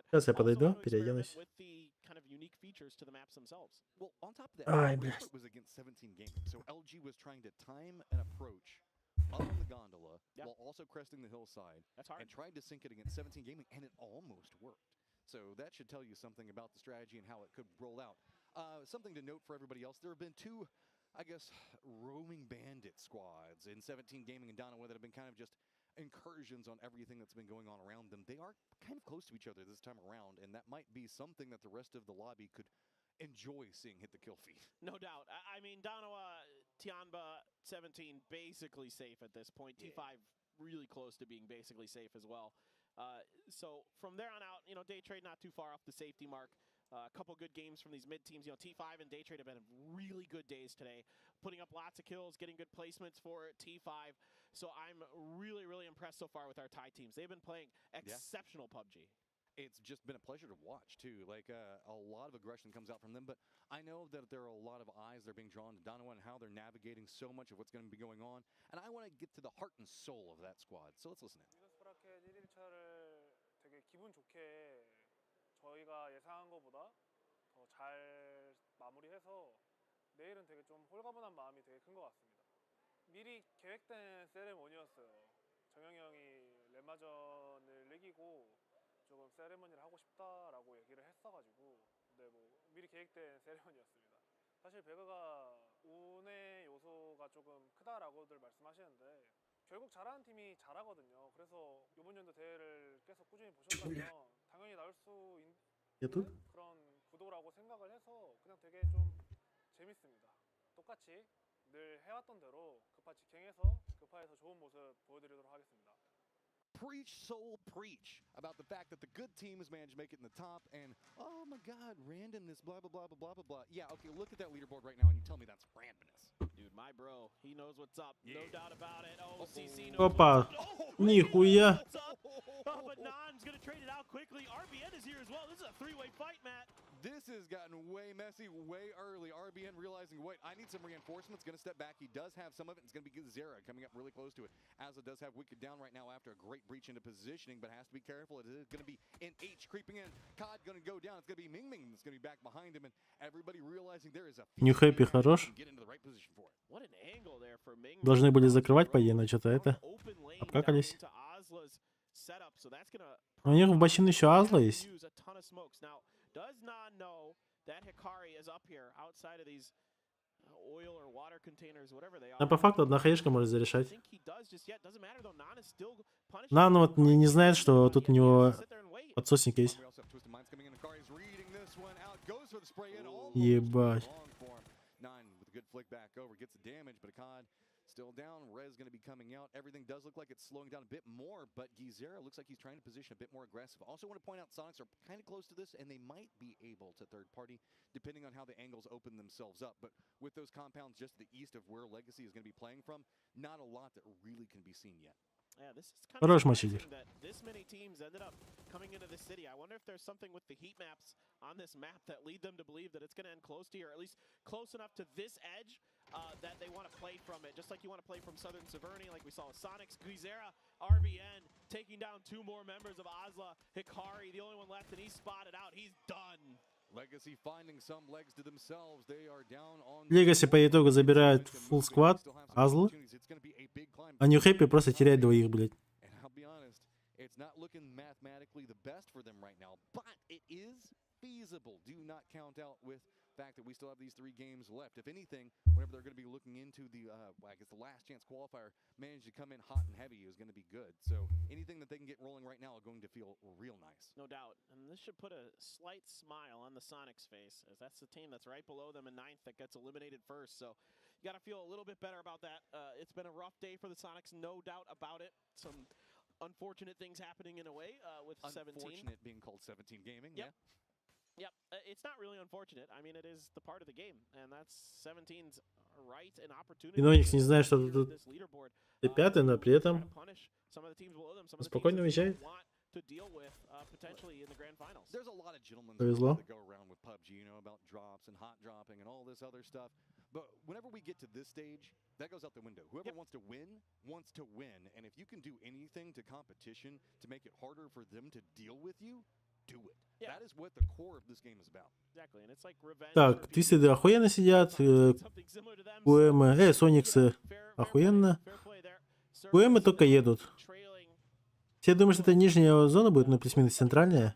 S3: Сейчас я подойду, переоденусь. Ай, блядь.
S1: Up on the gondola while also cresting the hillside and tried to sink it against 17 Gaming, and it almost worked. So that should tell you something about the strategy and how it could roll out. Something to note for everybody else, there have been two, I guess, roaming bandit squads in 17 Gaming and Darova that have been kind of just incursions on everything that's been going on around them. They are kind of close to each other this time around, and that might be something that the rest of the lobby could enjoy seeing hit the kill feed.
S2: No doubt. I mean, Darova, Tianba, 17 basically safe at this point. T5 really close to being basically safe as well. So from there on out, you know, Day Trade not too far off the safety mark. A couple good games from these mid teams. You know, T5 and Day Trade have been really good days today, putting up lots of kills, getting good placements for T5. So I'm really, really impressed so far with our Thai teams. They've been playing exceptional PUBG.
S1: It's just been a pleasure to watch, too. Like, a lot of aggression comes out from them, but I know that there are a lot of eyes that are being drawn to Darova and how they're navigating so much of what's going to be going on, and I want to get to the heart and soul of that squad, so let's listen in.
S12: 되게 기분 좋게 저희가 예상한 것보다 더 잘 마무리해서 내일은 되게 좀 홀가분한 마음이 되게 큰 것 같습니다. 미리 계획된 세레모니였어요. 정영이 형이 렘마전을 이기고 조금 세레머니를 하고 싶다라고 얘기를 했어가지고 뭐 미리 계획된 세레머니였습니다. 사실 배그가 운의 요소가 조금 크다라고들 말씀하시는데 결국 잘하는 팀이 잘하거든요. 그래서 이번 연도 대회를 계속 꾸준히 보셨다면 당연히 나올 수 있는 그런 구도라고 생각을 해서 그냥 되게 좀 재밌습니다. 똑같이 늘 해왔던 대로 급파 직행해서 급파에서 좋은 모습 보여드리도록 하겠습니다.
S1: Preach, soul, preach about the fact that the good team has managed to make it in the top, and oh my god, randomness, blah, blah, blah, blah, blah, blah, blah. Yeah, okay, look at that leaderboard right now and you tell me that's randomness.
S2: Dude, my bro, he knows what's up, no doubt about it. Oh, CC knows
S3: Опа, нихуя.
S2: Oh, but Nan's gonna trade it out quickly. RBN is here as well. This is a three-way fight, Matt.
S1: This has gotten way messy, way early. RBN realizing, wait, I need some reinforcements. Going to step back. He does have some of it. It's going to be Zera coming up really close to it. Azla does have Wicked down right now after a great breach into positioning, but has to be careful. It is going to be in H creeping in. Cod going to go down. It's going to be Ming Ming that's going to be back behind him, and everybody realizing there is a
S3: New Happy хорош.
S2: What an angle there for Ming.
S3: Должны были закрывать, по идее, но что-то это. Обкакались.
S2: So that's gonna
S3: У них в бочину еще Азла есть.
S2: use a ton of smokes. Now, does not know that Hikari is up here outside of these oil or water containers, whatever they are.
S3: Но по факту одна хаешка может зарешать.
S2: I think he does just yet. Doesn't matter though. Nan is still punishing.
S3: Нан вот не знает, что тут у него подсосник есть. Ебать.
S1: Still down, Rez going to be coming out. Everything does look like it's slowing down a bit more, but Gizera looks like he's trying to position a bit more aggressive. Also want to point out Sonics are kind of close to this, and they might be able to third party, depending on how the angles open themselves up. But with those compounds just to the east of where Legacy is going to be playing from, not a lot that really can be seen yet.
S2: Yeah, this is kind
S3: Хорош
S2: of
S3: матч идет.
S2: that this many teams ended up coming into this city. I wonder if there's something with the heat maps on this map that lead them to believe that it's going to end close to here, or at least close enough to this edge that they want to play from it. Just like you want to play from Southern Severny, like we saw with Sonics, Guizera, RBN, taking down 2 more members of Azla. Hikari, the only one left, and he's spotted out. He's done.
S1: Legacy finding some legs to themselves. They are down on
S3: Legacy по итогу забирает full squad Азлу. А New Happy просто теряет двоих, блядь.
S1: And I'll be honest, it's not looking mathematically the best for them right now, but it is feasible. Do not count out with the fact that we still have these 3 games left. If anything, whenever they're going to be looking into the, I guess the last chance qualifier, managed to come in hot and heavy is going to be good. So anything that they can get rolling right now are going to feel real nice.
S2: No doubt. And this should put a slight smile on the Sonics face, as that's the team that's right below them in 9th that gets eliminated first. So you got to feel a little bit better about that. It's been a rough day for the Sonics, no doubt about it. Some unfortunate things happening in a way with 17.
S1: Unfortunate being called 17 gaming,
S2: yep. Yep, it's not really unfortunate. I mean, it is the part of the game, and that's 17's right and opportunity.
S3: Киноникс не знает, что тут ты 5-й, но при этом спокойно уезжает.
S2: To deal with potentially in the grand finals.
S1: There's a lot of gentlemen
S3: Повезло.
S1: that go around with PUBG, you know, about drops and hot dropping and all this other stuff. But whenever we get to this stage, that goes out the window. Whoever wants to win, and if you can do anything to competition to make it harder for them to deal with you, do it.
S2: Yeah.
S1: That is what the core of this game is about.
S2: Exactly, and it's like revenge.
S3: Так, твисты охуенно сидят. УМ, Сониксы охуенно. УМ только едут. Все думают, что это нижняя зона будет, но плюс-минус центральная.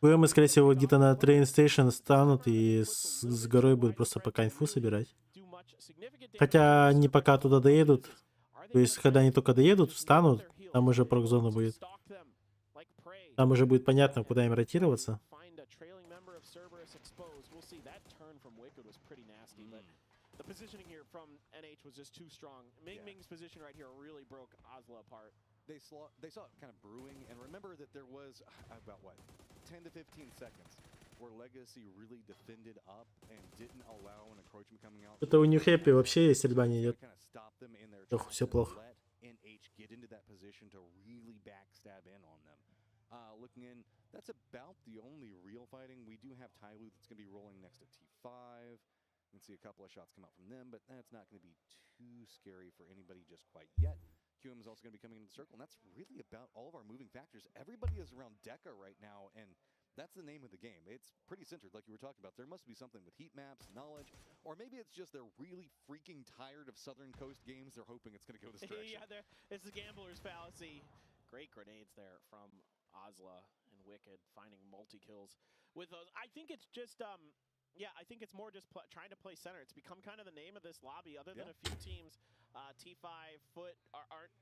S3: УМ, скорее всего, где-то на Train Station станут и с горой будут просто пока инфу собирать. Хотя не пока туда доедут. То есть, когда они только доедут, встанут, там уже прок-зона будет. Там уже будет понятно, куда им ротироваться.
S2: Positioning here from NH was just too strong. Ming Ming's position right here really broke Azla apart.
S1: They saw it kind of brewing, and remember that there was about 10 to 15 seconds where Legacy really defended up and didn't allow an encroachment coming out.
S3: Это у New Happy вообще стрельба не идет. Ох, все плохо.
S1: NH get into that position to really backstab in on them. Looking in, that's about the only real fighting. We do have Tyloo that's going to be rolling next to T5. You can see a couple of shots come out from them, but that's not going to be too scary for anybody just quite yet. QM is also going to be coming into the circle, and that's really about all of our moving factors. Everybody is around Deca right now, and that's the name of the game. It's pretty centered, like you were talking about. There must be something with heat maps, knowledge, or maybe it's just they're really freaking tired of Southern Coast games. They're hoping it's going to go this direction.
S2: Yeah, it's the gambler's fallacy. Great grenades there from Azla and Wicked, finding multi-kills with those. I think it's just... yeah, I think it's more just trying to play center. It's become kind of the name of this lobby. Other than a few teams, T5, Foot aren't,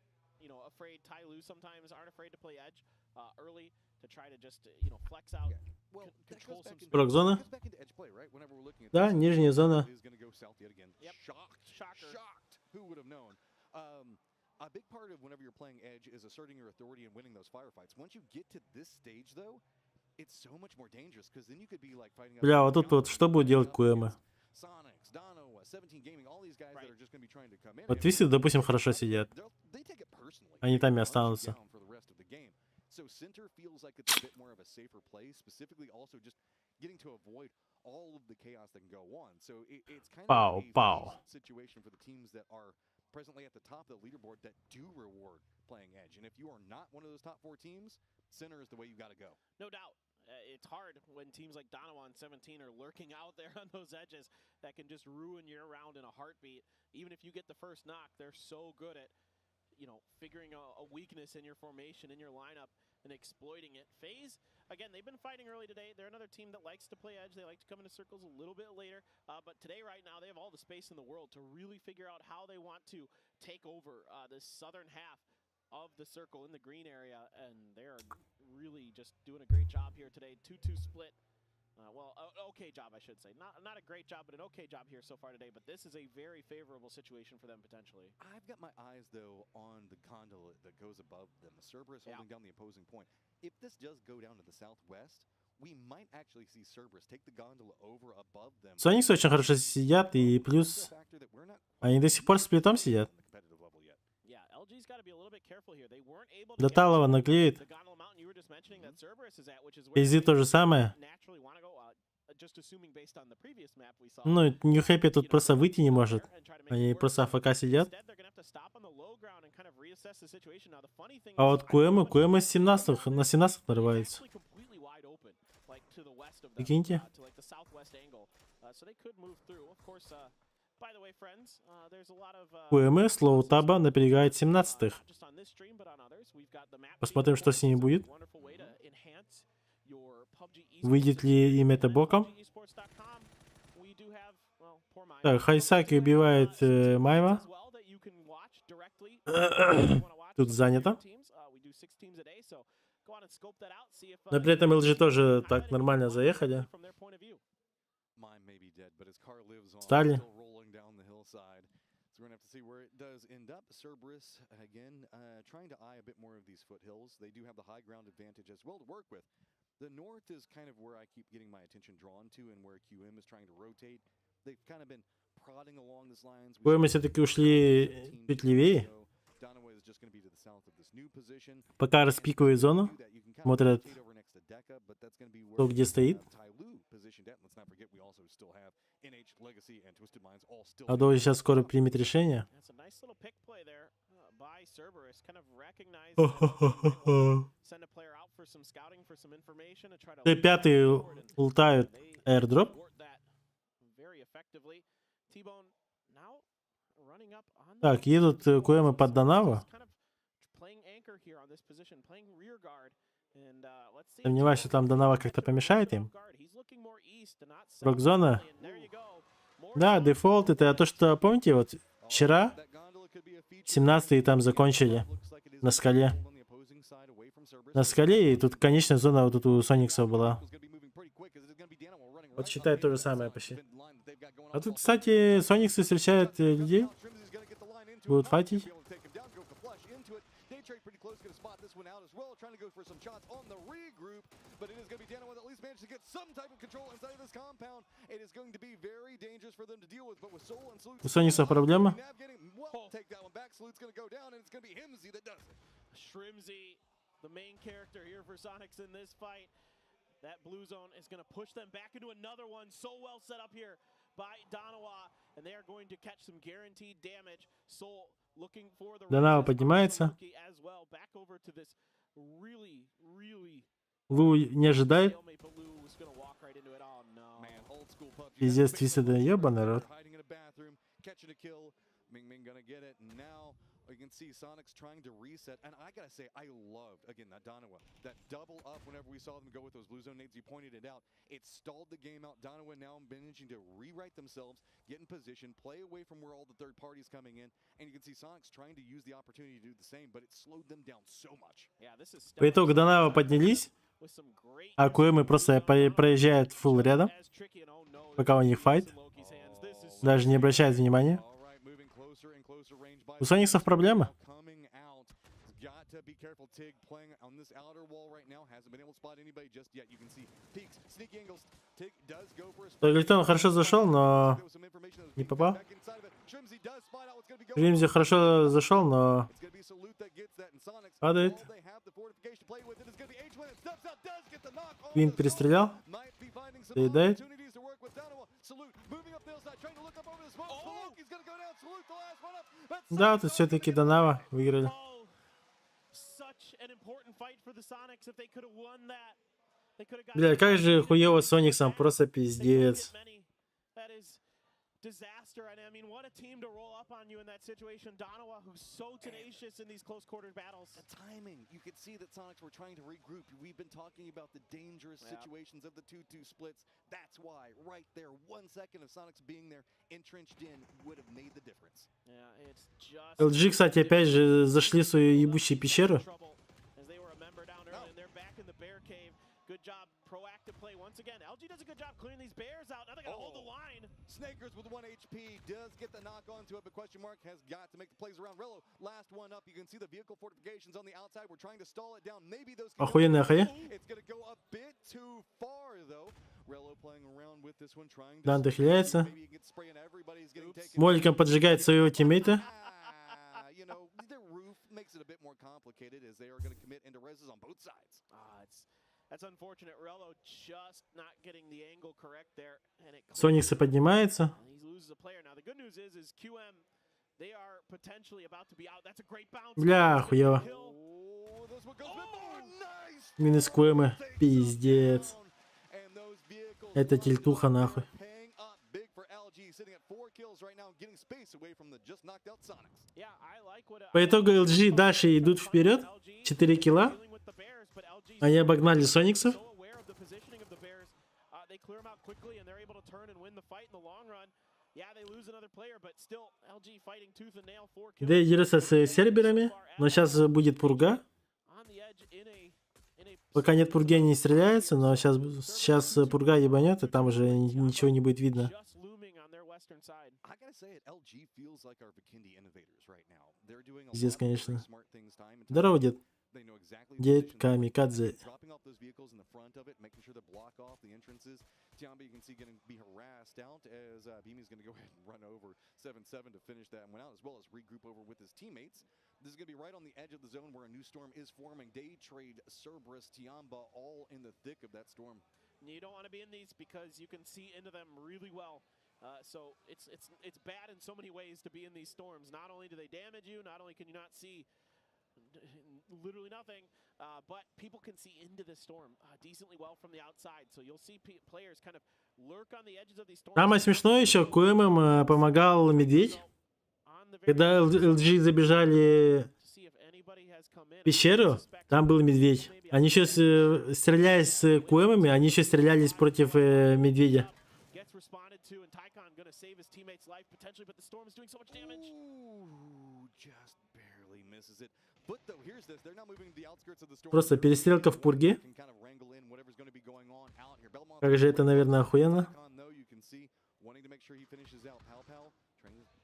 S2: afraid. Tyloo sometimes aren't afraid to play edge early to try to just, flex out.
S1: Well,
S2: control some space.
S3: Прок-зона? Да, нижняя зона.
S2: Yep.
S1: Shocked. Who would have known? A big part of whenever you're playing edge is asserting your authority and winning those firefights. Once you get to this stage, though, it's so much more dangerous because then you could be like fighting.
S3: Бля, вот тут вот что будет делать КУМ? Вот твисты, допустим, хорошо сидят. Они там и останутся.
S1: So center feels like it's a bit more of a safer play, specifically also just getting to avoid all of the chaos that can go on. So it's kind of a decent situation for the teams that are presently at the top of the leaderboard that do reward playing edge. And if you are not one of those top 4 teams, center is the way you got to go.
S2: No doubt. It's hard when teams like Darova and 17 are lurking out there on those edges that can just ruin your round in a heartbeat. Even if you get the first knock, they're so good at, you know, figuring a weakness in your formation, in your lineup, and exploiting it. FaZe, again, they've been fighting early today. They're another team that likes to play edge. They like to come into circles a little bit later. But today, right now, they have all the space in the world to really figure out how they want to take over this southern half of the circle in the green area, and they're really just doing a great job here today. 2-2 split. Well, okay job, I should say. Not a great job, but an okay job here so far today. But this is a very favorable situation for them potentially.
S1: I've got my eyes, though, on the gondola that goes above them. The Cerberus holding down the opposing point. If this does go down to the southwest, we might actually see Cerberus take the gondola over above them.
S3: Сониксы очень хорошо сидят, и плюс они до сих пор с сплитом сидят. До Талова наклеит. PGC то же самое. Ну, New Happy тут просто выйти не может. Они просто АФК сидят. А вот QM с 17 на 17 нарывается. Прикиньте. QM слоу таба напрягает 17-х. Посмотрим, что с ними будет. Выйдет ли им это боком? Так, Хайсаки убивает Майва. Тут занято. Но при этом LG тоже так нормально заехали. Стали.
S1: So we're going to have to see where it does end up. Cerberus, again, trying to eye a bit more of these foothills. They do have the high ground advantage as well to work with. The north is kind of where I keep getting my attention drawn to and where QM is trying to rotate. They've kind of been prodding along these lines.
S3: QM все-таки ушли чуть левее. Пока распикивает зону. Смотрят, кто где стоит. Адо сейчас скоро примет решение. Пятый ултают airdrop. Так, едут QM под Дарова. Сомневаюсь, что там Дарова как-то помешает им. Рок-зона. Да, дефолт, это то, что, помните, вот вчера 17-е там закончили на скале. На скале, и тут конечная зона вот тут у Сониксов была. Вот считай то же самое почти. А тут, кстати, Сониксы встречают людей. Будут файтить. У Сониксов проблема.
S2: The main character here for Sonics in this fight. That blue zone is going to push them back into another one. So well set up here by Darova, and they are going to catch some guaranteed damage. Soul looking for the
S3: Дарова поднимается.
S2: as well. Back over to this really.
S3: Лу не ожидает. Пиздец, Твистед, ебаный рот.
S1: You can see Sonics trying to reset, and I gotta say, I loved, again, that Darova, that double up whenever we saw them go with those blue zone nades, you pointed it out. It stalled the game out. Darova now managing to rewrite themselves, get in position, play away from where all the third parties coming in, and you can see Sonics trying to use the opportunity to do the same, but it slowed them down so much.
S3: По итогу Дарова поднялись, а QM просто проезжает фулл рядом, пока у них файт, даже не обращает внимания. У Сониксов проблема. Галитон хорошо зашел, но не попал. Римзи хорошо зашел, но падает. Квин перестрелял. Доедает. Да, тут все-таки Дарова выиграли. Бля, как же хуево с Сониксом, просто пиздец.
S2: Disaster, and I mean, what a team to roll up on you in that situation. Darova, who's so tenacious in these close quarters battles.
S1: The timing, you could see that Sonics were trying to regroup. We've been talking about the dangerous situations of the 2-2 splits. That's why, right there, 1 second of Sonics being there, entrenched in, would have made the difference.
S2: Yeah, it's just...
S3: LG, кстати, опять же зашли в свою ебучую пещеру.
S2: As they were a member down early, and they're back in the bear cave. Good job, proactive play once again. LG does a good job clearing these bears out. Now they gotta hold the line.
S1: Snakers with 1 HP does get the knock onto it, but question mark has got to make the plays around. Rello, last one up. You can see the vehicle fortifications on the outside. We're trying to stall it down. Maybe those.
S3: Охуенная хрень.
S1: It's gonna go a bit too far though. Rello playing around with this one, trying to.
S3: Дан дохиляется. Моликом поджигает своего тиммейта.
S1: You know, the roof makes it a bit more complicated as they are going to commit into reses on both sides.
S2: That's unfortunate. Rello just not getting the angle correct there, and it.
S3: Сониксы поднимается.
S2: He loses a player. Now the good news is QM, they are potentially about to be out. That's a great bounce.
S3: Бля, хуево. Минус куэмы. Пиздец. Это тильтуха нахуй. По итогу LG дальше идут вперед. 4 килла. Они обогнали Сониксов. Дэй дерется с серберами, но сейчас будет пурга. Пока нет пурги, они не стреляются, но сейчас пурга ебанет, и там уже ничего не будет видно. Здесь, конечно. Здорово, дед. Дед камикадзе.
S1: Tiamba, you can see getting be harassed out as Beamy's going to go ahead and run over 7-7 to finish that one out, as well as regroup over with his teammates. This is going to be right on the edge of the zone where a new storm is forming. Day trade, Cerberus, Tiamba, all in the thick of that storm.
S2: You don't want to be in these because you can see into them really well. So it's bad in so many ways to be in these storms. Not only do they damage you, not only can you not see literally nothing, but people can see into the storm decently well from the outside. So you'll see players kind of lurk on the edges of these storms.
S3: Самое смешное еще, КММ помогал Медведь. Когда LG забежали в пещеру, там был Медведь. Они еще стреляясь с КМами, они еще стрелялись против Медведя. Просто перестрелка в пурге. Как же это, наверное, охуенно.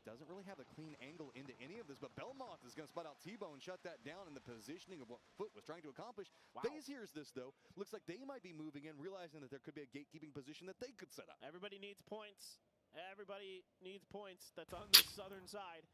S1: Doesn't really have a clean angle into any of this, but Belmont is going to spot out T-Bone, shut that down in the positioning of what Foot was trying to accomplish. FaZe hears this, though. Looks like they might be moving in, realizing that there could be a gatekeeping position that they could set up.
S2: Everybody needs points. Everybody needs points. That's on the southern side.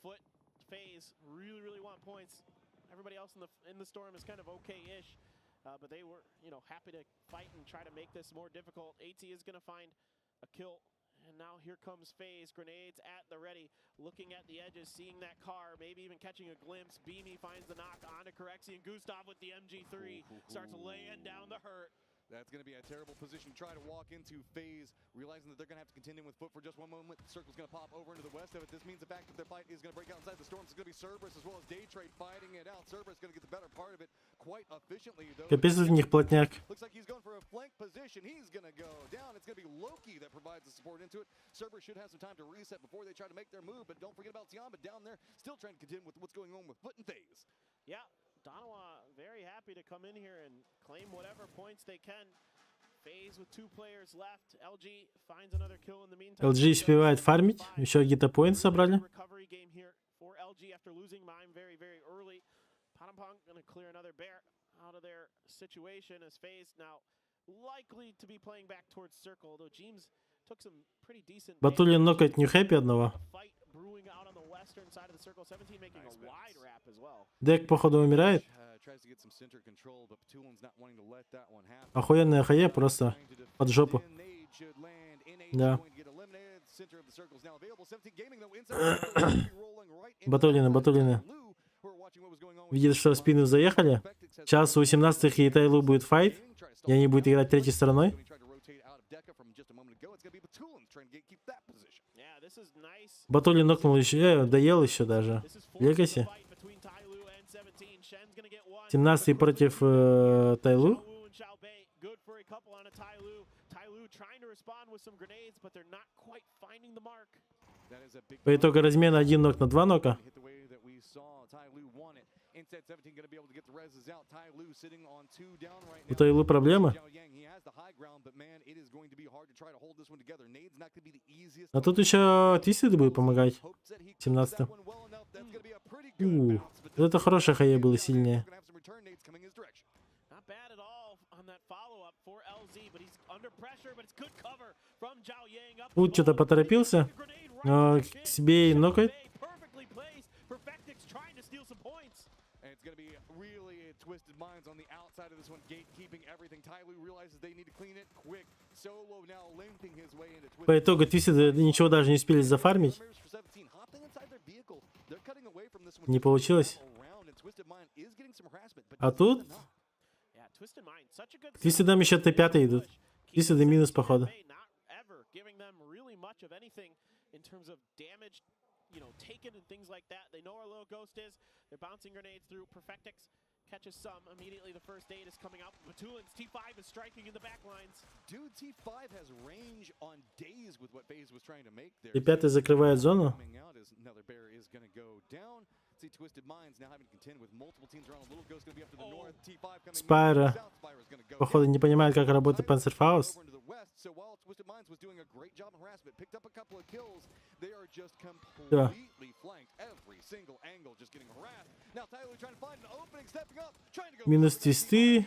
S2: Foot, FaZe really, really want points. Everybody else in the storm is kind of okay-ish, but they were, happy to fight and try to make this more difficult. AT is going to find a kill. And now here comes FaZe, grenades at the ready, looking at the edges, seeing that car, maybe even catching a glimpse. Beamy finds the knock onto Corexi, and Gustav with the MG3 starts laying down the hurt.
S1: That's going to be a terrible position to try to walk into. FaZe, realizing that they're going to have to contend with Foot for just one moment. The circle's going to pop over into the west of it. This means the fact that their fight is going to break out inside the storms. It's going to be Cerberus as well as Day Trade fighting it out. Cerberus going to get the better part of it quite efficiently, though.
S3: Капец у них плотняк.
S1: Looks like he's going for a flank position. He's going to go down. It's going to be Loki that provides the support into it. Cerberus should have some time to reset before they try to make their move, but don't forget about Tiamba down there, still trying to contend with what's going on with Foot and FaZe.
S2: Yeah, Darova very happy to come in here and claim whatever points they can. FaZe with 2 players left. LG finds another kill in the meantime.
S3: LG успевает фармить. Еще где-то поинт собрали.
S2: Recovery game here for LG after losing mine very, very early. Panampong going to clear another bear out of their situation as FaZe now likely to be playing back towards circle, though James took some pretty decent.
S3: Батулин нокает Нью Хэппи одного. Дек, походу, умирает. Охуенная хае просто под жопу. Да. Батулины. Видит, что в спину заехали. Сейчас у 18-х и Тайлу будет файт. И они будут играть третьей стороной. Батулин нокнул еще, доел еще даже. Легаси. 17-й против Тайлу. По итогу размена 1 нок на 2 нока. У Тайлу проблемы. А тут еще Твистед будет помогать. 17-м. Это хорошая хая была, сильнее. Тут что-то поторопился. К себе и нокает. По итогу Твистед ничего даже не успели зафармить. Не получилось. А тут к Твистедам еще Т5 идут. Твистеды минус, походу.
S2: Catches some. Immediately the first aid is coming up. Batulin's T5 is striking in the back lines.
S1: Dude, T5 has range on days with what FaZe was trying to make there.
S3: Т5 закрывает зону. Спайра, походу, не понимает, как работает Панцерфаус. Да. Минус твисты.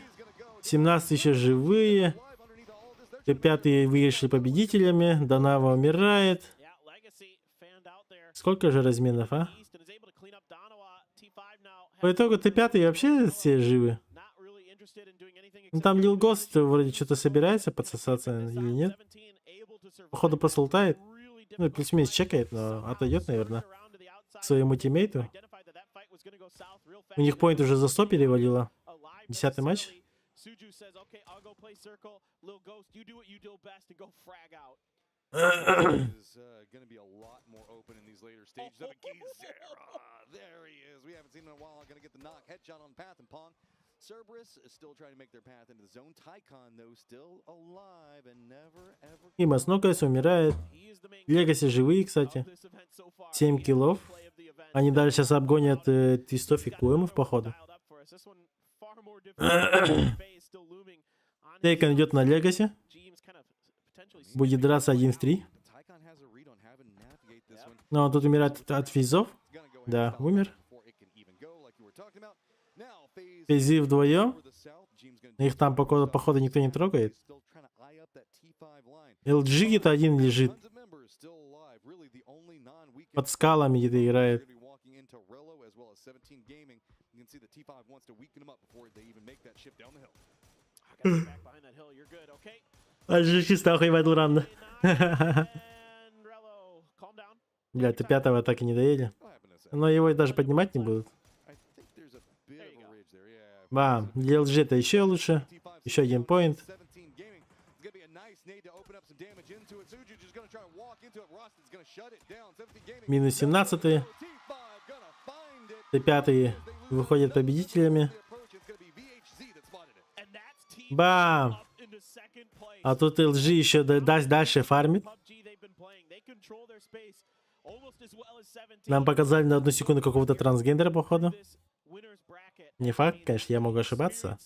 S3: 17 еще живые. Т5 вышли победителями. Дарова умирает. Сколько же разменов, а? По итогу Т5 вообще все живы. Ну, там Лил Гост вроде что-то собирается подсосаться или нет. Походу просто лутает. Ну, плюс-минус чекает, но отойдет, наверное, к своему тиммейту. У них поинт уже за 100 перевалило. 10-й матч. Имас нокается, умирает. Легаси живые, кстати. 7 киллов. Они дальше сейчас обгонят Твистов и Куэмов, походу. Тейкон идет на Легаси. Будет драться 1 в 3. Но тут умирает от физов. Да, умер. Физи вдвоем. Их там, походу, никто не трогает. LG где-то один лежит. Под скалами где-то играет. LG чисто охуевает рано. Бля, Т5 так и не доели. Но его даже поднимать не будут. Бам, для LG-то еще лучше. Еще 1 поинт. Минус 17. Т5 выходят победителями. Бам! А тут LG еще дальше фармит. Нам показали на 1 секунду какого-то трансгендера, походу. Не факт, конечно, я могу ошибаться.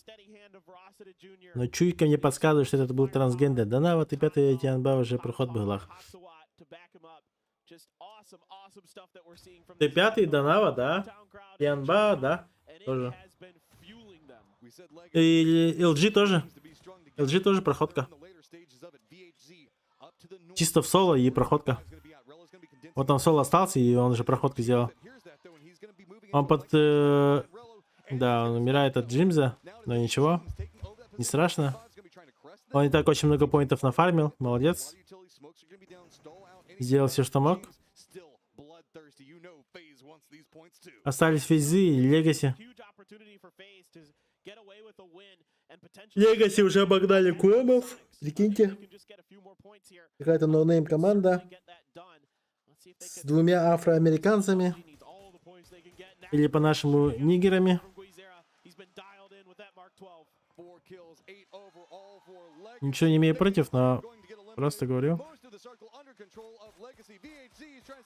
S3: Но чуйка мне подсказывает, что это был трансгендер. Да на вот и 5-й Тианба уже проход был. Т5-й Данава, да. Тианба, да. Тоже. И LG тоже. LG тоже проходка. Чисто в соло и проходка. Вот там Соло остался, и он уже проходку сделал. Он да, он умирает от Джимза, но ничего, не страшно. Он и так очень много поинтов нафармил, молодец. Сделал все, что мог. Остались фейзы и Легаси. Легаси уже обогнали Куэмов. Прикиньте. Какая-то ноунейм команда. С двумя афроамериканцами. Или по-нашему нигерами. Ничего не имею против, но просто говорю.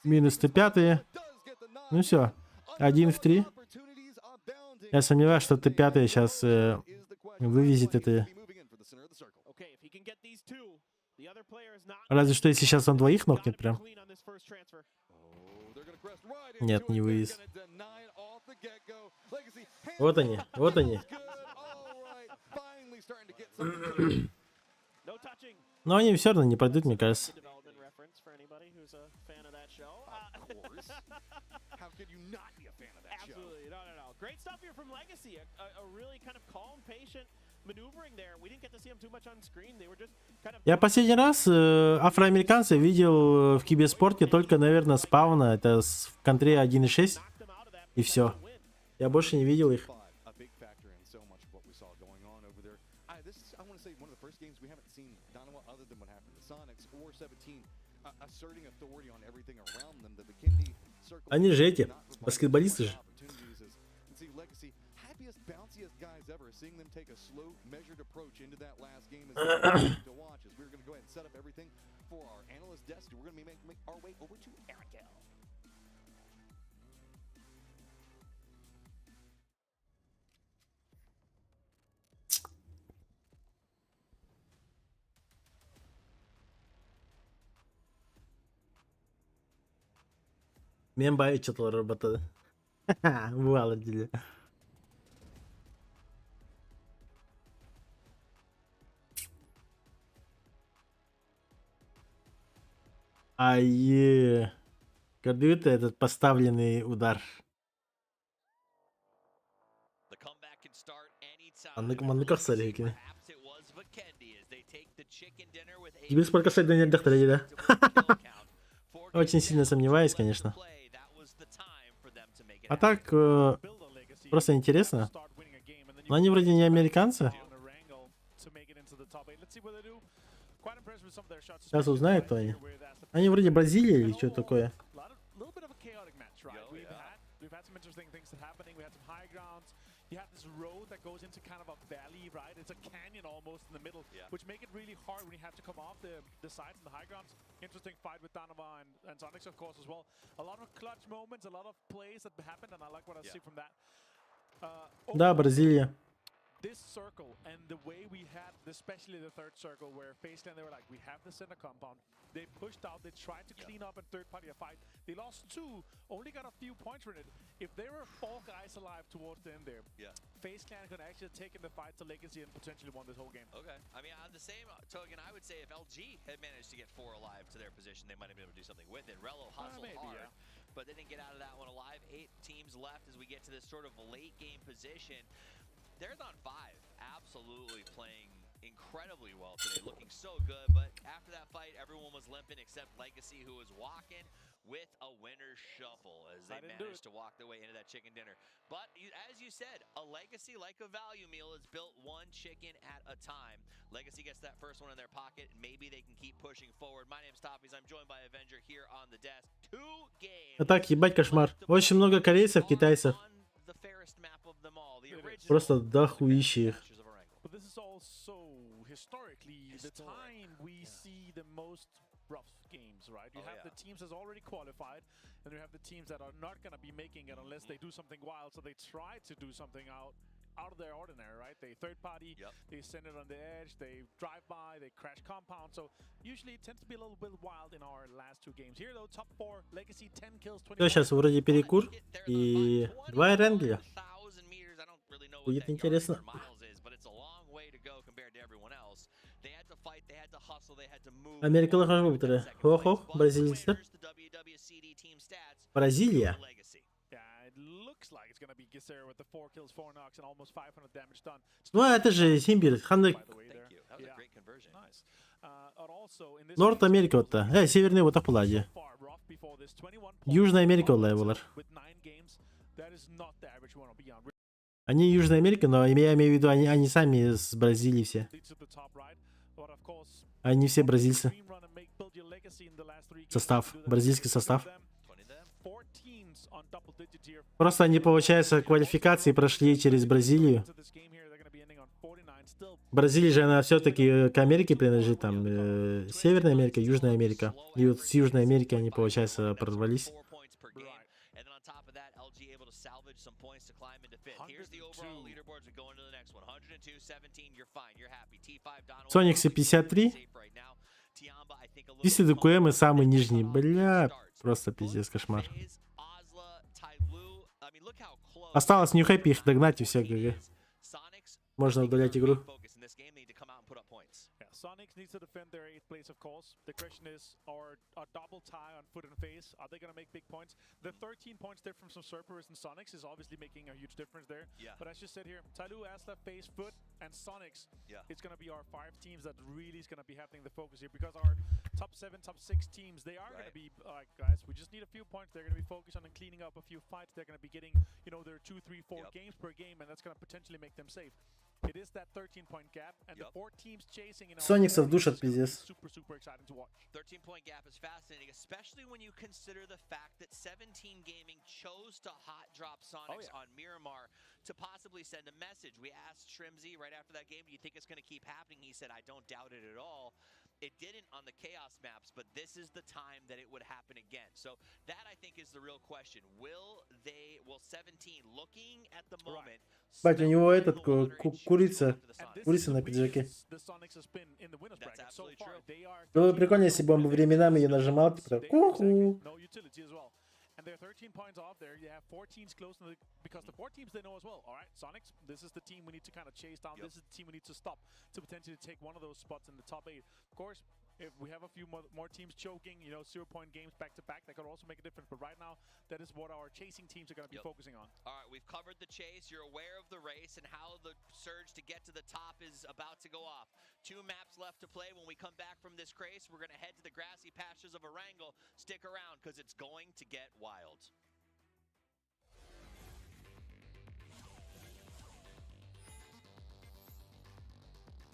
S3: Минус 105. Ну все. 1 в 3. Я сомневаюсь, что Т5 сейчас вывезет это. Разве что если сейчас он двоих нокнет прям. Нет, не вывез. Вот они, вот они. Но они все равно не пройдут, мне кажется. Я последний раз афроамериканцев видел в киберспорте только, наверное, спавна. Это в контре 1.6. И все. Я больше не видел их. Они же эти, баскетболисты же. Men bayağı çatılar arabada. Bu alıcılı. Ай, гордый этот поставленный удар. Маныках салики. Тебе сколько сайт на нельзя да? Очень сильно сомневаюсь, конечно. А так, просто интересно. Но они вроде не американцы. Сейчас узнаю, кто они. Они вроде Бразилия или что такое. You have this road that goes into kind of a valley, right? It's a canyon almost in the middle, which make it really hard when you have to come off the sides and the high grounds. Interesting fight with Darova and Sonics, of course, as well. A lot of clutch moments, a lot of plays that happened, and I like what I see from that. Да, Бразилия.
S4: This circle and the way we had, especially the third circle, where Faceland, they were like, we have the center compound. They pushed out, they tried to clean up and third party a fight. They lost 2, only got a few points from it. If there were 4 guys alive towards the end there, Faceland could actually have taken the fight to Legacy and potentially won this whole game.
S11: Okay. I mean, on the same token, I would say if LG had managed to get 4 alive to their position, they might have been able to do something with it. Relo hustled hard, but they didn't get out of that one alive. 8 teams left as we get to this sort of late game position. They're on 5, absolutely playing incredibly well today, looking so good, but after that fight, everyone was limping except Legacy, who was walking with a winner's shuffle as they managed to walk their way into that chicken dinner. But as you said, a Legacy, like a value meal, is built one chicken at a time. Legacy gets that first one in their pocket, and maybe they can keep pushing forward. My name's Toppies, I'm joined by Avenger here on the desk. 2 games.
S3: А так, ебать кошмар. Очень много корейцев, китайцев. Просто дохуище их.
S4: But this is also historically the time we see the most rough games, right? You have the teams that's already qualified, and you have the teams that are not going to be making it unless they do something wild. So they try to do something out of their ordinary, right? They third party, they send it on the edge, they drive by, they crash compound. So usually it tends to be a little bit wild in our last 2 games. Here though, top 4, Legacy 10 kills, 20.
S3: Сейчас вроде перекур и 2 рангеля. Будет интересно. Америкалык ошибок. Ох, бразильцы. Бразилия. Ну, это же Симбир, Хандыга. Норт Америка вот-то. Северный вот Апулади. Южная Америка левелер. Они Южная Америка, но я имею в виду, они сами с Бразилии все. Они все бразильцы. Состав, бразильский состав. Просто они, получается, квалификации прошли через Бразилию. Бразилия же, она все-таки к Америке принадлежит, там, Северная Америка, Южная Америка. И вот с Южной Америки они, получается, прорвались. Сониксы 53. Если ДКМ самый нижний. Бля, просто пиздец, кошмар. Осталось не хэппи их догнать и все, ГГ. Можно удалять игру.
S4: Sonics needs to defend their 8th place, of course. The question is, are a double tie on foot and face, are they going to make big points? The 13 points difference from Cerberus and Sonics is obviously making a huge difference there. Yeah. But as you said here, Tyloo, Asla, Face, Foot, and Sonics, it's going to be our 5 teams that really is going to be having the focus here. Because our top 7, top 6 teams, they are going to be, like, guys, we just need a few points. They're going to be focused on cleaning up a few fights. They're going to be getting, you know, their 2, 3, 4 games per game, and that's going to potentially make them safe. It is that 13-point gap, and the 4 teams chasing, you know,
S3: Сониксов душат, пиздец.
S4: Super exciting to watch.
S11: 13-point gap is fascinating, especially when you consider the fact that 17 Gaming chose to hot drop Sonics on Miramar to possibly send a message. We asked Shrimzy right after that game, do you think it's going to keep happening? He said, I don't doubt it at all. It didn't on the Chaos maps, but this is the time that it would happen again. So that, I think, is the real question. Will 17, looking at the moment...
S3: Бать, у него этот курица на пиджаке. Было бы прикольно, если бы он временами ее нажимал, типа, ку-ку.
S4: And they're 13 points off there. You have 4 teams close to because the 4 teams they know as well. All right, Sonics, this is the team we need to kind of chase down. This is the team we need to stop to potentially take one of those spots in the top 8. Of course, if we have a few more teams choking, you know, 0-point games back to back, that could also make a difference. But right now, that is what our chasing teams are going to be focusing on.
S11: All right, we've covered the chase. You're aware of the race and how the surge to get to the top is about to go off. 2 maps left to play. When we come back from this race, we're going to head to the grassy pastures of Erangel. Stick around because it's going to get wild.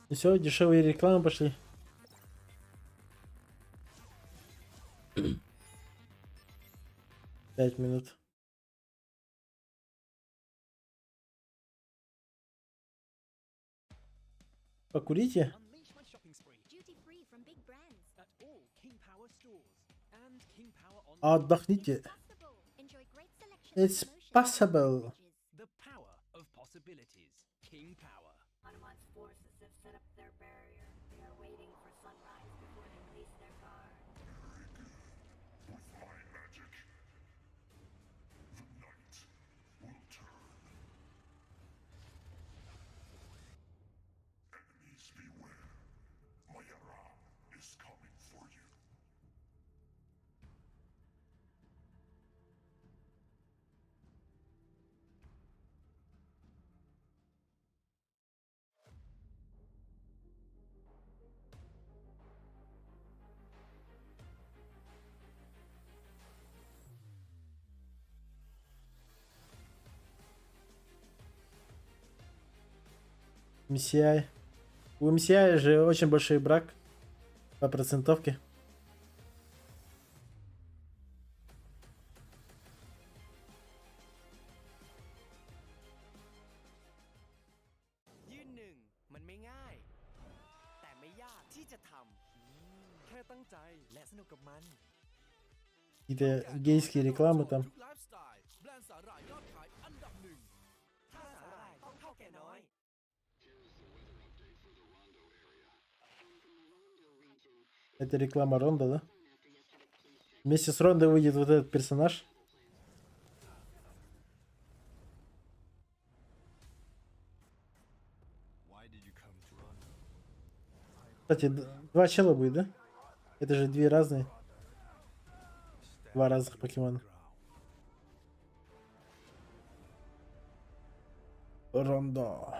S3: И все, дешевые рекламы пошли. Пять минут. Покурите. Отдохните. It's possible.
S7: The power of possibilities. King Power.
S5: Hanuman's forces have set up their barrier. They are waiting for sunrise before they release their guard.
S6: With my magic, the night will turn. Enemies beware. Mayara is coming for you.
S3: MCI. У MCI же очень большой брак по процентовке. Какие-то гейские рекламы там. Это реклама Ронда, да? Вместе с Рондой выйдет вот этот персонаж. Кстати, 2 чела будет, да? Это же 2 разные. 2 разных покемона. Рондо.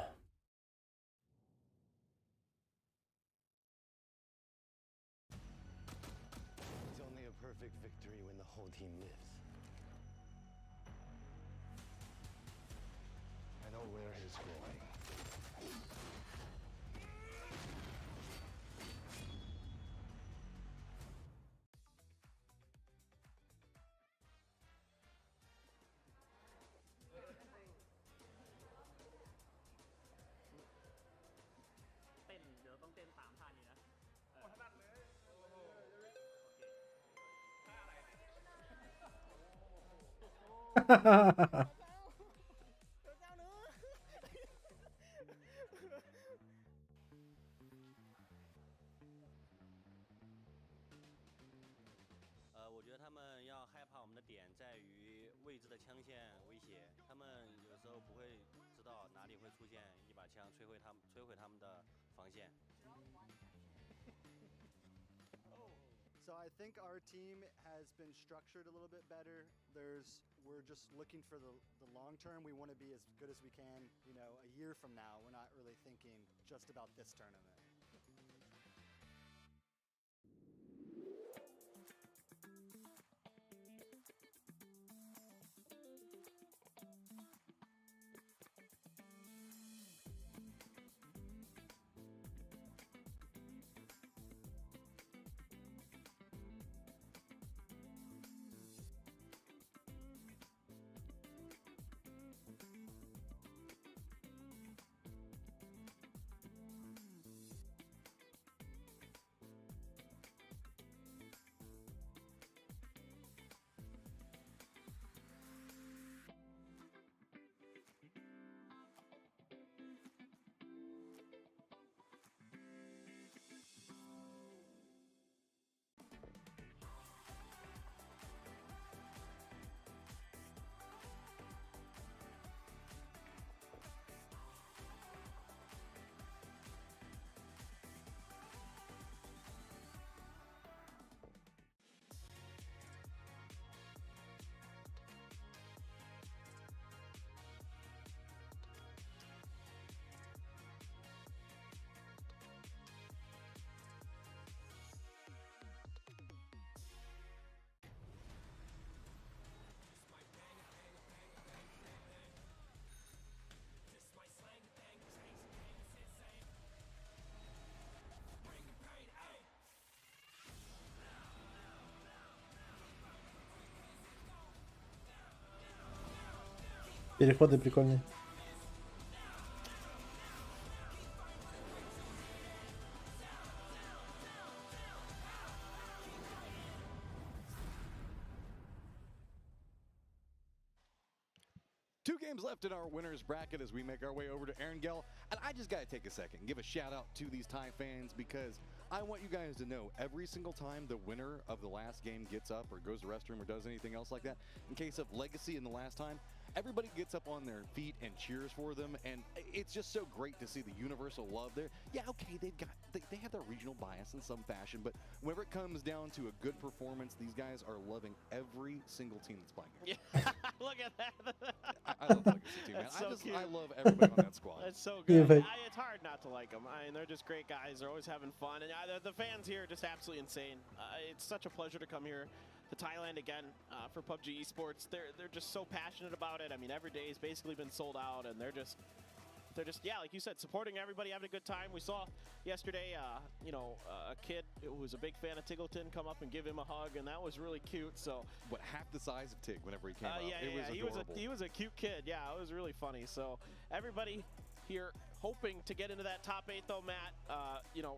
S9: It's only a perfect victory when the whole team lives. I know where he's going.
S10: So I think our team has been structured a little bit better. We're just looking for the long term. We want to be as good as we can, you know, a year from now. We're not really thinking just about this tournament.
S3: Переходы прикольные.
S1: Two games left in our winners bracket as we make our way over to Erangel. And I just got to take a second and give a shout out to these Thai fans because I want you guys to know every single time the winner of the last game gets up or goes to the restroom or does anything else like that, in case of Legacy in the last time, everybody gets up on their feet and cheers for them, and it's just so great to see the universal love there. Yeah, okay, they have their regional bias in some fashion, but whenever it comes down to a good performance, these guys are loving every single team that's playing here.
S2: Yeah, look at that.
S1: I love Legacy too, man. I love everybody on that squad.
S2: That's so good.
S3: Yeah,
S2: It's hard not to like them. I mean, they're just great guys. They're always having fun, and the fans here are just absolutely insane. It's such a pleasure to come here to Thailand again for PUBG esports. They're just so passionate about it. I mean, every day has basically been sold out, and they're just yeah, like you said, supporting everybody, having a good time. We saw yesterday, a kid who was a big fan of Tiggleton come up and give him a hug, and that was really cute. So,
S1: what, half the size of Tig whenever he came up?
S2: Yeah,
S1: it was adorable.
S2: He was a cute kid. Yeah, it was really funny. So everybody here hoping to get into that top 8 though, Matt.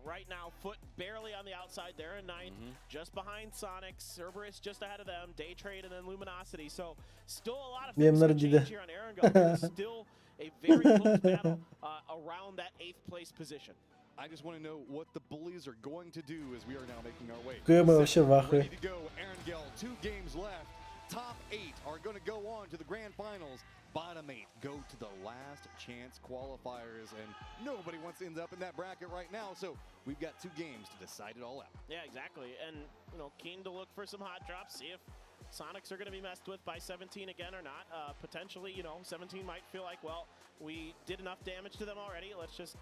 S2: Right now, Foot barely on the outside. They're in 9th, just behind Sonic. Cerberus just ahead of them. Day Trade and then Luminosity. So still a lot of things to change here on Erangel. There's still a very close battle around that 8th place position.
S1: I just want to know what the bullies are going to do as we are now making our way.
S3: Ready
S1: to go, Erangel. 2 games left. Top 8 are going to go on to the grand finals. bottom 8 go to the last chance qualifiers, and nobody wants to end up in that bracket right now. So we've got 2 games to decide it all out.
S2: Yeah, exactly. And, you know, keen to look for some hot drops, see if Sonics are going to be messed with by 17 again or not. Potentially, you know, 17 might feel like, well, we did enough damage to them already. Let's just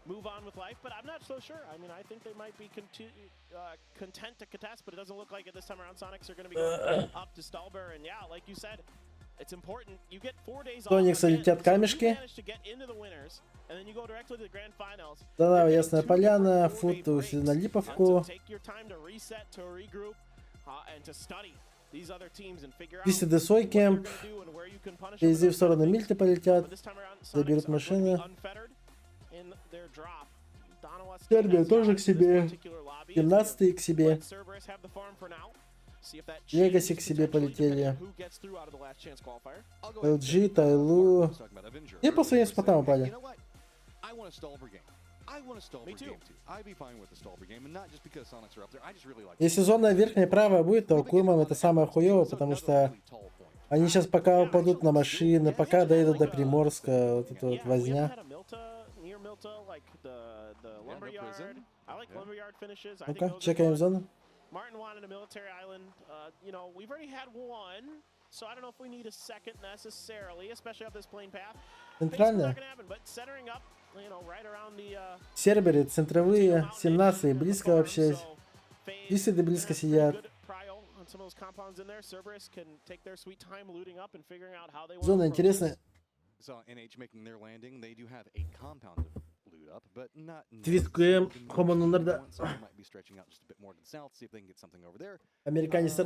S2: move on with life. But I'm not so sure. I mean, I think they might be content to contest, but it doesn't look like it this time around. Sonics are going to be going up to Stallbear. And yeah, like you said, it's important. You get 4 days off.
S3: Соникса летят камешки. Дарова, Ясная Поляна, Фут на Липовку. 10 Сой кемп. Вези в сторону Мильты полетят. Заберут машины. Сербия тоже к себе. 17-й к себе. Легаси к себе полетели. LG, Тайлу. И по своим спотам упали. Если зона верхняя правая будет, то Курмам это самое хуёвое, потому что они сейчас пока упадут на машины, пока доедут до Приморска, вот эта вот возня. Ну-ка, чекаем зону.
S2: Martin wanted a military island. You know, we've already had one, so I don't know if we need a second necessarily, especially up this plane path.
S3: Центральная. Серберы центровые, 17 близко вообще. Если ты близко сидят. Зона интересная. Твит КМ, Хомонунарда. Американцы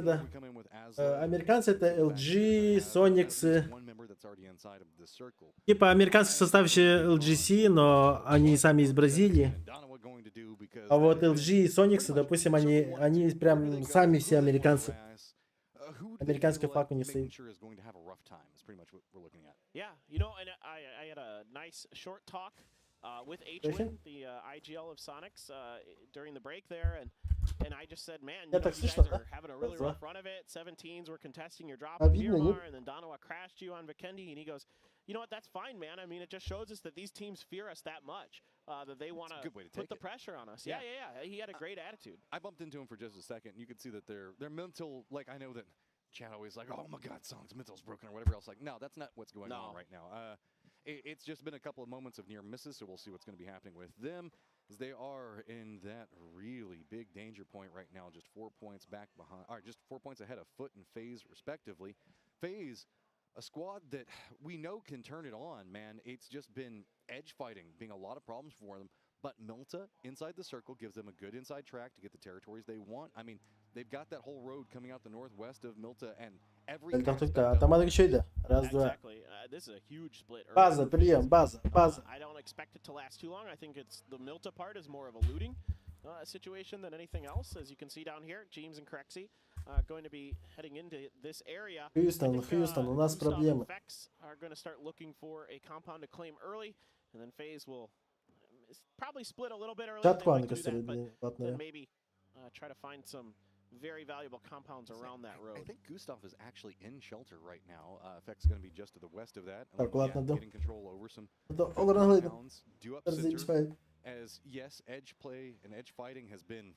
S3: это LG, Sonics. Типа американское составище LGC, но они сами из Бразилии. А вот LG и Sonics, допустим, они прям сами все американцы. Американский флаг у них стоит.
S2: With H-Win, the IGL of Sonics, during the break there, and I just said, man, you guys are having a really rough run of it. 17s were contesting your drop on Miramar, and then Darova crashed you on Vikendi, and he goes, you know what, that's fine, man. I mean, it just shows us that these teams fear us that much, that they want to put the pressure on us. Yeah. He had a great attitude.
S1: I bumped into him for just a second. You could see that their mental, like, I know that Chad always like, oh my God, Sonic's mental's broken or whatever else. Like, no, that's not what's going on right now. It's just been a couple of moments of near misses, so we'll see what's going to be happening with them, as they are in that really big danger point right now, just 4 points back behind, or just 4 points ahead of Foot and FaZe respectively. FaZe, a squad that we know can turn it on, man. It's just been edge fighting being a lot of problems for them, but Milta inside the circle gives them a good inside track to get the territories they want. I mean, they've got that whole road coming out the northwest of Milta, and every
S2: Exactly. This is a huge split.
S3: База, прием, база.
S2: I don't expect it to last too long. I think it's the Milta part is more of a looting situation than anything else. As you can see down here, James and Crexy going to be heading into this area.
S3: Хьюстон, у нас проблемы.
S2: Are going to start looking for a compound to claim early, and then FaZe will probably split a little bit early. But then maybe try to find some very valuable compounds around that road.
S1: I think Gustav is actually in shelter right now. Effect's going to be just to the west of that. Getting control over some compounds. Do up center. As yes, edge play and edge fighting has been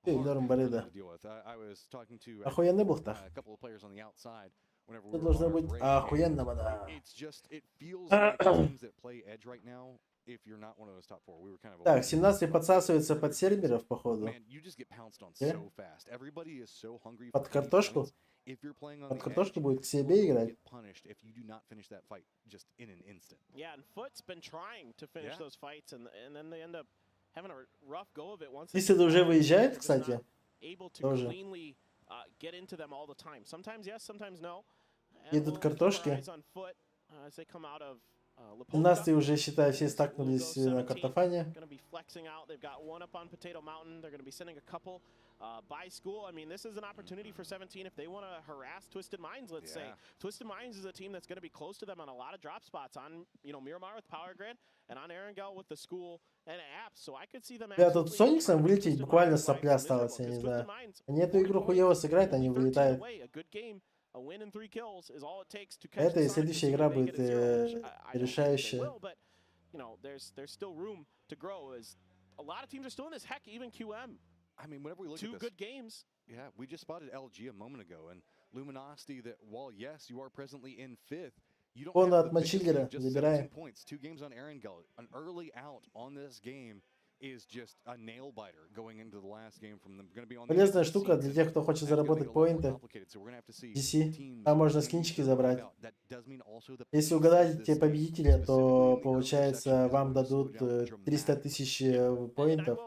S1: hard to deal with. I was talking to a couple of players on the outside. Whenever we were it's just, it feels like teams that play edge right now. If you're not one of those top 4, we were kind of.
S3: Так, 17 подсасывается под серберов, походу.
S1: Man, you just get pounced on so fast. Everybody is so hungry.
S3: Под картошку?
S1: If you're playing on
S3: под картошку будет к себе играть.
S1: Get punished if you do not finish that fight just in an instant.
S2: Yeah, and Foot's been trying to finish those fights, and then they end up having a rough go of it once.
S3: Если уже выезжает, кстати,
S2: able to cleanly get into them all the time. Sometimes yes, sometimes no.
S3: Едут картошки.
S2: As they come out of
S3: 17 уже, считай, все стакнулись на картофане.
S2: They've got one up on Potato Mountain. They're going to be sending a couple by school. I mean, this is an opportunity for 17 if they want to harass Twisted Minds, let's say. Twisted Minds is a team that's going to be close to them on a lot of drop spots on, you know, Miramar with Power Grid and on Erangel with the school and apps. So I could see them.
S3: Да, тут Сониксом вылететь буквально сопля осталась, я не знаю. Они эту игру хуево сыграют, они вылетают.
S2: A win and 3 kills is all it takes to catch
S3: Это
S2: the
S3: и
S2: Sonic
S3: следующая
S2: to
S3: игра
S2: make it
S3: будет
S2: a 0, which I don't think they
S3: решающая.
S2: will, but you know, there's still room to grow as a lot of teams are still in this. Heck, even QM.
S1: I mean, whenever we look
S2: 2
S1: at this,
S2: good games.
S1: Yeah, we just spotted LG a moment ago, and Luminosity. That while yes, you are presently in 5th, you don't
S3: Полно
S1: have
S3: от
S1: the biggest
S3: Мачиллера,
S1: lead, just
S3: забираем.
S1: 17 points, 2 games on Aaron Gullet. An early out on this game is just a nail biter going into the last game from them. Going to be on.
S3: Полезная штука для тех, кто хочет заработать поинты. PGC. Там можно скинчики забрать. Если угадать те победители, то получается вам дадут 300 тысяч поинтов.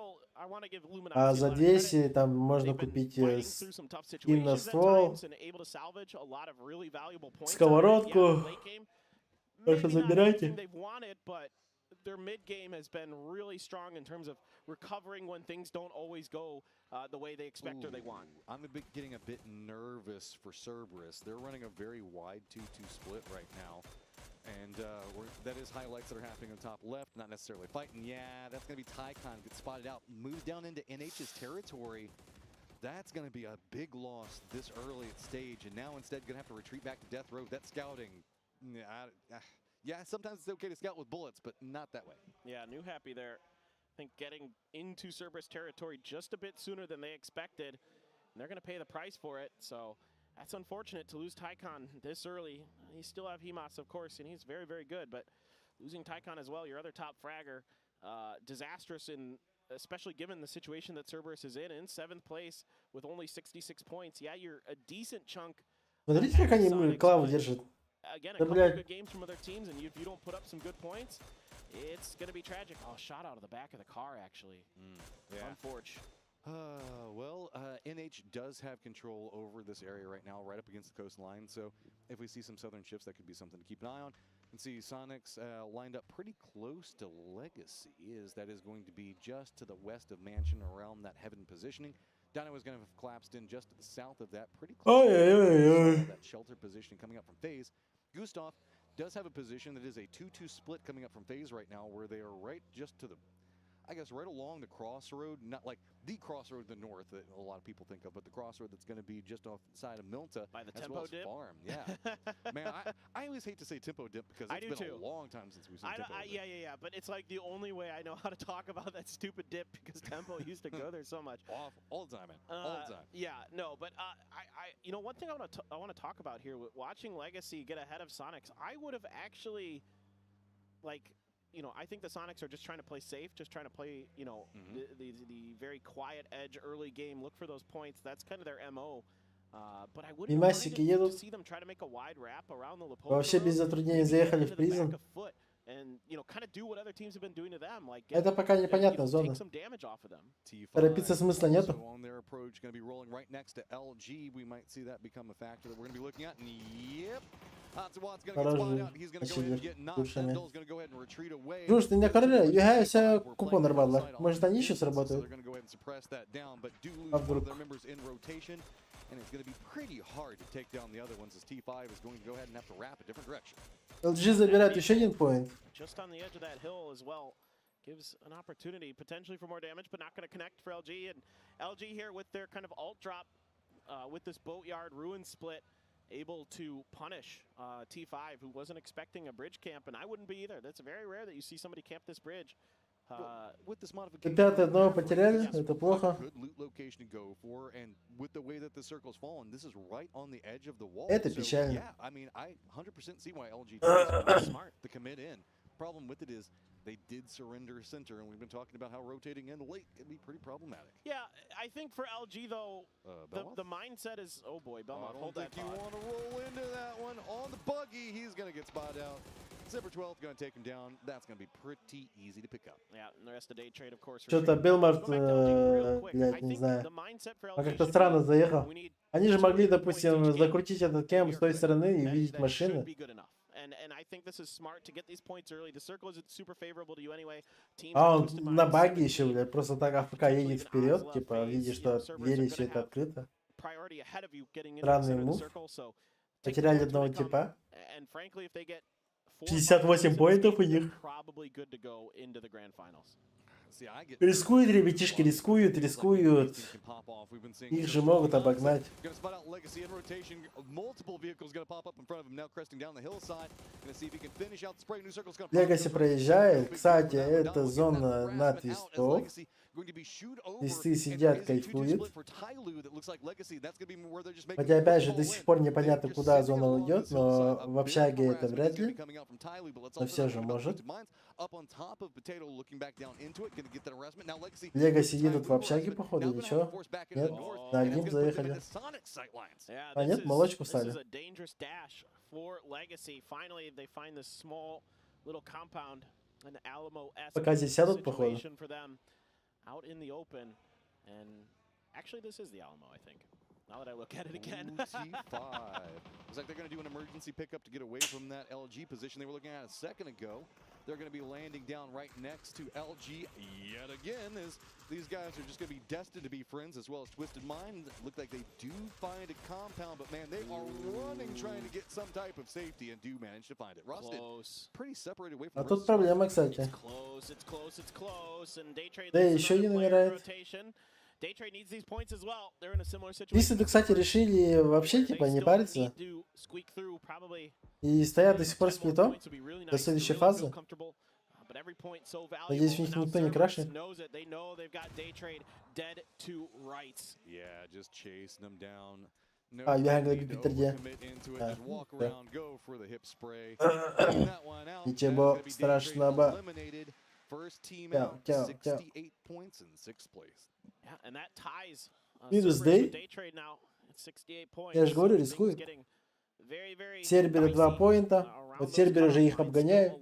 S3: А за 200 там можно купить скин на ствол, сковородку. Так что забирайте.
S2: Their mid game has been really strong in terms of recovering when things don't always go the way they expect or they want.
S1: I'm getting a bit nervous for Cerberus. They're running a very wide 2-2 split right now. And that is highlights that are happening on top left, not necessarily fighting. Yeah, that's going to be Tycon, gets spotted out, moves down into NH's territory. That's going to be a big loss this early at stage, and now instead going to have to retreat back to Death Row. That scouting, yeah, sometimes it's okay to scout with bullets, but not that way. Yeah,
S2: New Happy there. I think getting into Cerberus territory just a bit sooner than they expected. And they're going to pay the price for it, so that's unfortunate to lose Tycon this early. You still have Hemas, of course, and he's very, very good, but losing Tycon as well, your other top fragger, disastrous in, especially given the situation that Cerberus is in 7th place with only 66 points. Yeah, you're a decent chunk.
S3: Смотрите, как они Клаву держат.
S2: Again, a couple of good games from other teams, and if you don't put up some good points, it's going to be tragic. Oh, shot out of the back of the car, actually.
S1: Yeah.
S2: Unfortunate.
S1: NH does have control over this area right now, right up against the coastline. So if we see some southern shifts, that could be something to keep an eye on. And see Sonics lined up pretty close to Legacy. That is going to be just to the west of Mansion, around that heaven positioning. Dino is going to have collapsed in just to the south of that, pretty close to that shelter position coming up from FaZe. Gustav does have a position that is a 2-2 split coming up from FaZe right now, where they are right just to the, I guess, right along the crossroad, not like the crossroad to the north that a lot of people think of, but the crossroad that's going to be just off the side of Milta.
S2: By the
S1: as
S2: tempo
S1: well as
S2: dip?
S1: Farm. Yeah. Man, I always hate to say tempo dip because it's been a long time since we've seen tempo dip.
S2: Yeah, but it's like the only way I know how to talk about that stupid dip because tempo used to go there so much.
S1: All the time, man. All the time.
S2: Yeah, no, but you know, one thing I want to talk about here, watching Legacy get ahead of Sonics, I would have actually, like, you know, I think the Sonics are just trying to play safe, just trying to play, you know, the very quiet edge early game, look for those points. That's kind of their MO. But I wouldn't mind to see them try to make a wide wrap around the Leopoldo.
S3: Вообще без затруднений заехали в призм.
S2: And, you know, kind of do what other teams have been doing to them, like
S3: Это пока непонятная зона.
S2: take some damage off of them.
S3: Торопиться смысла нету.
S1: So on their approach, going to be rolling right next to LG. We might see that become a factor that we're going to be looking at. And yep. Hatsuwan's going to get spotted out. He's going to go ahead and get knocked. Sendol's going to go ahead and retreat away.
S3: Жуж, ты меня короля, я себя купон рвала. Может, они еще сработают?
S1: They're going to go ahead and suppress that down, but do lose one of their members in rotation. And it's going to be pretty hard to take down the other ones as T5 is going to go ahead and have to wrap a different direction.
S3: LG забирает еще один поинт.
S2: Just on the edge of that hill as well. Gives an opportunity potentially for more damage, but not going to connect for LG. And LG here with their kind of alt drop with this boatyard ruin split, able to punish T5, who wasn't expecting a bridge camp, and I wouldn't be either. That's very rare that you see somebody camp this bridge.
S1: With this modification,
S3: Ребята одного потеряли, это плохо.
S1: Good loot location to go for, and with the way that the circle's fallen, this is right on the edge of the wall.
S3: Это печально.
S1: Yeah, I mean, I 100% see why LG is smart to commit in. Problem with it is they did surrender center, and we've been talking about how rotating in late can be pretty problematic.
S2: Yeah, I think for LG though, the mindset is, oh boy, Belmont, hold that.
S1: I don't think you want to roll into that one on the buggy. He's going to get spotted out. Zipper 12 going to take him down. That's going to be pretty easy to pick up.
S2: Yeah, and the rest of the day trade, of course.
S3: Что-то Белмарт, блядь, не знаю. Он как-то странно заехал. Они же могли, допустим, закрутить этот кемп с той стороны и видеть машины.
S2: And I think this is smart to get these points early. The circle isn't super favorable to you anyway.
S3: А он на баге еще, блядь, просто так АФК едет вперед, типа, видишь, что двери все это открыто. Странный мув. Потеряли одного типа. 58 поинтов у них. Рискуют, ребятишки, рискуют. Их же могут обогнать. Легаси проезжает. Кстати, это зона на твистов. Твисты сидят, кайфуют. Хотя, опять же, до сих пор непонятно, куда зона уйдет, но в общаге это вряд ли. Но все же может. Легаси едут в общаге, походу, или что? Нет? На один заехали. А нет, молочку стали. Пока здесь сядут, походу.
S2: Out in the open, and actually this is the Alamo, I think. Now that I look at it again.
S1: T5. Looks like they're going to do an emergency pickup to get away from that LG position they were looking at a second ago. They're going to be landing down right next to LG yet again, as these guys are just going to be destined to be friends, as well as Twisted Mind. Look like they do find a compound, but man, they are running trying to get some type of safety and do manage to find it. Rusted, pretty separated away from
S3: А тут проблема, кстати.
S2: It's close, and Daytrade
S3: Да, еще один умирает.
S2: Daytrade needs these points as well. They're in a similar situation.
S3: Твисты, кстати, решили вообще, типа, не париться. И стоят до сих пор сплитом до следующей фазы. Надеюсь, у них никто не крашит. А, я говорю, Питер, где? Ничего страшного. Минус Дэй. Я же говорю, рискует. Серберы 2 поинта. Вот Серберы же их обгоняют.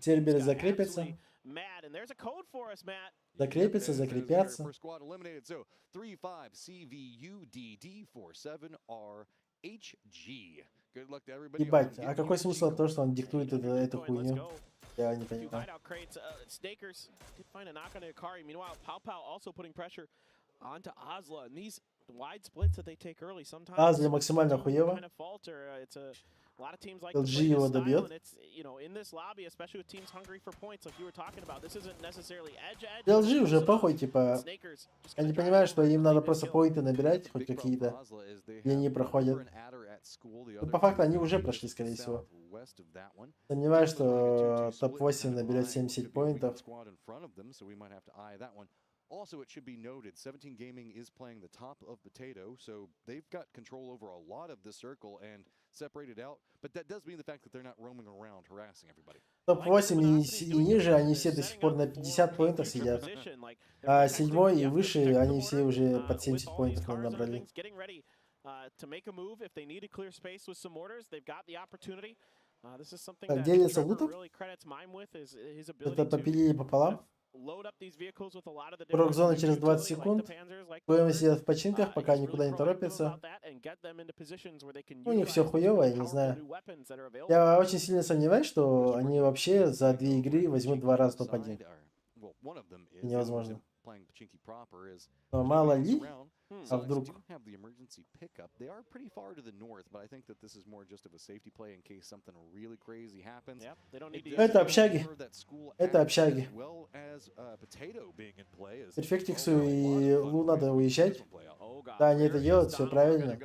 S3: Серберы закрепятся. Закрепятся. Ебать, а какой смысл от того, что он диктует эту хуйню? Я не понимаю. Азли максимально хуево. LG его добьет. LG уже похуй, типа, они понимают, что им надо просто поинты набирать, хоть какие-то, и они проходят. Ну, по факту они уже прошли, скорее всего. Сомневаюсь, что топ-8 наберет 70 поинтов.
S1: Also, it should be noted, 17 Gaming is playing the top of Potato, so they've got control over a lot of the circle and separated out. But that does mean the fact that they're not roaming around harassing everybody.
S3: Топ-8 и ниже, они все до сих пор на 50 поинтов сидят. А 7 и выше, они все уже под 70 поинтов набрали. Так, делится лутом. Это попилили пополам. Прок-зона через 20 секунд. Стоимость сидят в починках, пока никуда не торопятся. У них все хуево, я не знаю. Я очень сильно сомневаюсь, что они вообще за 2 игры возьмут 2 раза топ-1. Невозможно. Но мало ли, а вдруг? Это общаги. Это общаги. Перфектиксу и Лу надо уезжать. Да, они это делают, все правильно.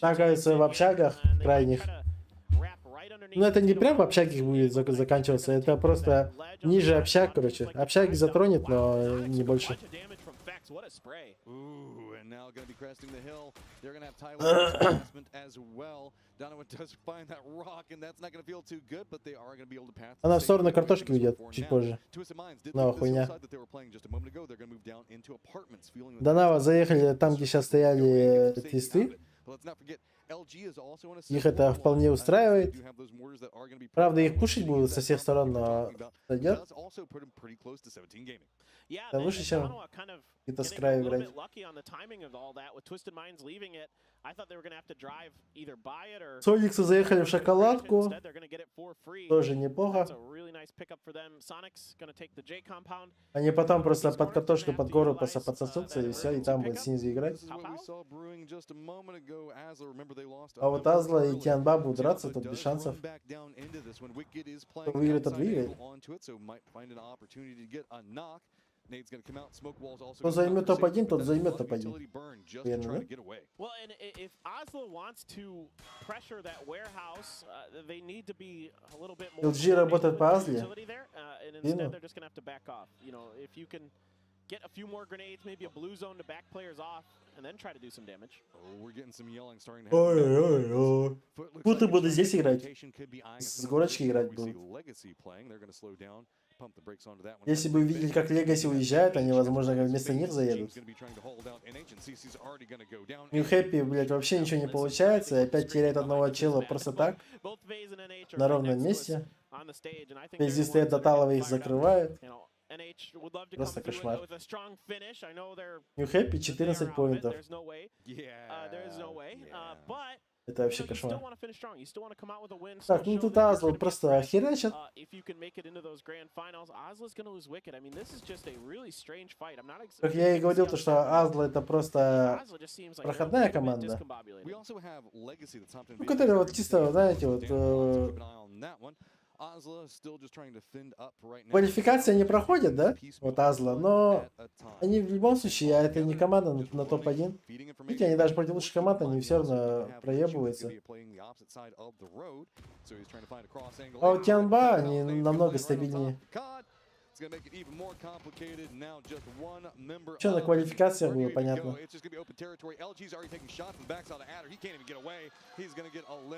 S3: Оказывается, в общагах крайних. Ну, это не прям в общаге будет заканчиваться, это просто ниже общак, короче. Общаги затронет, но не больше. Она в сторону картошки уйдет чуть позже. Но хуйня. Данава заехали там, где сейчас стояли твисты. Их это вполне устраивает. Правда, их пушить будут со всех сторон, но сойдет. Да выше, чем это с края играть. Сониксы заехали в шоколадку. Тоже неплохо. Они потом просто под картошку, под гору просто подсосутся, и все, и там будет снизу играть. А вот Азла и Тианба будут драться, тут без шансов. Кто выиграет, тот выиграет. Кто займет топ-1, тот займет топ-1. Верно, да?
S2: Well, and if Oslo wants to pressure that warehouse, they need to be a little bit more.
S3: LG работает по Азле.
S2: And instead they're just going to have to back off. You know, if you can get a few more grenades, maybe a blue zone to back players off, and then try to do some damage.
S3: Ой-ой-ой. Будто буду здесь играть. С горочки играть будут. Если бы видели, как Легаси уезжают, они, возможно, вместо них заедут. New Happy, блядь, вообще ничего не получается. И опять теряет одного чела просто так. На ровном месте. Здесь стоят Доталовы, их закрывают. Просто кошмар. New Happy 14 поинтов. Это вообще кошмар. Так, ну тут Азл просто херачат. Как я и говорил, то что Азл это просто проходная команда. Ну, которая вот чисто, знаете, вот... Квалификация не проходит, да? Вот Азла, но они в любом случае, а это не команда на топ-1. Видите, они даже против лучших команд, они все равно проебываются. А у Тианба они намного стабильнее. Что на квалификациях было понятно.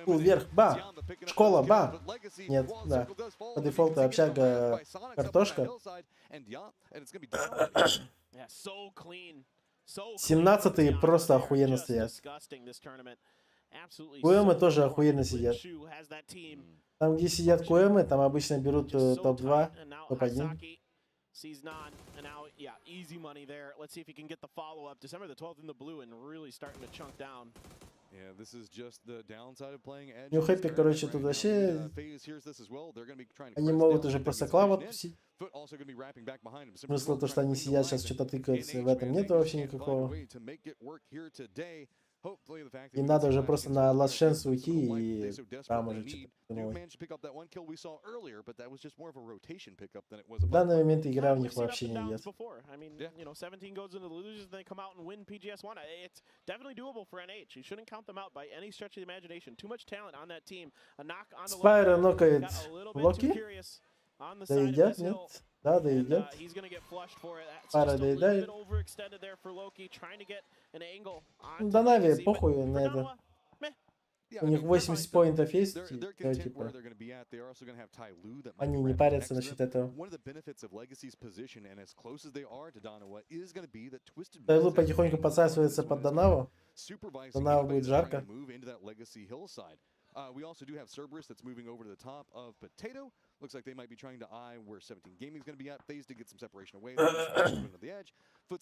S3: Вверх, ба! Школа, ба! Нет, да. По дефолту общага, картошка. 17-е просто охуенно стоят. Куэмы тоже охуенно сидят. Там, где сидят Куэмы, там обычно берут топ-2, топ-1. New Happy, короче, тут вообще... Они могут уже просто клав отпустить. Смысла то, что они сидят, сейчас что-то тыкаются, в этом нет вообще никакого. Им надо уже просто на Last Chance уйти и там уже что-то. В данный момент игра у них вообще не идет. Спайра нокает Локи. Доедят, нет? Да, доедет. Пара доедает. Да, Нави, похуй на это. У них 80 поинтов есть, типа. Они не парятся насчет этого. Тайлу потихоньку подсасывается под Донаву. Донаву будет жарко.
S1: We also do have Cerberus that's moving over to the top of Potato. Looks like they might be trying to eye where 17 Gaming is going to be at. Phase to get some separation away.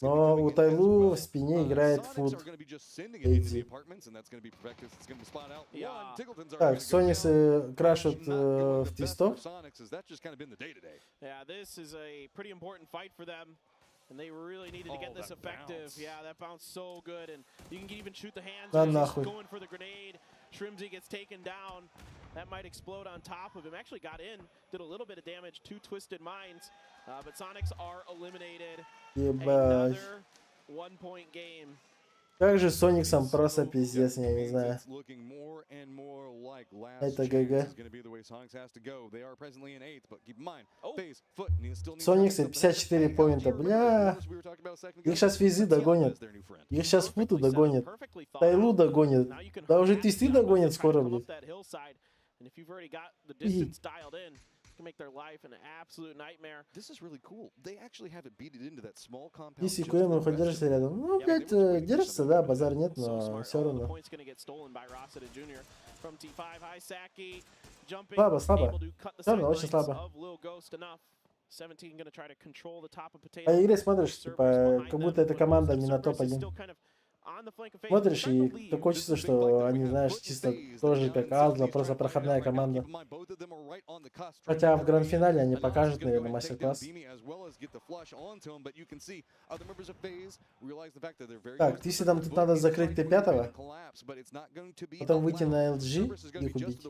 S3: Но у Тайлу в спине играет Фуд. Так, Сониксы крашут в твистов.
S2: And they really needed to get this effective. Yeah, that bounced so good. And you can even shoot the hands.
S3: He's
S2: going for the grenade. Shrimsy gets taken down. That might explode on top of him. Actually got in. Did a little bit of damage to Twisted Minds. But Sonics are eliminated. Another 1-point game.
S3: Как же Сониксом просто пиздец, я не знаю. Это ГГ. Сониксы 54 поинта, бля. Их сейчас Физы догонят. Их сейчас Футу догонят. Тайлу догонят. Да уже Твисты догонят скоро, блядь. Если Куэм хоть держится рядом. Ну, блядь, держится, да, базар нет, но все равно. Слабо, слабо. Все равно очень слабо. По игре смотришь, типа, как будто эта команда не на топ-1. смотришь, и так хочется, что они, знаешь, чисто тоже как Азла, просто проходная команда. Хотя в гранд-финале они покажут, наверное, мастер-класс. Так, если там тут надо закрыть Т5, потом выйти на LG и их убить.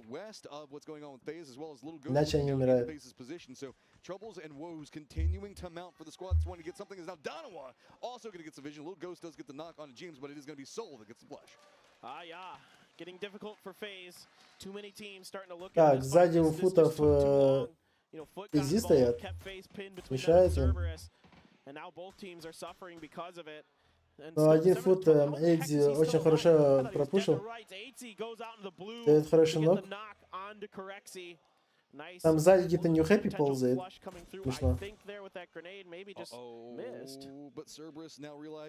S3: Иначе они умирают.
S1: Troubles and woes continuing to mount for the squad that's wanting to get something. Is now Darova also going to get some vision. Little Ghost does get the knock on James, but it is going to be Soul that gets the flush.
S2: Yeah. Getting difficult for FaZe. Too many teams starting to look at
S3: Так, сзади у футов пизди стоят. Мешаете. Но один фут Эйдзи очень хорошо пропушил. Дает хороший нок. Там сзади где-то New Happy ползает. Смешно.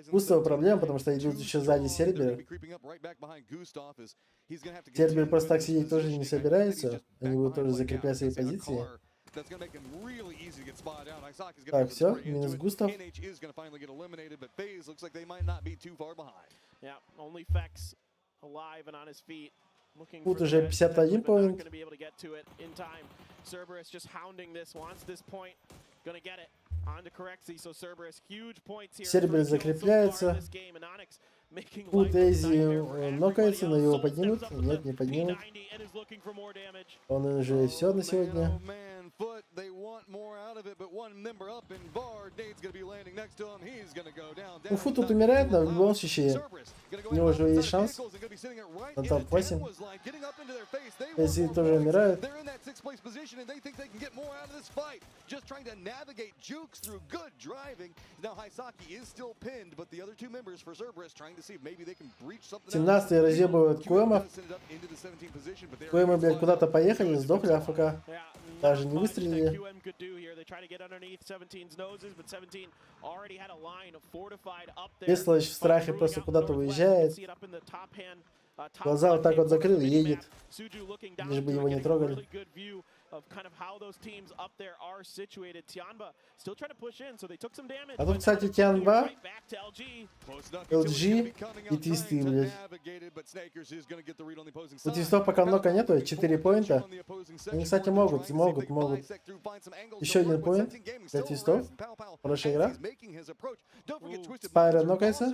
S3: Густава проблема, потому что идут еще сзади Серберы. Сербер просто так сидеть тоже не собирается. Они будут тоже закреплять свои позиции. Так, все, минус Густав. Тут уже 51 поинт. Сербер закрепляется. Тут Эйзи нокается, но его поднимут. Нет, не поднимут. Он уже все на сегодня. Фут тут умирает, но в любом случае у него уже есть шанс на топ-8. Эйзи тоже умирает. Семнадцатые разъебывают Куэмов. Куэмы, блядь, куда-то поехали, сдохли АФК. Даже не выстрелили. Веслоч в страхе просто куда-то уезжает. Глаза вот так вот закрыл и едет. Лишь бы его не трогали. А тут, кстати, Тянба, LG и твисты, блядь. У твистов пока много нету, 4 поинта. Они, кстати, могут. Еще один поинт для твистов. Хорошая игра. Спайра нокается.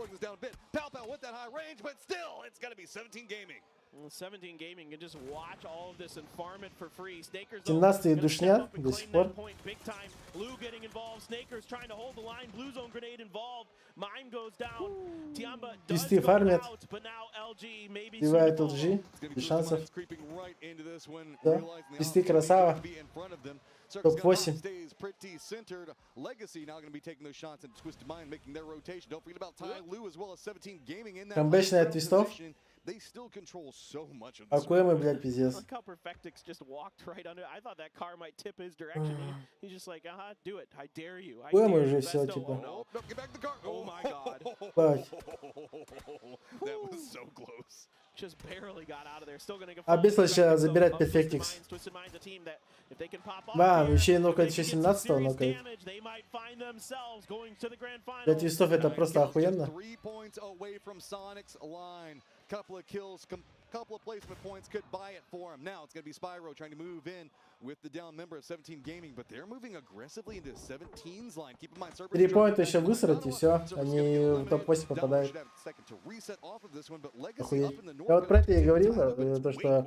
S1: With that high range, but still, it's going to be 17 Gaming. 17 Gaming can just watch all of this and farm it for free. Snakers
S3: 17-й душня до сих пор.
S1: Big time. Blue getting involved. Snakers trying to hold the line. Blue zone grenade involved. Mime goes down. Tiamba does go out, but now LG maybe
S3: Сбивает LG. Без шансов. Да. Твисты красава. Топ-8. Камбэчная от твистов. А Куэмы, блядь, пиздец. Куэмы уже все, типа. Бать. А Бесло сейчас забирает перфектикс. Да, еще и нокает, еще 17-го нокает. Для твистов это просто охуенно.
S1: Couple of kills, couple of placement points could buy it for him. Now it's going to be Spyro trying to move in with the down member of 17 Gaming, but they're moving aggressively into 17's line. Keep in mind,
S3: 3 поинта еще высрать, и все. Они в топ-8 попадают. Охуеть. Я вот про это и говорил, то, что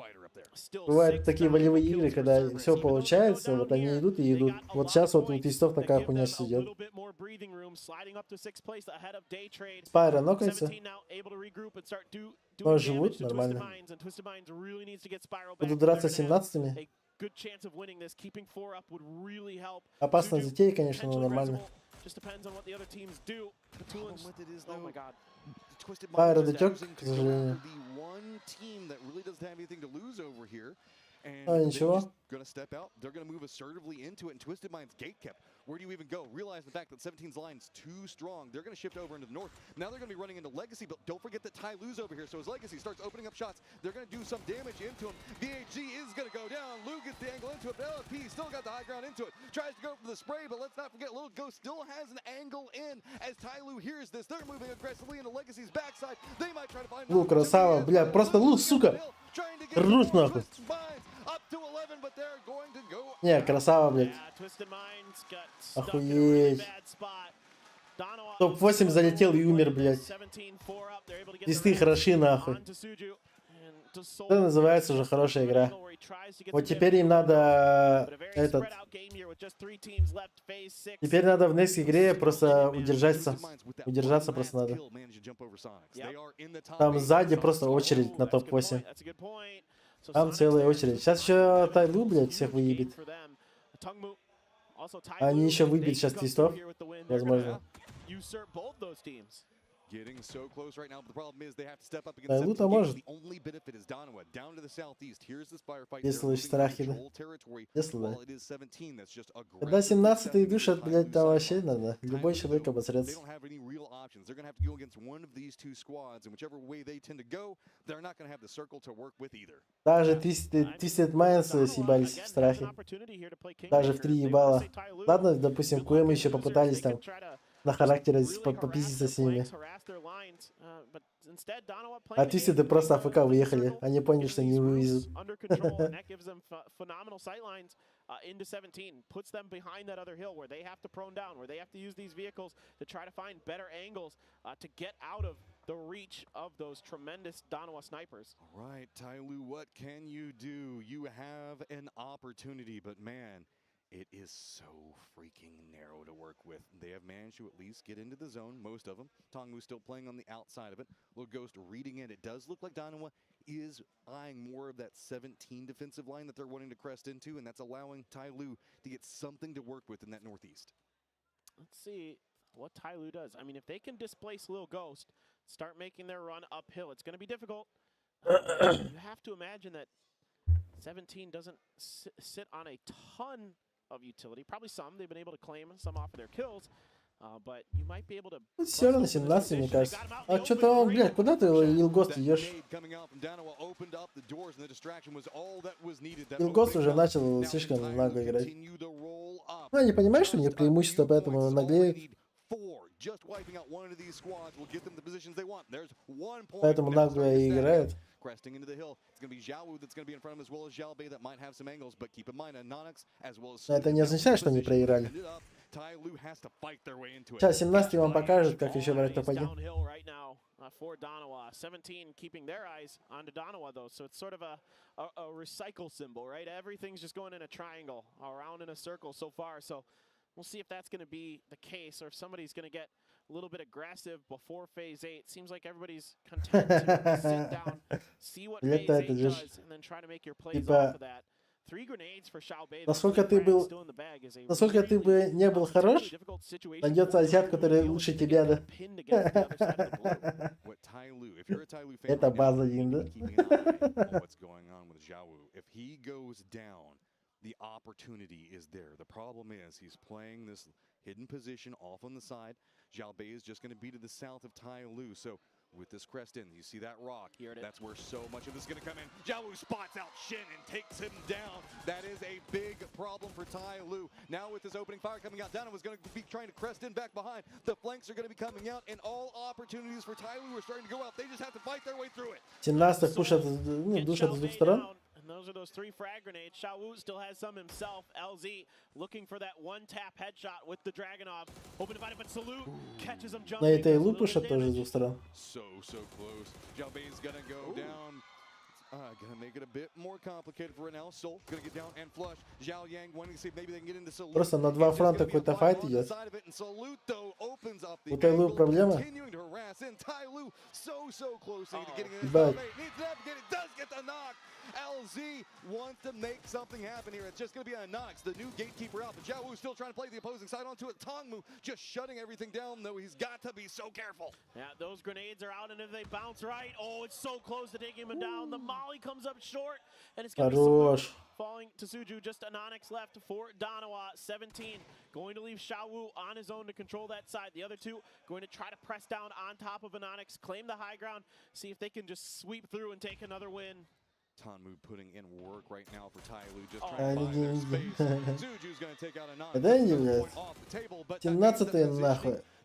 S3: бывают такие волевые игры, когда все получается, вот они идут и идут. Вот сейчас вот у твистов такая хуйня идет. Спайра нокается. Но живут нормально. Буду драться с 17-ми. Опасная затея, конечно, но нормально. Спайра дотек, к сожалению. А, ничего.
S1: Where do you even go? Realize the fact that 17's line's too strong. They're going to shift over into the north. Now they're going to be running into Legacy, but don't forget that Ty Lu's over here. So as Legacy starts opening up shots, they're going to do some damage into him. VAG is going to go down. Lu gets the angle into it, but LFP still got the high ground into it. Tries to go for the spray, but let's not forget Little Ghost still has an angle in. As Ty Lu hears this, they're moving aggressively into Legacy's backside. They might try to find...
S3: Лу, красава, бля, просто Лу, сука. Ржут нахуй. Не, красава, блядь. Охуеть. Топ-8 залетел и умер, блядь. Листы хороши, нахуй. Это называется уже хорошая игра. Вот теперь им надо Теперь надо в next игре просто удержаться. Удержаться просто надо. Там сзади просто очередь на топ-8. Там целая очередь. Сейчас еще Тайлу, блядь, всех выебет. Они еще выбьют сейчас твистов. Возможно. Тайлу-то может. Если лишь страхи, да. Если да. Когда 17-й душат, блядь, там вообще надо. Любой человек обосрется. Даже Twisted Minds съебались в страхе. Даже в 3 ебало. Ладно, допустим, КМ еще попытались там на характере попиздиться с ними. А Twisted просто АФК выехали. Они поняли, что не вывезут.
S2: Into 17, puts them behind that other hill where they have to prone down, where they have to use these vehicles to try to find better angles to get out of the reach of those tremendous Danawa snipers.
S1: All right, Tyloo, what can you do? You have an opportunity, but man, it is so freaking narrow to work with. They have managed to at least get into the zone, most of them. Tongmu still playing on the outside of it. Little Ghost reading it. It does look like Danawa is eyeing more of that 17 defensive line that they're wanting to crest into, and that's allowing Tyloo to get something to work with in that northeast.
S2: Let's see what Tyloo does. I mean, if they can displace Lil Ghost, start making their run uphill, it's going to be difficult. You have to imagine that 17 doesn't sit on a ton of utility. Probably some. They've been able to claim some off of their kills. But you might be able to...
S3: Все равно 17, мне кажется. А что-то он, блядь, куда ты, Илгост, идешь? Илгост уже начал слишком нагло играть. Ну, они понимают, что у них преимущество, поэтому наглеют. Поэтому нагло и играют.
S1: Cresting into the hill. It's going to be Живу that's going to be in front of him, as well as Jalbei that might have some angles, but keep in mind Anonix as well as...
S3: Это не означает, что они проиграли. Сейчас 17 вам покажет, как еще брать топ-1.
S2: For Danawa, 17 keeping their eyes on Danawa though, so it's sort of a recycle symbol, right? Everything's just going in a triangle, around in a circle so far, so we'll see if that's going to be the case, or if somebody's going to get a little bit aggressive before phase 8. Seems like everybody's content to sit down, see what phase 8 does, and then try to make your plays off of that. 3 grenades for Xiaobei.
S3: Насколько ты бы не был хорош, найдется азиат, который лучше тебя, да? Это база 1, да?
S1: The opportunity is there. The problem is he's playing this hidden position off on the side. Xiaobei is just going to be to the south of Tyloo. So with this crest in, you see that rock. That's where so much of this is going to come in. Xiaobei spots out Shin and takes him down. That is a big problem for Tyloo. Now with this opening fire coming out, Dana was going to be trying to crest in back behind. The flanks are going to be coming out, and all opportunities for Tyloo are starting to go out. They just have to fight their way through it.
S3: 17 пушат, ну, душат с двух сторон.
S2: And those are those 3 frag grenades. Xiaowu still has some himself. LZ looking for that one-tap headshot with the Dragunov. Open divided, but Salute catches him jumping.
S3: На этой лу пушат тоже с двух сторон.
S1: So close. Xiaobei's gonna go down. Gonna make it a bit more complicated for Renel. Soul gonna get down and flush. Zhao Yang wanting to see if maybe they can get into Salute.
S3: Просто на два фронта какой-то файт идет. У Тайлу проблема.
S1: LZ wants to make something happen here. It's just going to be on Nox, the new gatekeeper out. But Jiawu still trying to play the opposing side onto it. Tongmu just shutting everything down, though. He's got to be so careful.
S2: Yeah, those grenades are out, and if they bounce right, oh, it's so close to taking him down. The molly comes up short, and it's going to be Suju falling to Suju. Just Anonix left for Darova. 17 going to leave Xiaowu on his own to control that side. The other two going to try to press down on top of Anonix, claim the high ground, see if they can just sweep through and take another win.
S1: Tanmu putting in work right now for Tyloo, just trying to find their space. Zuju's going to take out Anonix. Off the table, but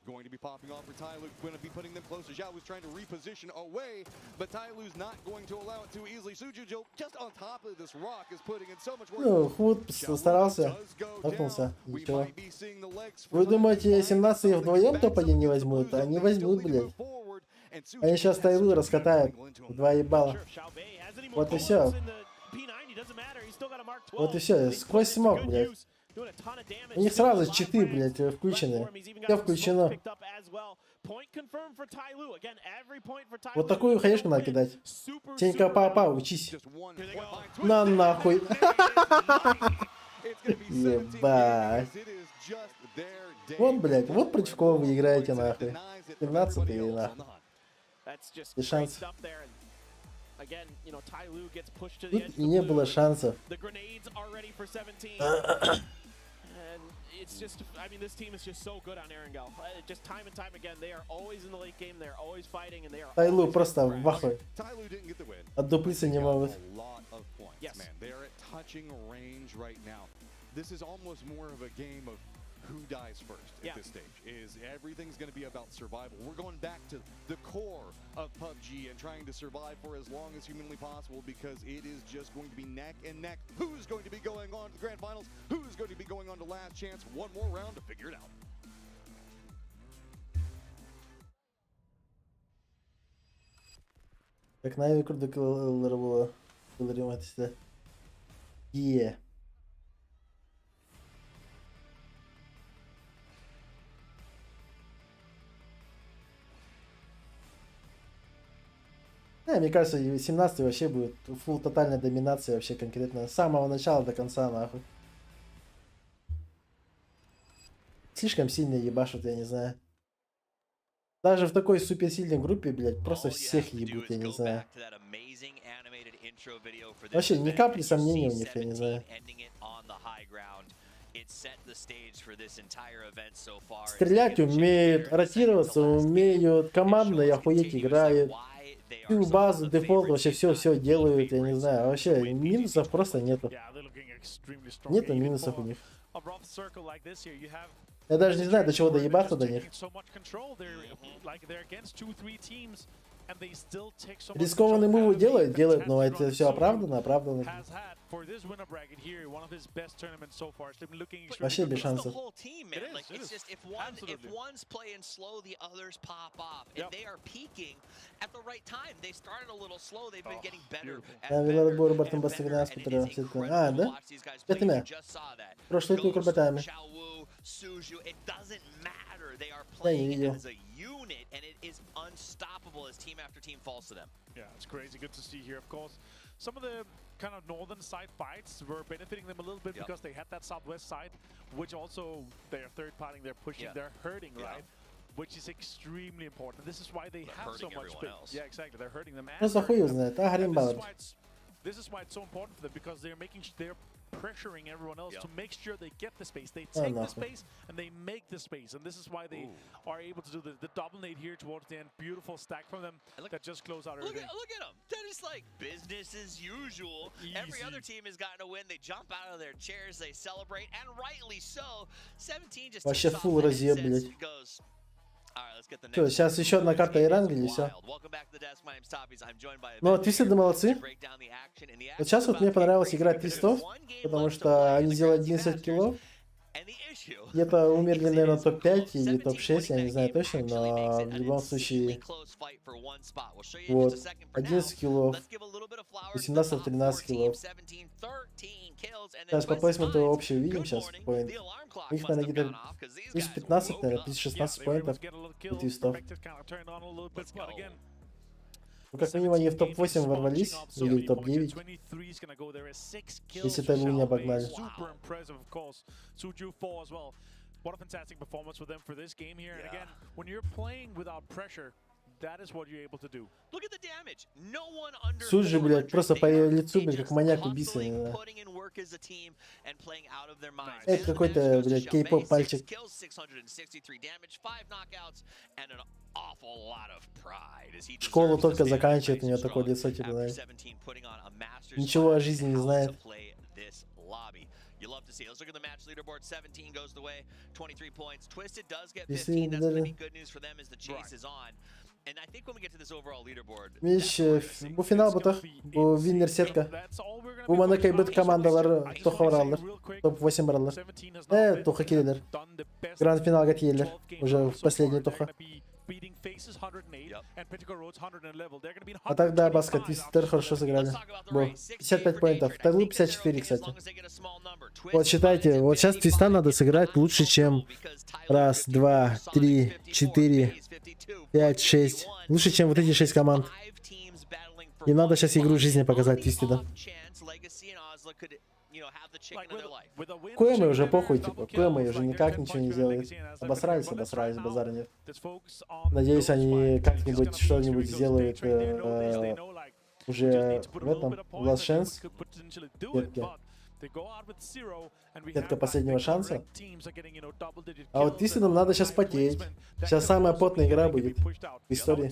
S1: going to be popping off for Tyloo, going to be putting them closer. Xiao's trying to reposition away, but Tyloo's not going to allow it too easily. Suju just on top of this rock is putting in so much work.
S3: Ну, Худ старался, толкнулся, ничего. Вы думаете, 17 вдвоем топ-1 не возьмут? Они возьмут, блядь. Они сейчас Tyloo раскатают в 2 ебала. Вот и все. Вот и все. Сквозь смог, блядь. У них сразу читы, блядь, включены. Все включено. Вот такую хаешку надо кидать. Тенька папа, учись. На нахуй. Ебать. Вот, блядь, вот против кого вы играете, нахуй. 17-й, нахуй. И шанс. Тут и не было шансов.
S2: It's just, I mean, this team is just so good on Erangel. Just time and time again, they are always in the late game, they're always fighting, and they are.
S3: Tyloo просто в ахуе. Отдуплиться не могут.
S1: Yes, man, they are at touching range right now. This is almost more of a game of who dies first at this stage. Is everything's going to be about survival. We're going back to the core of PUBG and trying to survive for as long as humanly possible, because it is just going to be neck and neck. Who's going to be going on to the grand finals? Who's going to be going on to last chance? One more round to figure it out.
S3: Как на викруду було рівнятися. Є. Мне кажется, 17-й вообще будет фулл тотальная доминация вообще конкретно. С самого начала до конца, нахуй. Слишком сильно ебашут, я не знаю. Даже в такой суперсильной группе, блядь, просто всех ебут, я не знаю. Вообще, ни капли сомнений у них, я не знаю. Стрелять умеют, ротироваться умеют, командные охуеть играют. Всю базу, дефолт, вообще все делают, я не знаю. Вообще, минусов просто нету. Нету минусов у них. Я даже не знаю, до чего доебаться до них. Рискованный мув делают, но это все оправдано. Вообще без шансов. Велорбор Бартон Бастагнас, который... А, да? Это меня. Прошлый тур курбатами. Я не видел.
S11: Unit, and it is unstoppable as team after team falls to them.
S4: Yeah, it's crazy good to see here. Of course, some of the kind of northern side fights were benefiting them a little bit because they had that southwest side, which also they're third partying, they're pushing, they're hurting, right? Which is extremely important. This is why they have so much space. Yeah, exactly. They're hurting them. And this is why it's so important for them, because they're pressuring everyone else to make sure they get the space. They take the space and they make the space, and this is why they are able to do the double nade here towards the end. Beautiful stack from them that just close out everything.
S11: Look at them. That is like business as usual. Easy. Every other team has gotten a win. They jump out of their chairs, they celebrate, and rightly so. 17 just
S3: вообще фул разъеб, блядь. Все, сейчас еще одна карта Иран или все? Ну, Твисты молодцы. Вот сейчас вот мне понравилось играть Твистов, потому что они сделали 11 киллов. Где-то умерли, наверное, топ-5 или топ-6, я не знаю точно, но в любом случае... Вот, 11 киллов, 18-13 киллов. Сейчас по плейсменту общий увидим сейчас поинт. Их, наверное, где-то плюс 15, наверное, плюс 16 поинтов у Твистов. Ну, как минимум они в топ-8 ворвались, или в топ-9. Если Тайлу не обогнали.
S4: What a fantastic performance for them for this game here. And again, when you're playing without pressure, that is what you're able to do.
S11: Look at the damage. No one under
S3: Суть же, блядь, просто по ее лицу, блядь, как маньяк убийца. Это какой-то, блядь, кей-поп мальчик. Школу только заканчивает, у него такое лицо, типа, знаешь. Ничего о жизни не знает.
S11: You love to see. Let's look at the match leaderboard. 17 goes the way. 23 points. Twisted does get 15. That's going to be good news for them as the chase is on. And I think when we get to this overall leaderboard.
S3: Видишь, bu final butaq, bu Виннер сетка. Bu mana kaybet komandalar to'xa barallar. Топ 8 barallar. To'xa keldilar. Grand finalga tegdilar. Уже в последний to'xa. А тогда Баска Твистер хорошо сыграли. 55 поинтов. Тайлу 54, кстати. Вот считайте, вот сейчас Твиста надо сыграть лучше, чем раз, два, три, 4, 5, 6. Лучше, чем вот эти 6 команд. Им надо сейчас игру жизни показать Твисте, да. Куэмы уже похуй, типа. Куэмы уже никак ничего не делает. Обосрались, базара нет. Надеюсь, они как-нибудь что-нибудь сделают уже в этом, в Last Chance. Сетка последнего шанса. А вот Твистедам надо сейчас потеть. Сейчас самая потная игра будет в истории.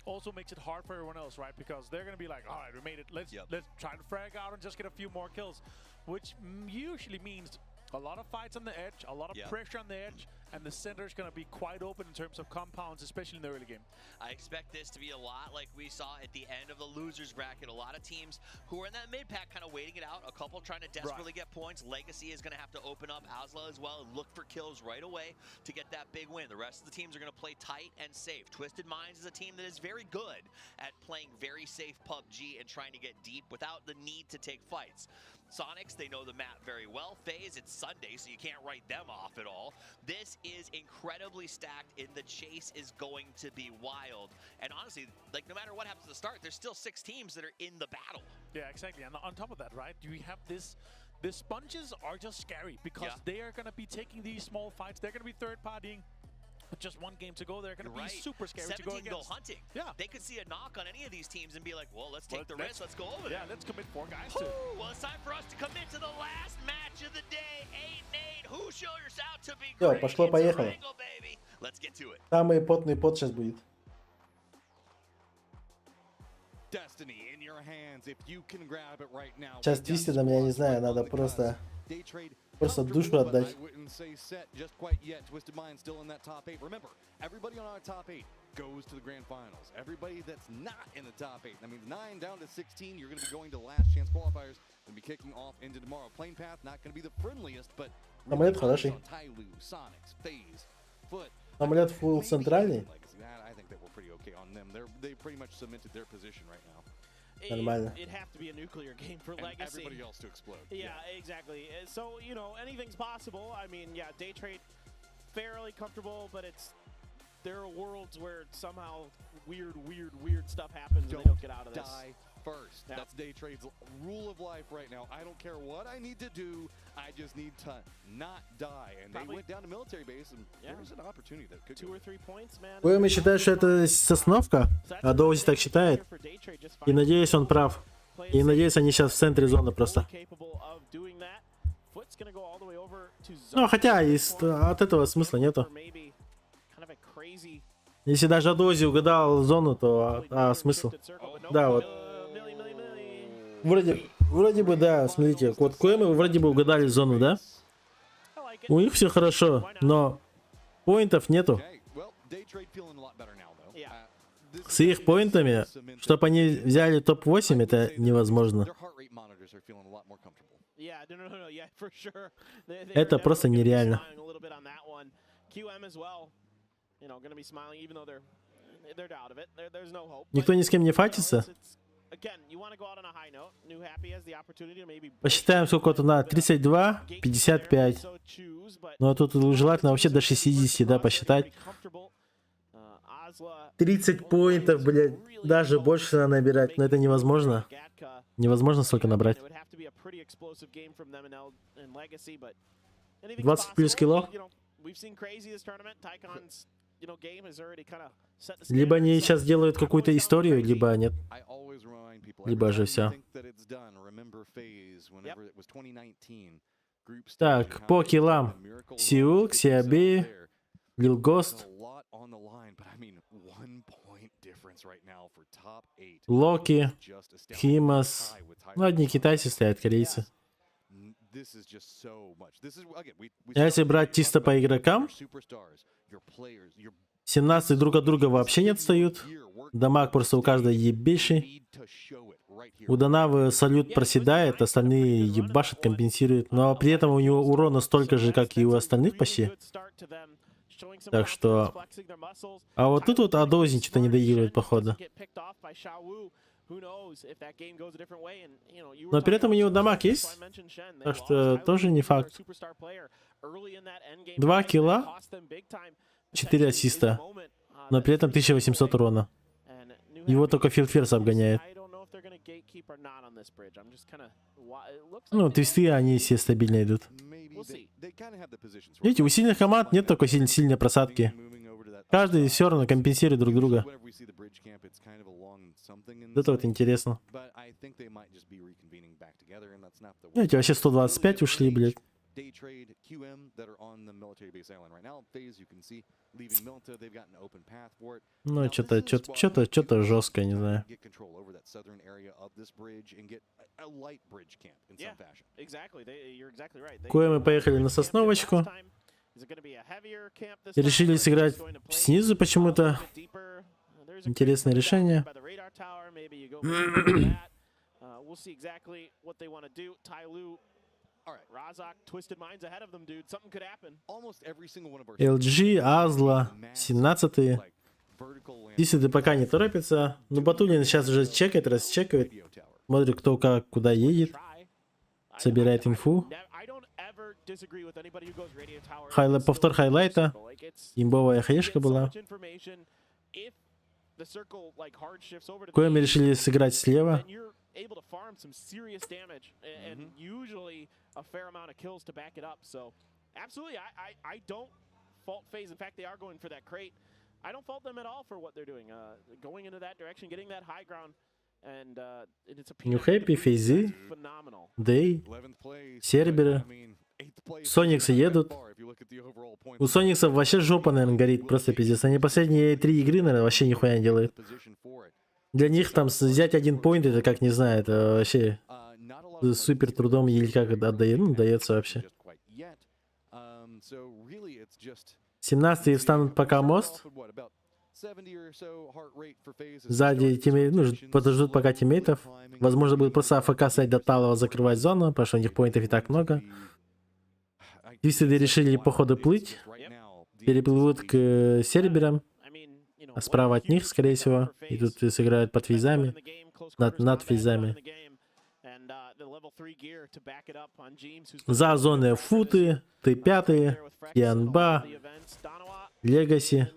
S4: Also makes it hard for everyone else, right? Because they're going to be like, all right, we made it. Let's try to frag out and just get a few more kills, which usually means a lot of fights on the edge, a lot of pressure on the edge, and the center is going to be quite open in terms of compounds, especially in the early game.
S11: I expect this to be a lot like we saw at the end of the losers bracket. A lot of teams who are in that mid pack kind of waiting it out. A couple trying to desperately get points. Legacy is going to have to open up Asla as well and look for kills right away to get that big win. The rest of the teams are going to play tight and safe. Twisted Minds is a team that is very good at playing very safe PUBG and trying to get deep without the need to take fights. Sonics, they know the map very well. FaZe, it's Sunday, so you can't write them off at all. This is incredibly stacked, and the chase is going to be wild. And honestly, like no matter what happens at the start, there's still 6 teams that are in the battle.
S4: Yeah, exactly. And on top of that, right, you have this. The sponges are just scary because they are going to be taking these small fights. They're going to be third-partying. With just one game to go, they're going to be super scary to go against.
S11: Go hunting.
S4: Yeah.
S11: They could see a knock on any of these teams and be like, well, let's take the risk. Let's go over there.
S4: Yeah, let's commit 4 guys
S11: to. Well, it's time for us to commit to the last match of the day. 8-8. Who shows out to be great?
S3: Пошло-поехало.
S11: Let's get to it.
S3: Самый потный пот сейчас будет. Сейчас Твистедам, я не знаю, надо просто душу отдать.
S1: Goes to the grand finals. Everybody that's not in the top 8. That means 9 down to 16. You're going to be going to last chance qualifiers. Going to be kicking off into tomorrow. Plane path not going to be the friendliest, but
S3: Самолет хороший.
S1: Sonics, FaZe, Foot.
S3: Самолет full центральный.
S1: I think that we're pretty okay on them. They pretty much cemented their position right now.
S3: Нормально.
S2: It'd have to be a nuclear game for Legacy.
S1: Everybody else to explode.
S2: Yeah, exactly. So, you know, anything's possible. I mean, yeah, day trade fairly comfortable, but there are worlds where somehow weird stuff happens and they don't get out of this.
S1: Die first. Yeah. That's day trade's rule of life right now. I don't care what I need to do. I just need to not die. And they went down to military base, and there's an opportunity that could
S2: 2 or 3 points, man.
S3: Куэми считает, что это сосновка, а Доузи так считает. И надеюсь, он прав. И надеюсь, они сейчас в центре зоны просто. Ну, хотя от этого смысла нету. Если даже Доузи угадал зону, то смысл? Да, вот. Вроде бы, да, смотрите, вот Куэмы вроде бы угадали зону, да? У них все хорошо, но поинтов нету. С их поинтами, чтобы они взяли топ-8, это невозможно. Это просто нереально. Никто ни с кем не фатится. Посчитаем, сколько тут надо. 32, 55. Ну, а тут желательно вообще до 60, да, посчитать. 30 поинтов, блядь. Даже больше надо набирать. Но это невозможно. Невозможно столько набрать. 20 плюс кило. Либо они сейчас делают какую-то историю, либо нет. Либо же все. Так, по киллам. Сеул, Ксиаби, Лил Гост, Локи, Химас. Ну, одни китайцы стоят, корейцы. А если брать чисто по игрокам, 17 друг от друга вообще не отстают. Дамаг просто у каждого ебейший. У Данавы салют проседает, остальные ебашат, компенсируют. Но при этом у него урона столько же, как и у остальных почти. Так что... А вот тут вот Адози что-то не доигрывает, походу. Но при этом у него дамаг есть. Так что тоже не факт. 2 килла, 4 ассиста. Но при этом 1800 урона. Его только Филдферс обгоняет. Ну, твисты, они все стабильно идут. Видите, у сильных команд нет такой сильной просадки. Каждый все равно компенсирует друг друга. Это вот интересно. Видите, вообще 125 ушли, блядь. Ну, что-то жесткое, не знаю. Кое мы поехали на Сосновочку. И решили сыграть снизу почему-то. Интересное решение. LG, Азла, 17-е. Здесь это пока не торопится. Но Батулин сейчас уже чекает, расчекает. Смотрит, кто как, куда едет. Собирает инфу. Повтор хайлайта. Имбовая хаешка была. Кое мы решили сыграть слева. New Happy, Фейзи, Дэй, Серберы. Сониксы едут. У Сониксов вообще жопа, наверное, горит. Просто пиздец. Они последние 3 игры, наверное, вообще нихуя не делают. Для них там взять 1 поинт, это как, не знаю, это вообще супер трудом или как дается вообще. 17-е встанут пока мост. Сзади подождут пока тиммейтов. Возможно, будет просто АФК стать до Талова, закрывать зону, потому что у них поинтов и так много. Если решили, походу, плыть, переплывут к серберам, а справа от них, скорее всего, и тут сыграют под фейзами, над фейзами. За зоной футы, Т5, Янба, Легаси.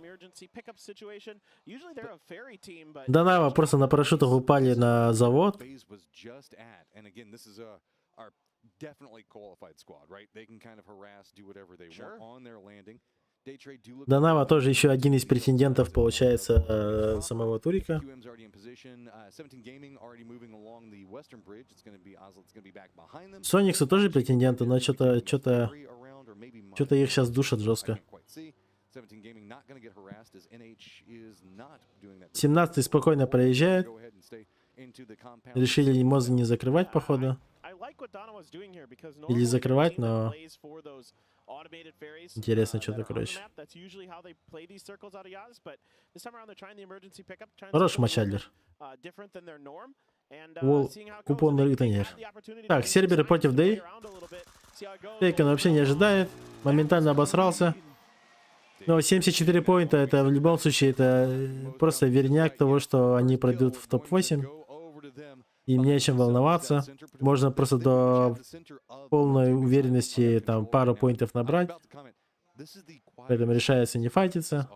S3: Дарова просто на парашютах упали на завод. Дарова тоже еще один из претендентов, получается, самого турика. Сониксы тоже претенденты, но что-то их сейчас душат жестко. 17-й спокойно проезжает. Решили мозг не закрывать, походу. Или закрывать, но... Интересно, что-то, короче. Хороший матчадлер. Купон на ритонер. Так, серберы против Дэй. Тейкен вообще не ожидает. Моментально обосрался. Но 74 поинта, это в любом случае, это просто верняк того, что они пройдут в топ-8. Им не о чем волноваться. Можно просто до полной уверенности там пару поинтов набрать. Поэтому решается не файтиться.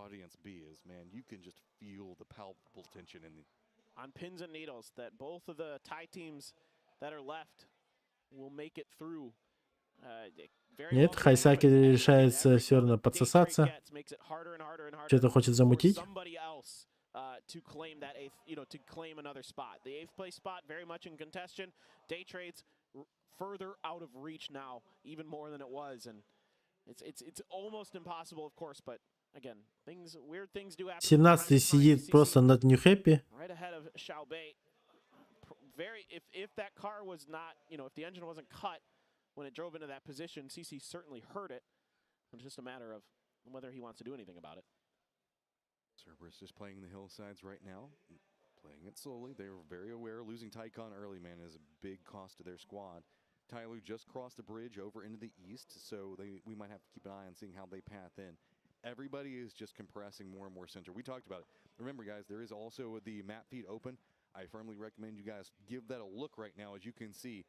S2: On pins and needles that both of the Thai teams that are left will make it through.
S3: Нет, Хайсаки решается все равно подсосаться. Что-то хочет замутить.
S2: To claim that eighth, to claim another spot. The 8th place spot very much in contention. Day trades further out of reach now, even more than it was, and it's almost impossible, of course, but again, weird things do happen.
S3: 17-й сидит просто над Нью-Хэппи.
S2: Right ahead of Xiaobei. If that car was not, if the engine wasn't cut when it drove into that position, CC certainly heard it. It's just a matter of whether he wants to do anything about it.
S1: Cerberus just playing the hillsides right now, playing it slowly. They were very aware losing Tycon early, man, is a big cost to their squad. Tyloo just crossed the bridge over into the east, so we might have to keep an eye on seeing how they path in. Everybody is just compressing more and more center. We talked about it. Remember, guys, there is also the map feed open. I firmly recommend you guys give that a look right now. As you can see,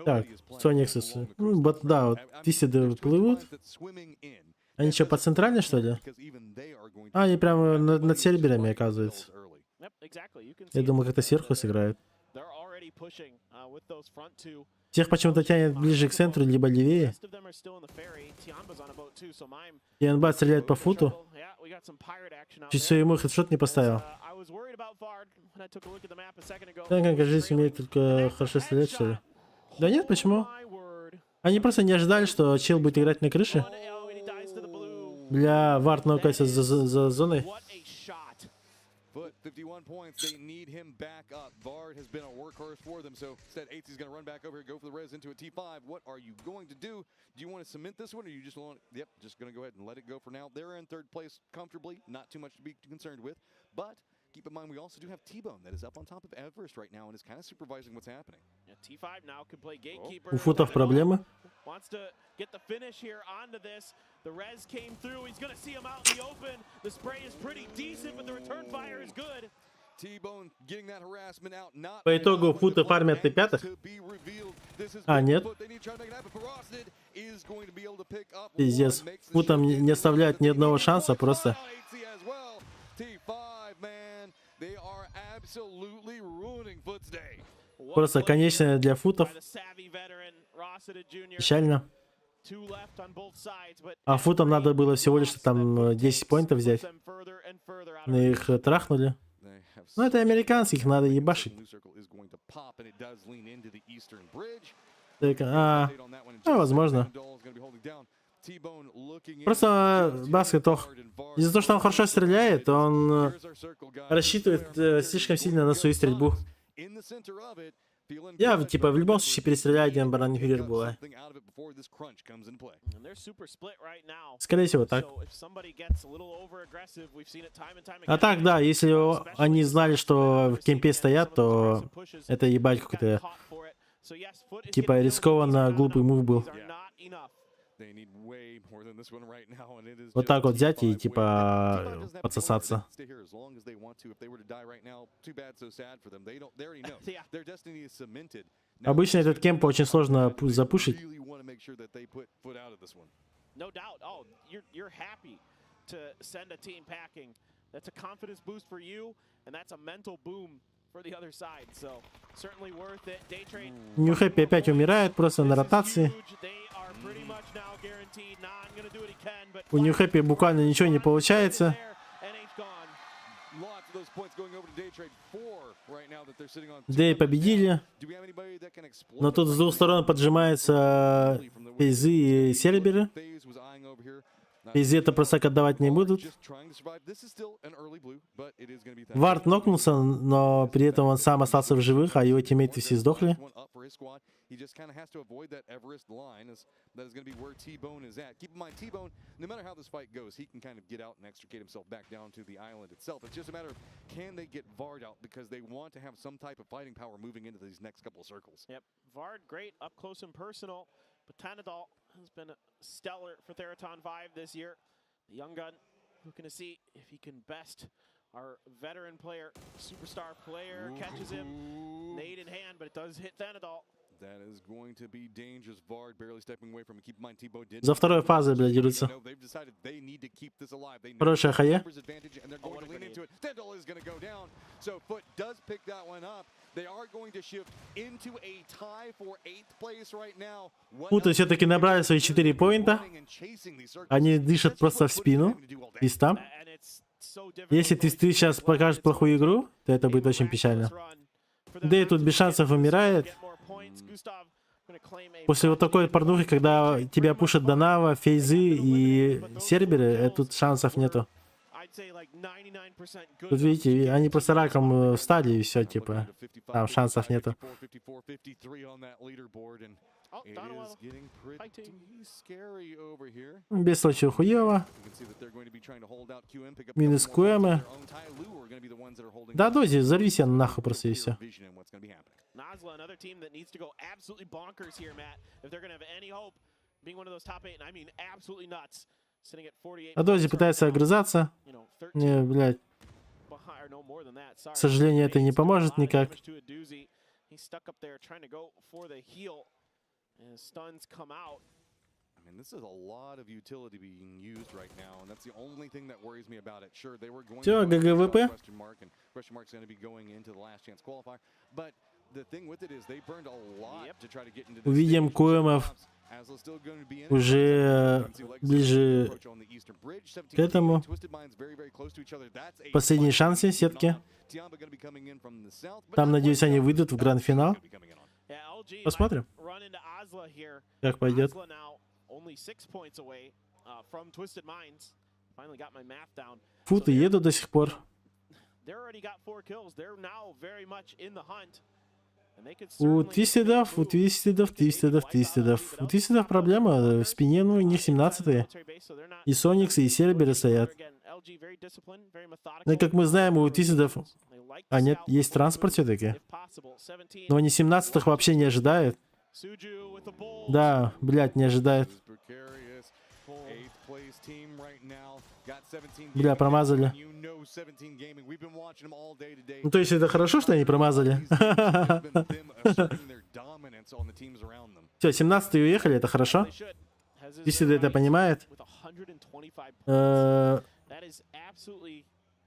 S3: Так, Сониксус. Вот да, вот Тисиды плывут. Они что, по центральной, что ли? А, они прямо над серверами, оказывается. Я думал, как-то сверху сыграют. Тех почему-то тянет ближе к центру, либо левее. Янба стреляет по футу. Чуть что ему хедшот не поставил. Так, кажется, умеет только хорошо стрелять, что ли? Да нет, почему? Они просто не ожидали, что чел будет играть на крыше. Бля, Вард наукается за зоной.
S1: 51 points. They need him back up. Vard has been a workhorse for them, so instead ACER's going to run back over here, go for the res into a T5. What are you going to do? Do you want to cement this one, or you just want? Yep, just going to go ahead and let it go for now. They're in third place comfortably, not too much to be concerned with. But keep in mind, we also do have T-Bone that is up on top of Everest right now and is kind of supervising what's happening.
S2: Yeah, T5 now can play gatekeeper.
S3: У футов проблемы.
S2: Wants to get the finish here onto this. The res came through. He's going to see him out in the open. The spray is pretty decent, but the return fire is good.
S1: T-Bone getting that harassment out. Not
S3: По итогу футы фармят Т5. А, нет. Пиздец. Футам не оставляют ни одного шанса, просто. Просто конечная для футов. Печально. А футам надо было всего лишь там 10 поинтов взять. Но их трахнули. Ну это американских, надо ебашить. Возможно. Просто Баскет, из-за того, что он хорошо стреляет, он рассчитывает слишком сильно на свою стрельбу. Я, типа, в любом случае перестреляю один баран было. Скорее всего, так. А так, да, если они знали, что в кемпе стоят, то это ебать какой-то, типа, рискованно глупый мув был. Вот так вот взять и, типа, подсосаться. Обычно этот кемп очень сложно запушить. Нью-Хэппи опять умирает просто на ротации. У Нью-Хэппи буквально ничего не получается. Дэй победили. Но тут с двух сторон поджимаются Фейзы и Серберы. Фейзы это просто так отдавать не будут. Вард нокнулся, но при этом он сам остался в живых, а его тиммейты все сдохли.
S1: He just kind of has to avoid that Everest line. That is going to be where T-Bone is at. Keep in mind, T-Bone, no matter how this fight goes, he can kind of get out and extricate himself back down to the island itself. It's just a matter of can they get Vard out because they want to have some type of fighting power moving into these next couple of circles.
S2: Yep, Vard great up close and personal, but Tanadol has been stellar for Theraton 5 this year. The young gun looking to see if he can best Our veteran player, superstar player, catches him. Nade in hand, but it does hit Thanadol.
S1: That is going to be dangerous. Vard barely stepping away from it. Keep in mind, T-Bow did.
S3: За второй фазой, блядь, дерутся.
S1: They've decided they need to keep this alive. They know
S3: Хорошая хая.
S1: and they're going to lean into it. Thandol is going to go down. So Foot does pick that one up. They are going to shift into a tie for 8th place right now.
S3: Футы все-таки набрали свои 4 поинта. Они дышат просто в спину. Твистам. Если твисты сейчас покажут плохую игру, то это будет очень печально. Да и тут без шансов умирает. После вот такой порнухи, когда тебя пушат Дарова, фейзы и серберы, тут шансов нету. Тут видите, они просто раком встали и все, типа, там шансов нету. Без случая хуево. Минус QM. Да, дози, взорви себя нахуй просто и все. А дози пытается огрызаться. Не, блядь. К сожалению, это не поможет никак.
S1: I mean, this is a lot of utility being used right now, and that's the only thing that worries me about it. Sure, they were going
S3: to
S1: question mark's going to be going into the last chance qualifier, but the thing with it is they burned a lot to try to get into this.
S3: Увидим Куэмов уже ближе к этому. Последние шансы сетки. Там, надеюсь, они выйдут в гранд-финал. Посмотрим, как пойдет. Футы едут до сих пор. У твистедов проблема в спине, ну, у них 17-е. И Сониксы, и серберы стоят. Но, как мы знаем, у твистедов... А нет, есть транспорт все-таки. Но они 17-х вообще не ожидают. Да, блядь, не ожидают. Бля, промазали. Ну, то есть это хорошо, что они промазали? Все, 17-е уехали, это хорошо. Если ты это понимает.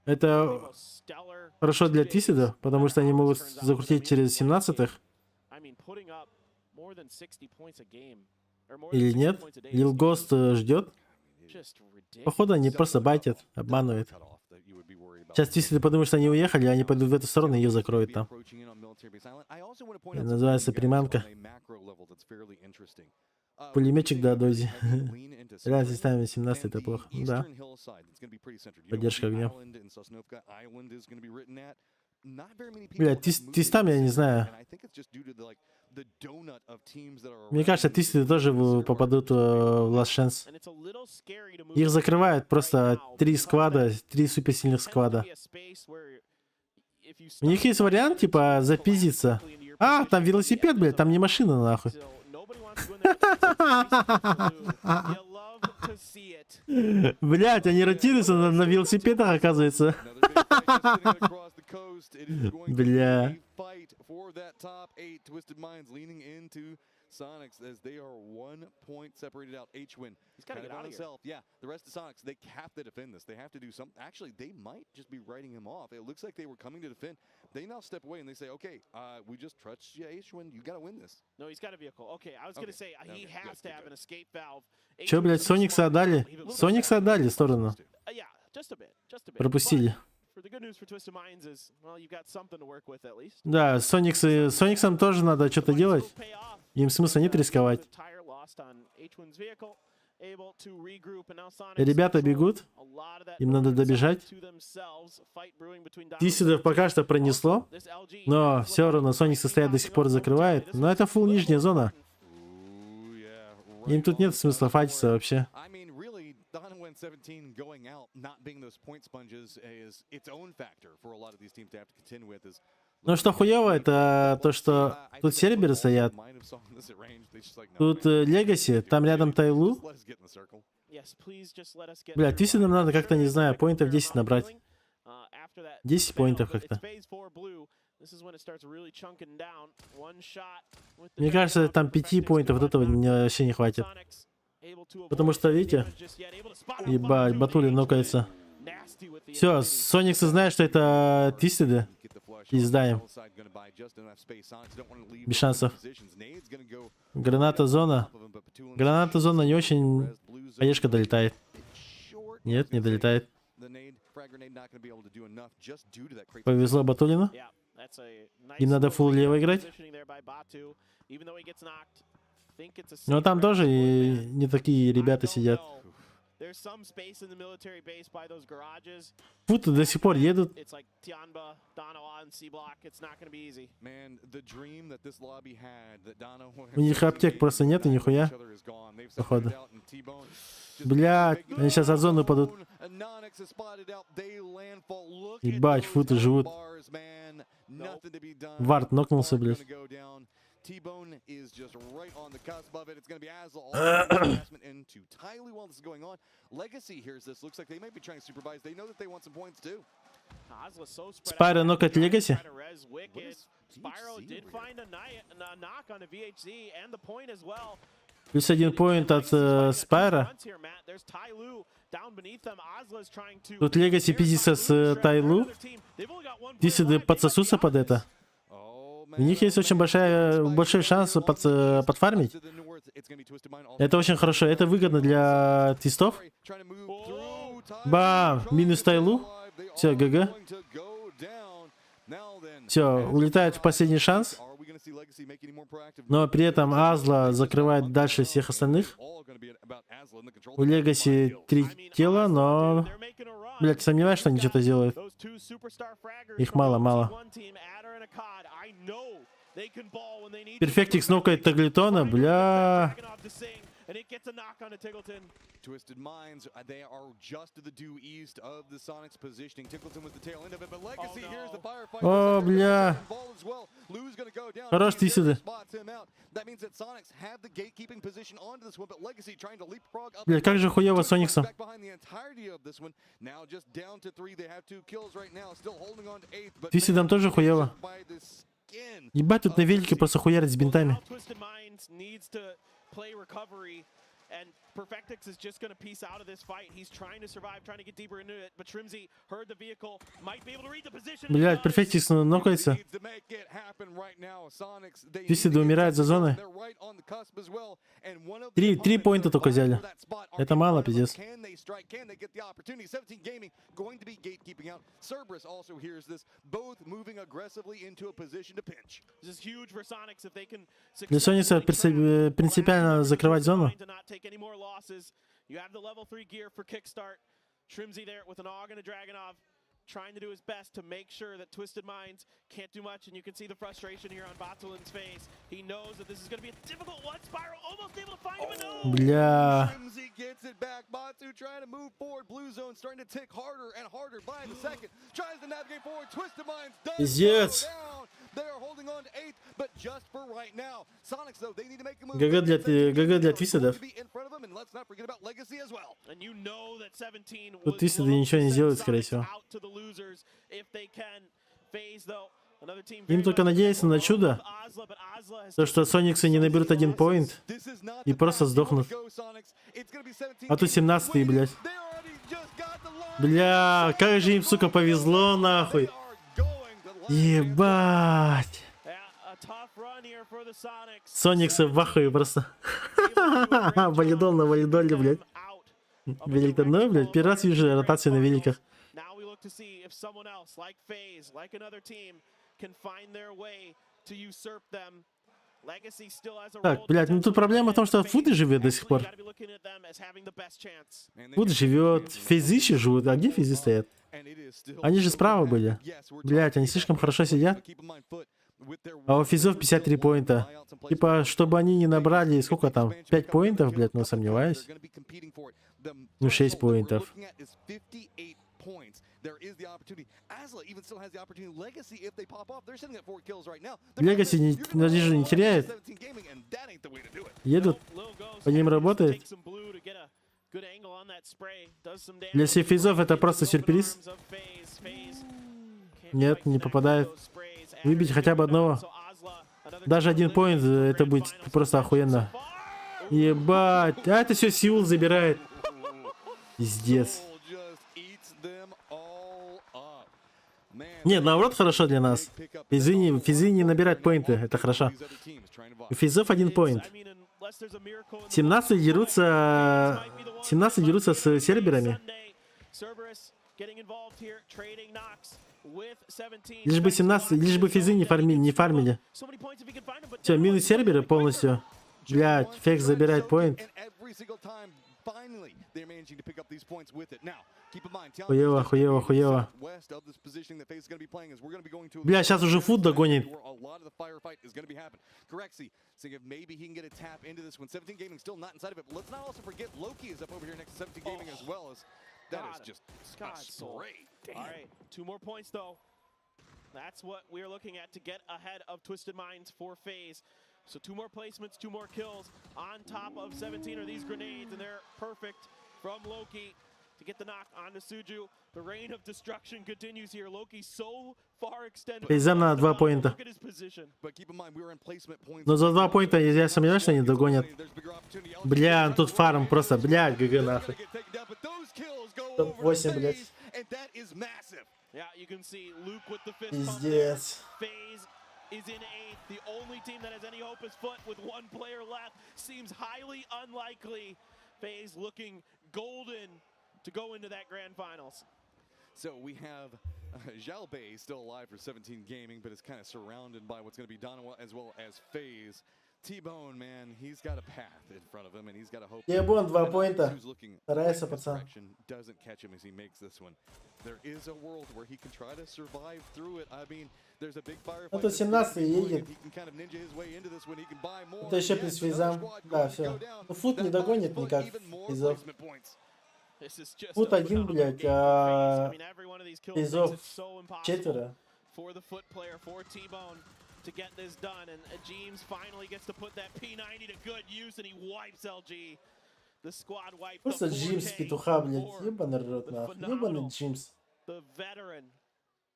S3: Это хорошо для Тисида, потому что они могут закрутить через 17-х. Или нет? Лил Гост ждет. Походу, они просто байтят, обманывают. Сейчас, если ты подумаешь, что они уехали, они пойдут в эту сторону и ее закроют там. Это называется приманка. Пулеметчик, да, дози. Реально, если ставим 17, это плохо. Да. Поддержка огнем. Бля, твистами я не знаю. Мне кажется, твисты тоже попадут в Last Chance. Их закрывают просто 3 сквада, 3 суперсильных сквада. У них есть вариант, типа, запиздиться. А, там велосипед, блядь, там не машина, нахуй. Блядь, они ротируются на велосипедах, оказывается. Бля.
S1: Sonics as they are 1 point separated out. H-Win. He's got to get out of himself. Yeah, the rest of Sonics, they have to defend this. They have to do something. Actually, they might just be writing him off. It looks like they were coming to defend. They now step away and they say, okay, we just trust you, H-Win. You got to win this.
S2: No, he's got a vehicle. Okay, I was going to say, he has to have an escape valve.
S3: Че, блядь, Соникса отдали? Соникса отдали в сторону. Пропустили. Да, Сониксам тоже надо что-то делать. Им смысла нет рисковать. Ребята бегут. Им надо добежать. Тисидов пока что пронесло. Но все равно Сониксы стоят до сих пор закрывает. Но это фулл нижняя зона. Им тут нет смысла файтиться вообще.
S1: The 17 going out, not being those point sponges is its own factor for a lot of these teams to have to contend with.
S3: Ну что хуево, это то, что тут серберы стоят. Тут Легаси, там рядом Тайлу. Бля, Твисидам надо как-то, не знаю, поинтов 10 набрать. 10 поинтов как-то. Мне кажется, там 5 поинтов вот этого мне вообще не хватит. Потому что, видите, ебать, Батули нокается. Все, Сониксы знают, что это твистеды. Пиздаем. Без шансов. Граната зона. Граната зона не очень... Конечно, долетает. Нет, не долетает. Повезло Батулину. Им надо фулл лево играть. Но там тоже и не такие ребята сидят. Футы до сих пор едут. У них аптек просто нет и нихуя. Походу. Блядь, они сейчас от зоны падут. Ебать, футы живут. Вард нокнулся, блядь.
S1: T-Bone is just right on the cusp of it. It's going to be ACER all investment into Tylee while this is going on. Legacy hears this. Looks like they might be trying to supervise. They know that they want some points too.
S3: Спайро нокает Legacy. Плюс 1 поинт от Спайра. Тут Legacy пиздится с Тайлу. Твистеды подсосутся под это. У них есть очень большой шанс подфармить. Это очень хорошо. Это выгодно для твистов. Бам! Минус Тайлу. Все, ГГ. Все, улетает в последний шанс. Но при этом Азла закрывает дальше всех остальных. У Legacy 3 тела, но... Блять, сомневаюсь, что они что-то сделают. Их мало-мало. Перфектикс нокает Таглитона, бля.
S1: Twisted Minds, they are just to the due east of the Sonic's positioning. Tickleton was the tail end of it, but Legacy here's the firefight.
S3: О, бля.
S1: Lou's gonna go down.
S3: Хорош твистеды.
S1: That means that Sonics have the gatekeeping position onto this one, but Legacy trying to leapfrog up.
S3: Бля, как же хуево Сониксом.
S1: Now just down to 3. They have 2 kills right now, still holding on to 8, but
S3: Твистедам тоже хуево. Ебать, тут на велике просто хуярят с бинтами.
S2: And Perfectix is just going to piece out of this fight. He's trying to survive, trying to get deeper into it. But Trimzy heard the vehicle, might be able to read the position.
S3: Блядь, Perfectix нокается. Твистеды умирают за зоной. 3 поинта только взяли. Это мало, пиздец. Для Соникса принципиально закрывать зону.
S2: You have the level 3 gear for kickstart. Trimzy there with an AUG and a Dragonov, trying to do his best to make sure that Twisted Minds can't do much, and you can see the frustration here on Batulin's face. He knows that this is going to be a difficult one. Spiral almost able to find him, and no!
S3: Бля.
S1: Trimzy gets it back. Batu trying to move forward. Blue zone starting to tick harder and harder by the second. Tries to navigate forward. Twisted Minds does
S3: Пиздец.
S1: down. They are holding on to 8th, but just for right now. Sonics though, they need to make a move.
S3: ГГ для твистедов.
S2: And you know that 17
S3: Тут твистеды ничего не сделают, скорее всего. Им только надеяться на чудо, то что Сониксы не наберут 1 поинт и просто сдохнут. А тут 17-й, блядь. Бля, как же им, сука, повезло, нахуй. Ебать. Сониксы в ахуе просто. Валидол на валидоле, блядь. Велик давно, блядь. Первый раз вижу ротацию на великах. Так, блядь, ну тут проблема в том, что Фуд живет до сих пор. Фуд живет, Фейзы еще живут. А где Фейзы стоят? Они же справа были. Блядь, они слишком хорошо сидят. А у Фейзов 53 поинта. Типа, чтобы они не набрали, сколько там, 5 поинтов, блядь, ну сомневаюсь. Ну 6 поинтов. Legacy надежду не теряет. Едут, по ним работает. Для всех фейзов это просто сюрприз. Нет, не попадает. Выбить хотя бы одного. Даже 1 поинт, это будет просто охуенно. Ебать. А это все Сеул забирает. Пиздец. Нет, наоборот, хорошо для нас. Физы не набирать поинты, это хорошо. У физов 1 поинт. 17 дерутся с серверами. Лишь бы 17, лишь бы физы не фармили. Все, минус серверы полностью. Блядь, фейк забирает поинт. Хуево, хуево, хуево. Бля, сейчас уже фут догонит.
S2: Two more points though. That's what we're looking at to get ahead of Twisted Minds for FaZe. So 2 more placements, 2 more kills. On top of 17 are these grenades, and they're perfect from Loki to get the knock onto Suju. The reign of destruction continues here. Loki so far extended.
S3: Фейзам на 2 поинта. Но за 2 поинта я сомневаюсь, что они догонят. Бля, тут фарм просто, блядь, ГГ нахуй. Топ-8, блядь. Пиздец.
S2: Is in 8th. The only team that has any hope is Foot with 1 player left. Seems highly unlikely. FaZe looking golden to go into that grand finals.
S1: So we have Jalbei still alive for 17 Gaming, but is kind of surrounded by what's going to be Darova as well as FaZe. T-Bone, man, he's got a path in front of him, and he's got a hope.
S3: T-Bone 2 поинта. Старайся, пацан.
S1: Doesn't catch him as he makes this one. There is a world where he can try to survive through it. I mean, there's a big firefight.
S3: Ну, то 17 едет. Это еще плюс фейзам. Да, все. Ну, фут не догонит никак фейзов. Фут 1, блядь, а фейзов 4.
S2: To get this done, and James finally gets to put that P90 to good use, and he wipes LG. The squad wiped.
S3: Просто Джимс петуха, блядь, ебаный рот, нахуй, ебаный Джимс.
S2: The veteran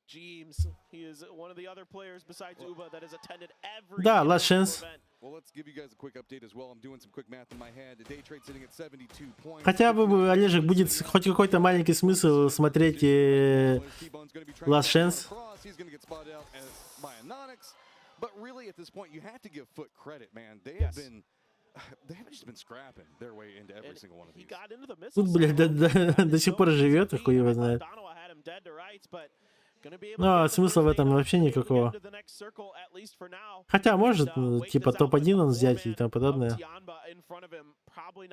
S2: James, he is one of the other players besides Uba that has attended every.
S3: Да, last chance.
S1: Well, let's give you guys a quick update as well. I'm doing some quick math in my head. The day trade sitting at 72 points.
S3: Хотя бы, Олежек, будет хоть какой-то маленький смысл смотреть last chance.
S1: But really, at this point, you have to give Foot credit, man. They have just been scrapping their way into every single one of these.
S3: Тут, блядь, до сих пор живет, хуй его знает. Но смысла в этом вообще никакого. Хотя может, типа топ-1 он взять и тому подобное.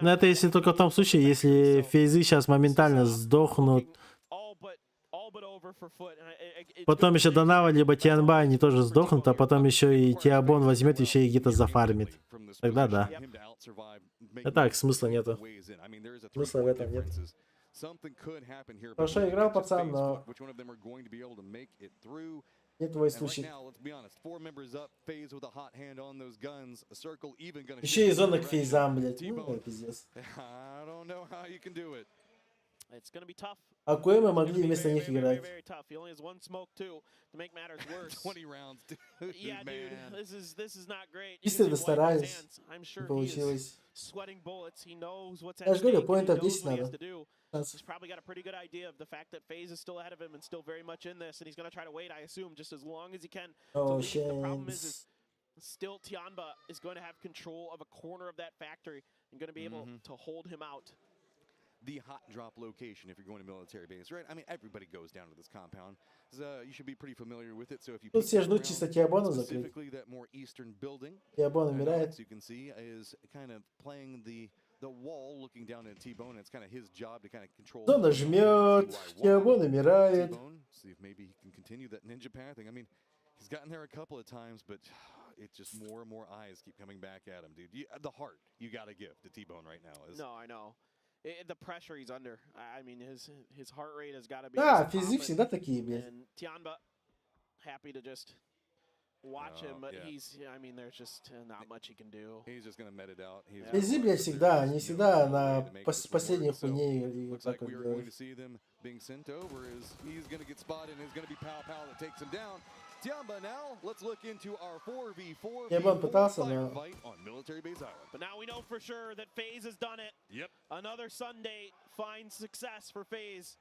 S3: Но это если только в том случае, если фейзы сейчас моментально сдохнут. Потом еще Донава, либо Тианба, они тоже сдохнут, а потом еще и Тиабон возьмет, еще и где-то зафармит. Тогда да. А так, смысла нету. Смысла в этом нет. Хорошо играл, пацан, но не твой случай. Еще и зона к фейзам, блядь. Ну, пиздец. А кое мы могли вместо них играть? Чисто достарались. Не получилось. Я же говорю, поинтов 10 надо.
S2: He's probably got a pretty good idea of the fact that FaZe is still ahead of him and still very much in this, and he's going to try to wait, I assume, just as long as he can.
S3: Oh,
S2: shit. The problem is still Tianba is going to have control of a corner of that factory and going to be able to hold him out.
S1: The hot drop location if you're going to military base, right? I mean, everybody goes down to this compound. You should be pretty familiar with it. So if you
S3: тут все ждут чисто Тиабона закрыть.
S1: That more eastern building,
S3: Тиабон умирает.
S1: You can see is kind of playing the wall, looking down at T-Bone. It's kind of his job to kind of control.
S3: Зона жмет, Тиабон умирает.
S1: See if maybe he can continue that ninja pathing. I mean, he's gotten there a couple of times, but it's just more and more eyes keep coming back at him, dude. The heart you got to give to T-Bone right now is.
S2: No, I know. The pressure he's under. I mean, his heart rate has got to be.
S3: Да, физик всегда такие, блядь.
S2: And Tianba happy to just watch him, but he's, I mean, there's just not much he can do.
S1: He's just gonna met it out.
S3: Фейзи, блядь, всегда, они всегда на последней хуйне и
S1: looks like we are going to see them being sent over as he's gonna get spotted and it's gonna be Pow that takes him down. Tiamba now, let's look into our 4v4 fight on Military Base Island.
S2: But now we know for sure that FaZe has done it.
S1: Yep.
S2: Another Sunday finds success for FaZe.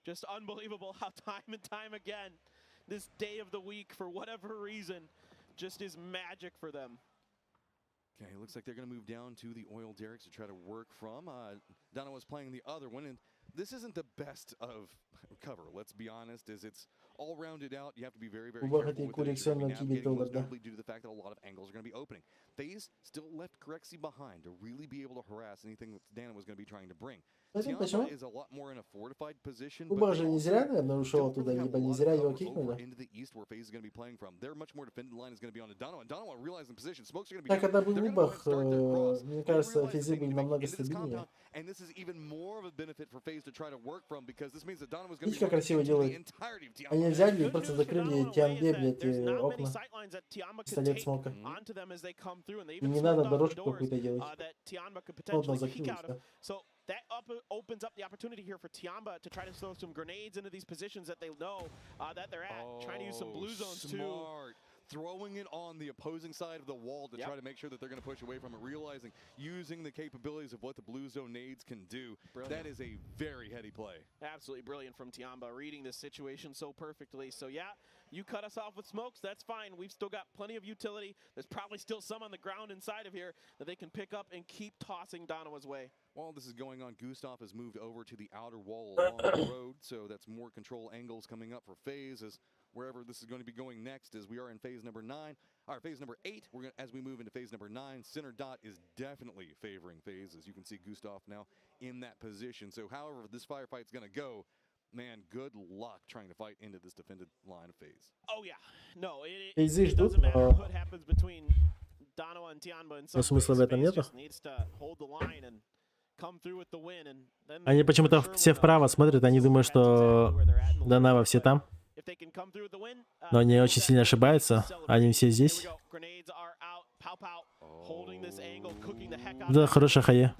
S2: Just unbelievable how time and time again, this day of the week, for whatever reason, just is magic for them.
S1: Okay, looks like they're going to move down to the oil derricks to try to work from. Donna was playing the other one, and this isn't the best of cover, let's be honest, as it's all rounded out. You have to be very, very careful with it. You're going to be navigating most notably due to the fact that a lot of angles are going to be opening. FaZe still left Corexy behind to really be able to harass anything that Dana was going to be trying to bring. Tiamba is a lot more in a fortified position.
S3: Куба же не зря, наверное, ушел туда, либо не зря его кикнули.
S1: Into the east where FaZe is going to be playing from. Their much more defended line is going to be on Dono, and Dono realizing position. Smokes are going to be.
S3: Так когда был Убах, мне кажется, FaZe были намного стабильнее.
S1: And this is even more of a benefit for FaZe to try to work from because this means that Dono was going to
S3: be. Видите, как красиво делают. Они взяли и просто закрыли Тиамбе, блядь, окна. Пистолет смока. И не надо дорожку какую-то делать. Плотно закрыли все.
S2: That opens up the opportunity here for Tiamba to try to throw some grenades into these positions that they know that they're at. Trying to use some blue zones too.
S1: Throwing it on the opposing side of the wall to try to make sure that they're going to push away from it, realizing using the capabilities of what the blue zone nades can do. Brilliant. That is a very heady play.
S2: Absolutely brilliant from Tiamba, reading this situation so perfectly. So yeah, you cut us off with smokes, that's fine. We've still got plenty of utility. There's probably still some on the ground inside of here that they can pick up and keep tossing Donowa's way.
S1: While this is going on, Gustav has moved over to the outer wall along the road, so that's more control angles coming up for FaZe as wherever this is going to be going next, as we are in phase number 9, or phase number 8. As we move into phase number 9, center dot is definitely favoring FaZe, as you can see Gustav now in that position. So however this firefight's going to go, man, good luck trying to fight into this defended line of FaZe.
S2: Oh yeah, no, it doesn't matter what happens between Dono and Tiamba, and FaZe just needs to hold the line and come through with the win. And then
S3: они почему-то все вправо смотрят, они думают, что Дарова все там. Но они очень сильно ошибаются. Они все здесь. Да, хорошая хае.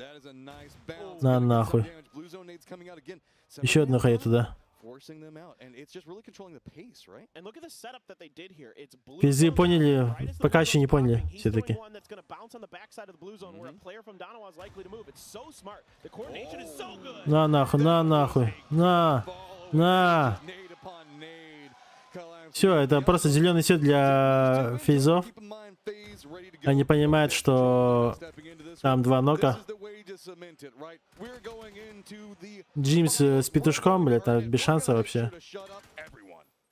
S3: На нахуй. Еще одну хае туда. Физы поняли, пока еще не поняли, все-таки. На нахуй, на нахуй, на. Все, это просто зеленый свет для фейзов. Они понимают, что там два нока. Джимс с петушком, блядь, там без шанса вообще.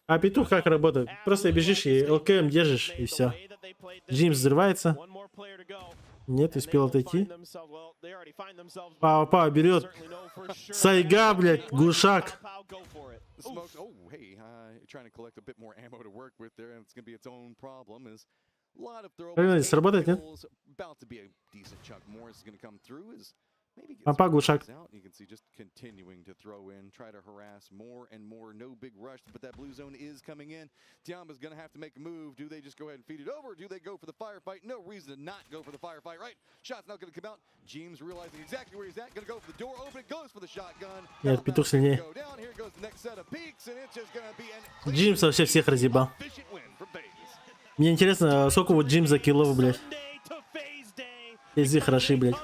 S3: А петух как работает? Просто бежишь и ЛКМ держишь, и все. Джимс взрывается. Нет, успел отойти. Пау берет. Сайга, блядь, глушак. Сработает, нет? Папа глушак.
S1: You can see just continuing to throw in, try to harass more and more. No big rush, but that blue zone is coming in. Tiamba's going to have to make a move. Do they just go ahead and feed it over? Or do they go for the firefight? No reason to not go for the firefight, right? Shot's not going to come out. James realizing exactly where he's at. Going to go for the door open. It goes for the shotgun.
S3: Нет, петух сильнее. Джимс вообще всех разъебал. Мне интересно, сколько вот Джимса киллов, блядь. Везде хороши, блядь.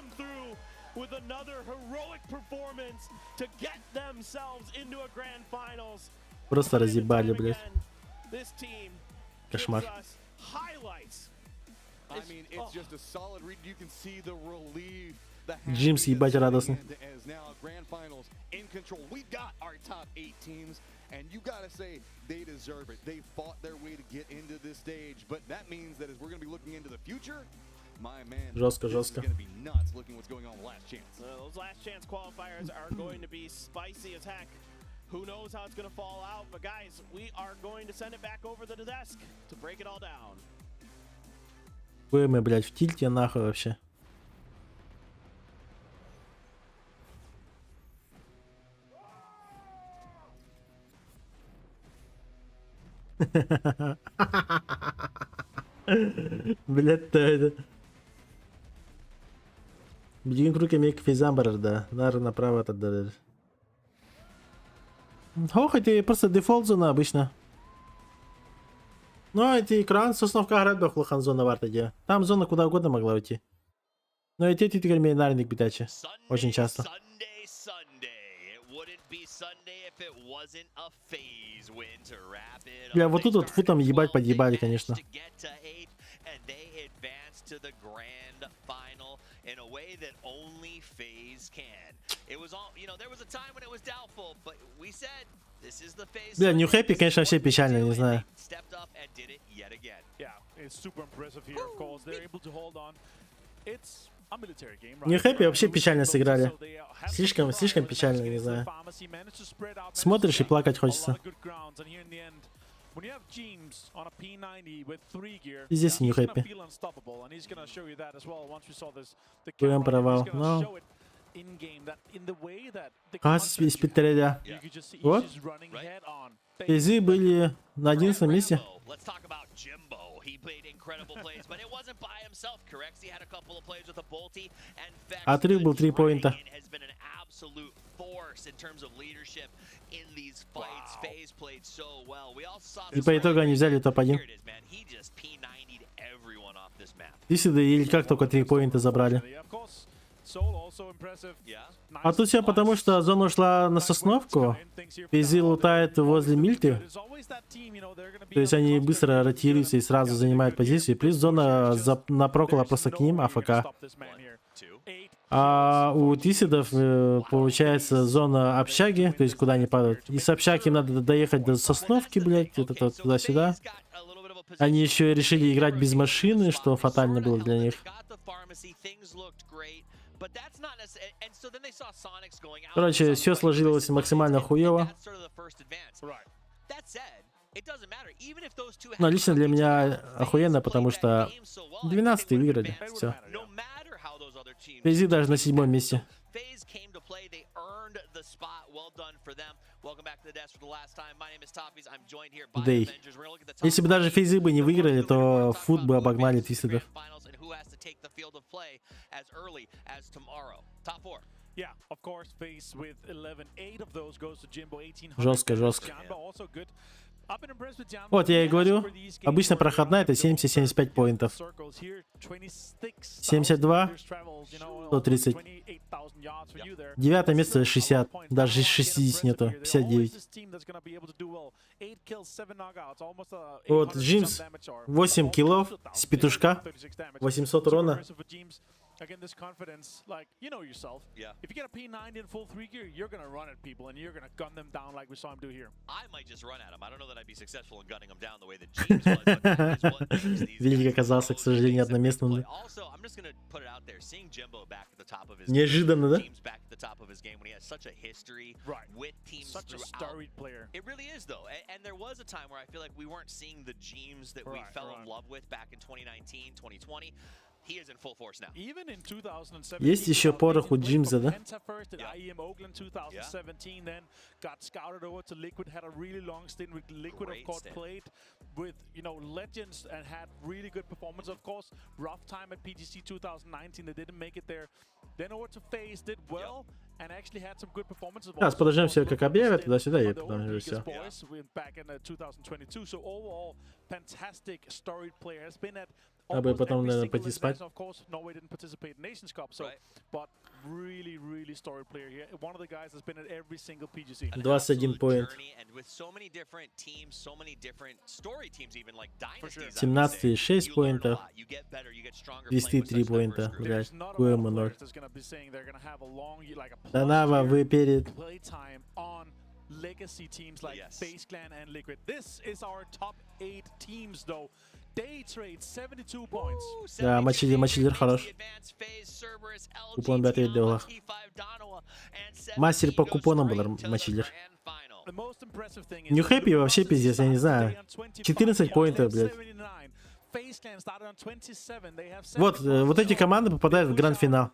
S3: Просто разъебали, блядь. Кошмар. Джимс ебать радостный.
S1: And you gotta say they deserve it. They fought their way to get into this stage, but that means that as we're gonna be looking into the future, my man,
S3: жестко.
S1: This is gonna be nuts. Looking what's going on with Last Chance.
S2: Those Last Chance qualifiers are going to be spicy as heck. Who knows how it's gonna fall out? But guys, we are going to send it back over to the desk to break it all down.
S3: Вы мы, блядь, в тильте нахуй вообще. Блять, это. Bilgin kuru kemik фейзам барарда. Нар направо отдали. Хотя просто дефолт зона обычно. Ну, эти экран с основка играть бы плохо зона варта где. Там зона куда угодно могла уйти. Но эти теперь нарник битачи. Очень часто. Бля, вот тут вот футом ебать подъебали, конечно. Бля, New Happy, конечно, вообще печально, не знаю. New Happy вообще печально сыграли. Слишком печально, не знаю. Смотришь и плакать хочется. И здесь New Happy. Прям провал. Но... Спиттеря. Вот. Фейзы были на 11 месте. Отрыв был 3 поинта. И по итогу они взяли топ-1. Десиды или как только 3 поинта забрали. А тут все потому, что зона ушла на Сосновку. Фейзы лутают возле Мильты. То есть они быстро ротируются и сразу занимают позицию. Плюс зона напрокла просто к ним, АФК. А у Тисидов получается зона общаги, то есть куда они падают. И с общаги им надо доехать до Сосновки, блядь, где-то туда-сюда. Они еще решили играть без машины, что фатально было для них. Короче, все сложилось максимально хуево. Но лично для меня охуенно, потому что 12-й выиграли. Все. Фейзи даже на 7-м месте. Дэй. Если бы даже Фейзы бы не выиграли, то фут бы обогнали Твистедов. Жестко, жестко. Вот, я и говорю, обычно проходная это 70-75 поинтов. 72, 130. 9 место 60, даже 60 нету, 59. Вот, Джимс, 8 киллов с петушка, 800 урона. Again, this confidence, like, you know yourself. Yeah. If you get a P90 in full 3 gear, you're gonna run at people and you're gonna gun them down like we saw him do here. I might just run at him. I don't know that I'd be successful in gunning him down the way that James was, but that is what makes these Велик оказался, к сожалению, одноместным.
S11: Also, I'm just gonna put it out there, seeing Jimbo back at the top of his
S3: неожиданно, да?
S11: James back at the top of his game when he has such a history with teams
S4: such a storied player.
S11: It really is, though. And there was a time where I feel like we weren't seeing the James that we fell in love with back in 2019, 2020.
S3: Есть еще порох у Джимса, да?
S4: With, you know, legends and had really good performance, of course. Rough time at PGC 2019, they didn't make it there. Then over to FaZe, did well and actually had some good performances.
S3: Сейчас подождем все, как объявят, туда-сюда, и потом уже все.
S4: Back in 2022, so overall, fantastic storied player has been at.
S3: А бы потом, наверное, пойти спать. 21 поинт. 17 6 поинтов. 203 поинта. Блять, Куэма 0. Дарова, вы перед.
S4: Legacy teams like FaZe Clan and Liquid. This is our top 8 teams, though. Day trade 72 points.
S3: Да, мачилер хорош. Купон бятый делал. Мастер по купонам был мачилер. New Happy вообще пиздец, я не знаю. 14 поинтов, блядь. Вот эти команды попадают в гранд-финал.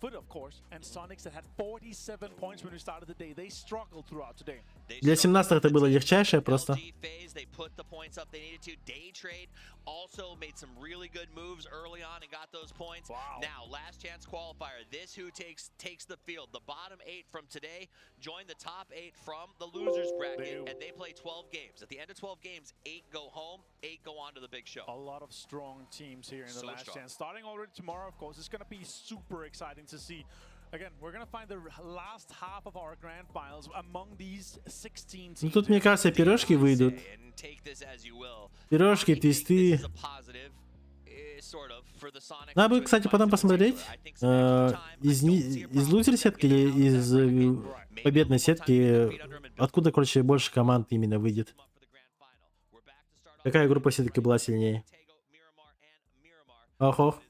S4: foot, of course, and Sonics that had 47 points when we started the day. They struggled throughout today.
S3: Для 17 это было легчайшее просто.
S11: They put the points up they needed to. Day trade also made some really good moves early on and got those points.
S4: Wow.
S11: Now, last chance qualifier. This who takes the field. The bottom 8 from today join the top 8 from the losers bracket, and they play 12 games. At the end of 12 games, 8 go home, 8 go on to the big show.
S4: A lot of strong teams here in the last chance. Starting already tomorrow, of course, it's going to be super exciting to see. Again, we're going to find the last half of our grand finals among these 16 teams.
S3: Ну тут, мне кажется, пирожки выйдут. Пирожки, твисты. Надо будет, кстати, потом посмотреть, из лузер сетки или из победной сетки, откуда, короче, больше команд именно выйдет. Какая группа все-таки была сильнее? Ох-ох.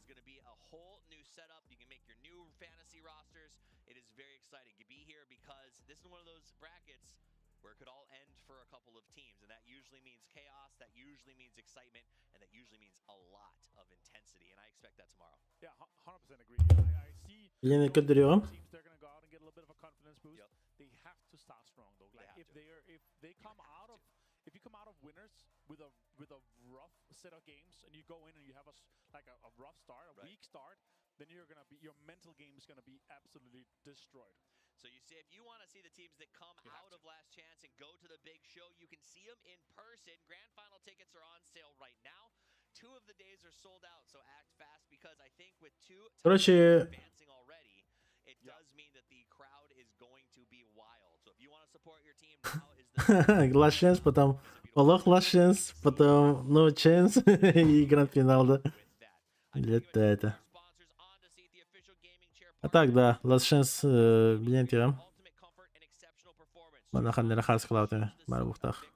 S3: Елена Кадрё.
S4: With a rough set of games and you go in and you have a rough start, a weak start, then your mental game is gonna be absolutely destroyed.
S11: So you see, if you want to see the teams that come out of last chance and go to the big show, you can see them in person. Grand final tickets are on sale right now. 2 of the days are sold out, so act fast because I think with 2 advancing already, it does mean that the crowd is going to be wild. So if you want to support your team now is the
S3: Last chance, потом last chance, потом no chance и гранд-финал, да? Это. А так, да, last chance билетира. Манахан нерахар склауты, марбухтах.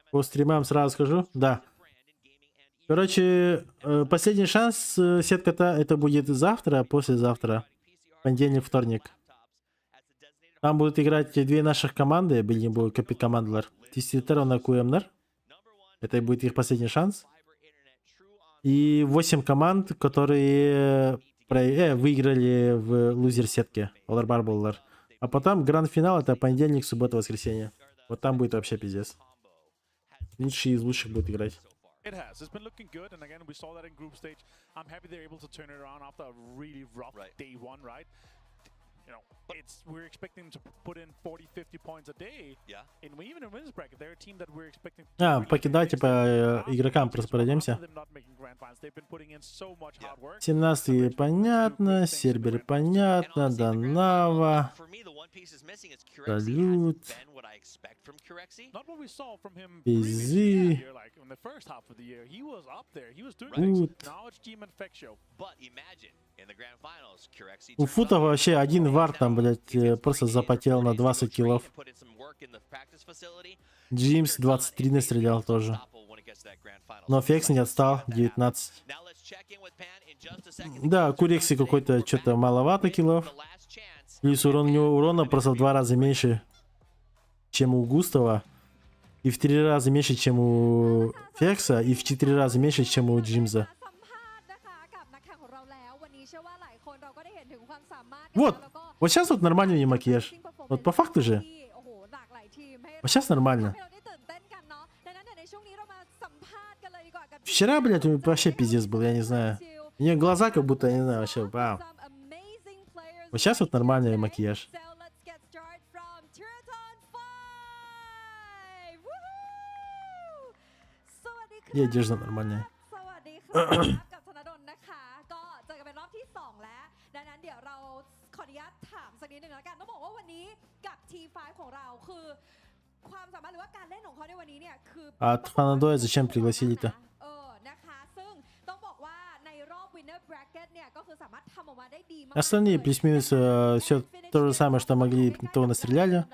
S3: По стримам сразу скажу, да. Короче, последний шанс сетка-то это будет завтра, послезавтра. Понедельник, вторник. Там будут играть 2 наших команды, bildiğin bu köpek командалар. Теститер на QMNR. Это будет их последний шанс. И 8 команд, которые выиграли в лузер сетке. Олар бар болар. А потом гранд-финал это понедельник, суббота, воскресенье. Вот там будет вообще пиздец. Лучшие из лучших будут играть.
S4: It has. It's been looking good, and again, we saw that in group stage. I'm happy they're able to turn it around after a really rough day one, right? You know, we're expecting to put in 40-50 points a day. Yeah. Even in winners bracket, they're a team that we're expecting.
S3: Покидайте по игрокам, просто пройдемся. 17 понятно, Сербер понятно, Дарова, Салют, PGC, У Фута вообще один вар там, блять, просто запотел на 20 киллов. Джимс 23 настрелял тоже. Но Фекс не отстал, 19. Да, Курекси какой-то что-то маловато киллов. Плюс у него урона просто в 2 раза меньше, чем у Густава. И в 3 раза меньше, чем у Фекса. И в 4 раза меньше, чем у Джимса. Вот сейчас вот нормальный макияж. Вот по факту же. Вот сейчас нормально. Вчера, блядь, вообще пиздец был, я не знаю. У нее глаза как будто, я не знаю, вообще, вау. Вот сейчас вот нормальный макияж. И одежда нормальная. А Ханадоя зачем пригласили-то? Остальные плюс-минус все то же самое, что могли, то настреляли.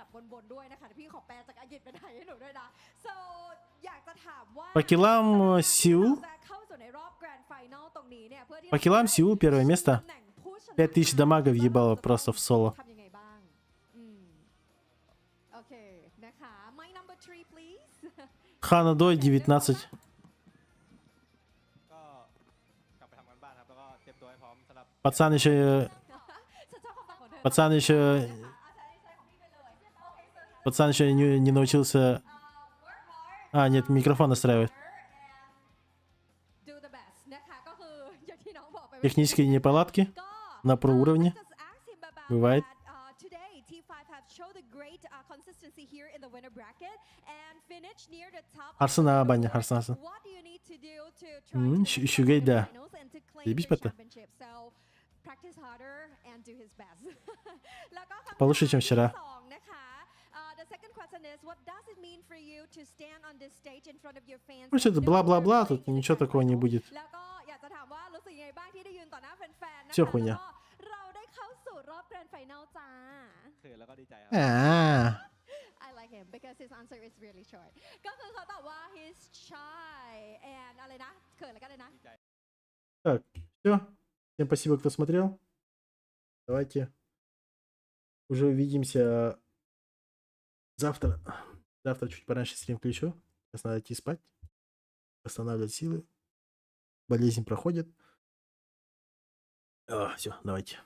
S3: По киллам Сеул. По киллам Сеул первое место. 5000 дамага въебало просто в соло. Хана до 19. Пацан еще... Пацан еще не научился... А, нет, микрофон настраивает. Технические неполадки на проуровне. Бывает. Арсена баня, Арсена. Шугей, да. Ебись это. Получше, чем вчера. Может, это бла-бла-бла, тут ничего такого не будет. Все хуйня. Так, все. Всем спасибо, кто смотрел. Давайте уже увидимся завтра. Завтра чуть пораньше стрим включу. Сейчас надо идти спать. Восстанавливать силы. Болезнь проходит. Все, давайте.